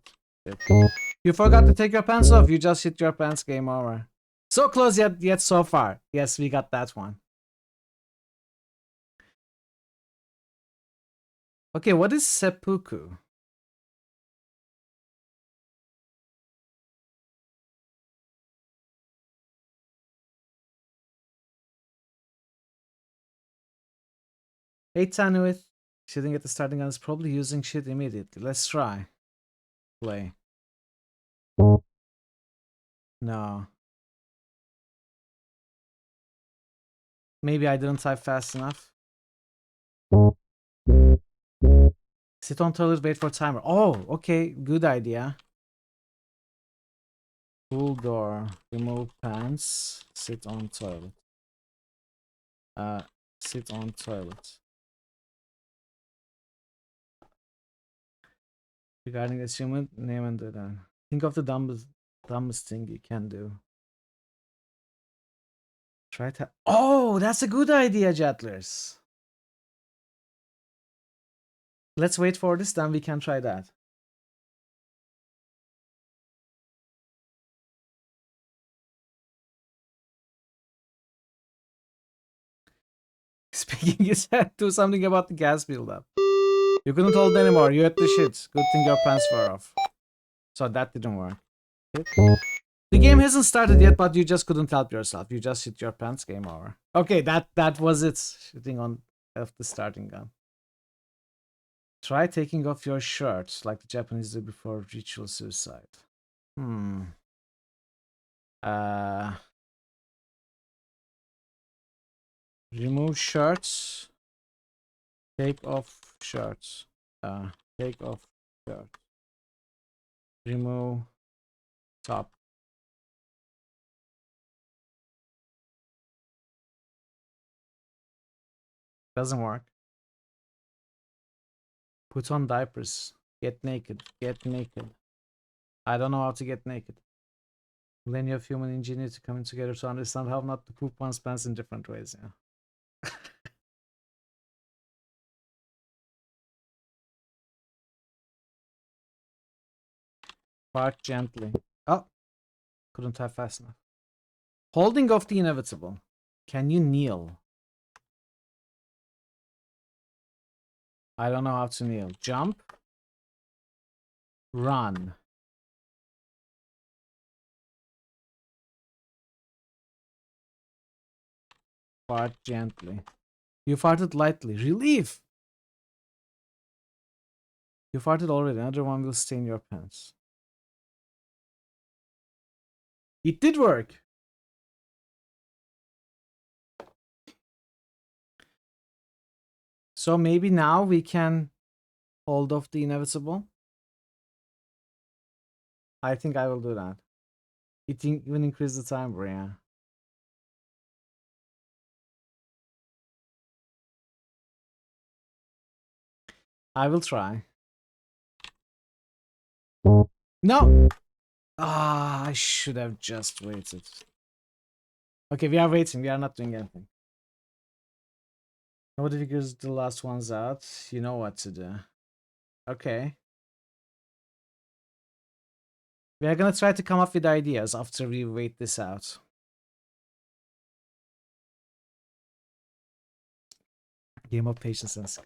You forgot to take your pants off. You just hit your pants. Game over. So close yet so far. Yes, we got that one. Okay, what is seppuku? Hey Tanuith, shitting at the starting gun is probably using shit immediately. Let's try. Play. No. Maybe I didn't type fast enough. Sit on toilet, wait for timer. Oh, okay, good idea. Pull door, remove pants, sit on toilet. Sit on toilet. Regarding achievement, name and do that. Think of the dumbest thing you can do. Try to. Oh, that's a good idea, Jettlers. Let's wait for this, then we can try that. Speaking, you said do something about the gas buildup. You couldn't hold anymore. You had the shit. Good thing your pants were off. So that didn't work. The game hasn't started yet, but you just couldn't help yourself. You just hit your pants. Game over. Okay, that was it. Shooting on off the starting gun. Try taking off your shirt like the Japanese do before ritual suicide. Remove shirts. Take off shirts. Take off shirt. Remove top. Doesn't work. Put on diapers. Get naked. Get naked. I don't know how to get naked. Millennia of human ingenuity coming together to understand how not to poop one's pants in different ways. Yeah. Fart gently. Oh, couldn't type fast enough. Holding off the inevitable. Can you kneel? I don't know how to kneel. Jump. Run. Fart gently. You farted lightly. Relief! You farted already. Another one will stain your pants. It did work! So maybe now we can hold off the inevitable. I think I will do that. It even increase the timer, yeah. I will try. No! Ah, I should have just waited. Okay, we are waiting. We are not doing anything. Nobody figures the last ones out. You know what to do. Okay. We are gonna try to come up with ideas after we wait this out. Game of patience and skill.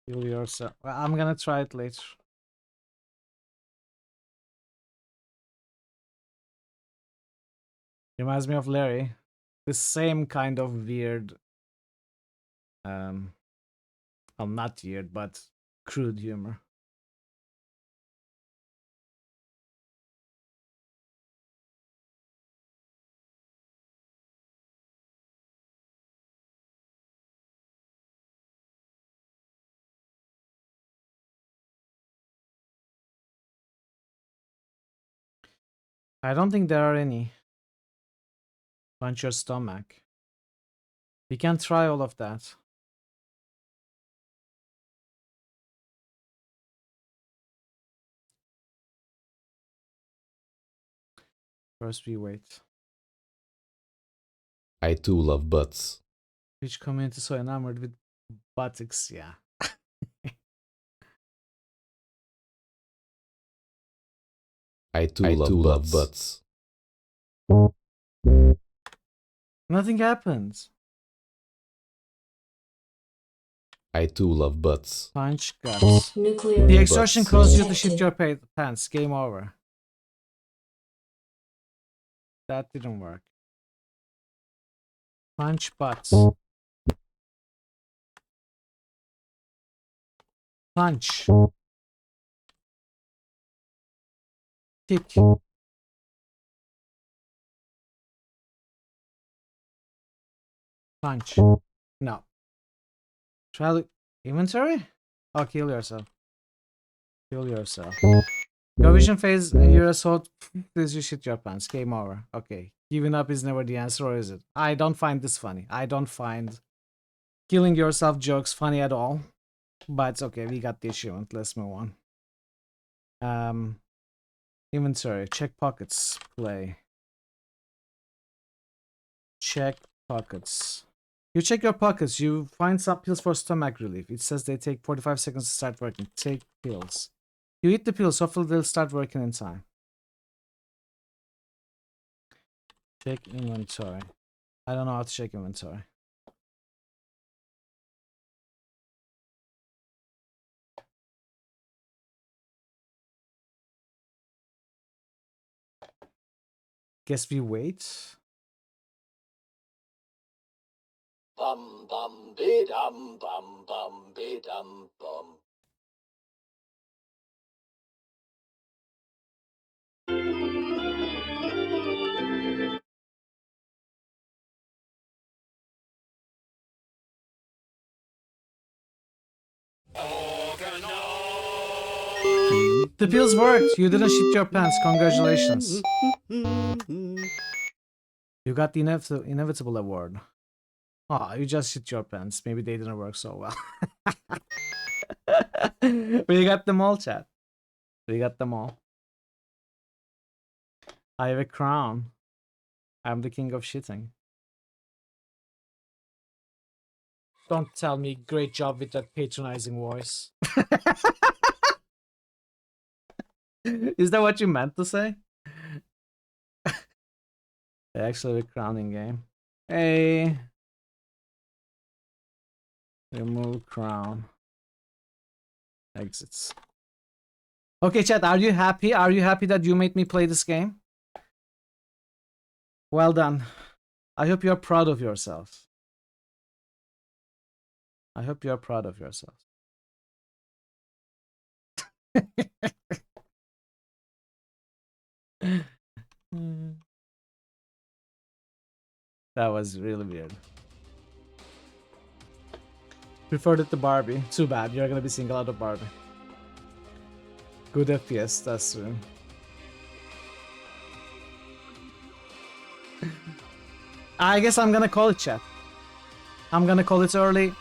Heal yourself. Well, I'm gonna try it later. Reminds me of Larry. The same kind of weird, well, not weird, but crude humor. I don't think there are any. Punch your stomach. We can try all of that. First we wait. I too love butts. Which community so enamored with buttocks? Yeah. I too love butts. Nothing happens. I too love butts. Punch guts. The extortion caused you to shit your pants. Game over. That didn't work. Punch butts. Punch. Kick. Punch. No. Try to inventory? Oh, kill yourself. Kill yourself. Your vision phase, your assault, please you shit your pants. Game over. Okay. Giving up is never the answer, or is it? I don't find this funny. I don't find killing yourself jokes funny at all. But it's okay, we got the achievement. Let's move on. Inventory. Check pockets. Play. Check pockets. You check your pockets. You find some pills for stomach relief. It says they take 45 seconds to start working. Take pills. You eat the pills. Hopefully they'll start working in time. Check inventory. I don't know how to check inventory. Guess we wait. Bum bum be dum bum be dum bum. The pills worked. You didn't shit your pants. Congratulations. You got the inevitable award. Oh, you just shit your pants. Maybe they didn't work so well. We got them all, chat. We got them all. I have a crown. I'm the king of shitting. Don't tell me great job with that patronizing voice. Is that what you meant to say? Actually, the crowning game. Hey. Remove crown. Exits. Okay, chat, are you happy? Are you happy that you made me play this game? Well done. I hope you're proud of yourself. I hope you're proud of yourself. That was really weird. Preferred it to Barbie. Too bad, you're gonna be seeing a lot of Barbie. Good FPS, that's true. I guess I'm gonna call it, chat. I'm gonna call it early.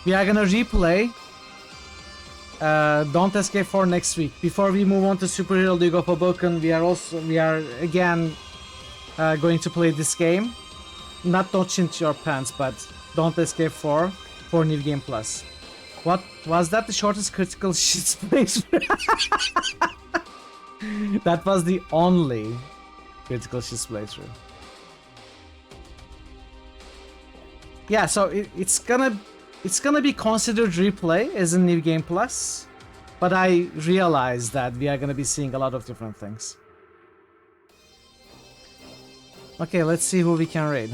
We are gonna replay Don't Escape 4 next week. Before we move on to Superhero League of Hoboken, we are again going to play this game. Not Don't Chint Your Pants, but Don't Escape 4 for New Game Plus. What was that? The shortest critical shit playthrough? That was the only critical shit playthrough. Yeah, so it's gonna be considered replay as a New Game Plus, but I realize that we are gonna be seeing a lot of different things. Okay, let's see who we can raid.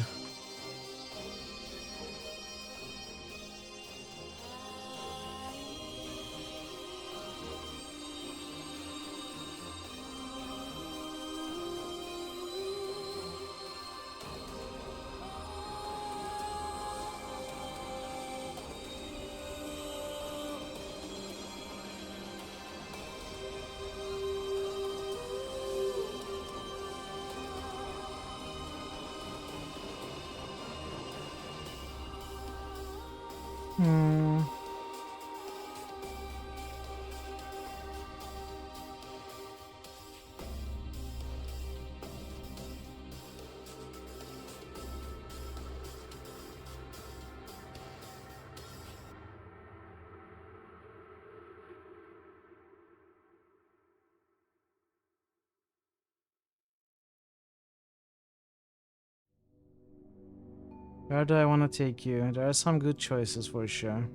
Where do I want to take you? There are some good choices for sure.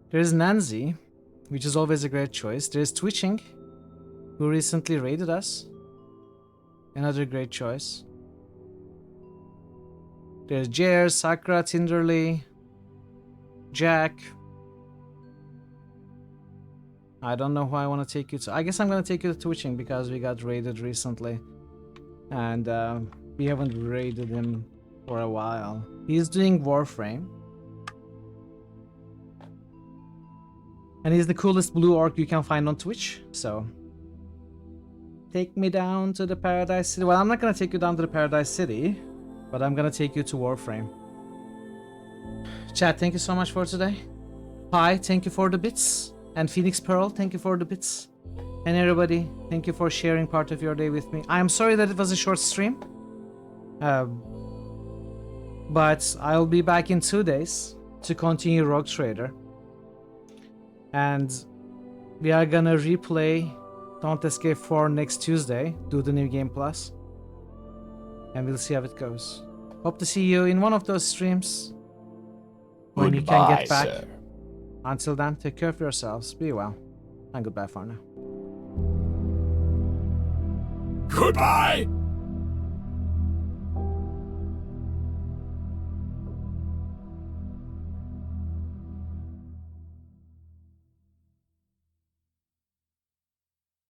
There's Nancy, which is always a great choice. There's Twitching, who recently raided us. Another great choice. There's Jer, Sakura, Tinderly, Jack. I don't know who I want to take you to. I guess I'm going to take you to Twitching because we got raided recently. And we haven't raided him for a while. He's doing Warframe. And he's the coolest blue orc you can find on Twitch, so... Take me down to the Paradise City. Well, I'm not going to take you down to the Paradise City, but I'm going to take you to Warframe. Chat, thank you so much for today. Pi, thank you for the bits. And Phoenix Pearl, thank you for the bits. And everybody, thank you for sharing part of your day with me. I am sorry that it was a short stream. But I'll be back in 2 days to continue Rogue Trader. And we are gonna replay Don't Escape 4 next Tuesday, do the New Game Plus. And we'll see how it goes. Hope to see you in one of those streams. When you can get back. Sir. Until then, take care of yourselves, be well, and goodbye for now. Goodbye!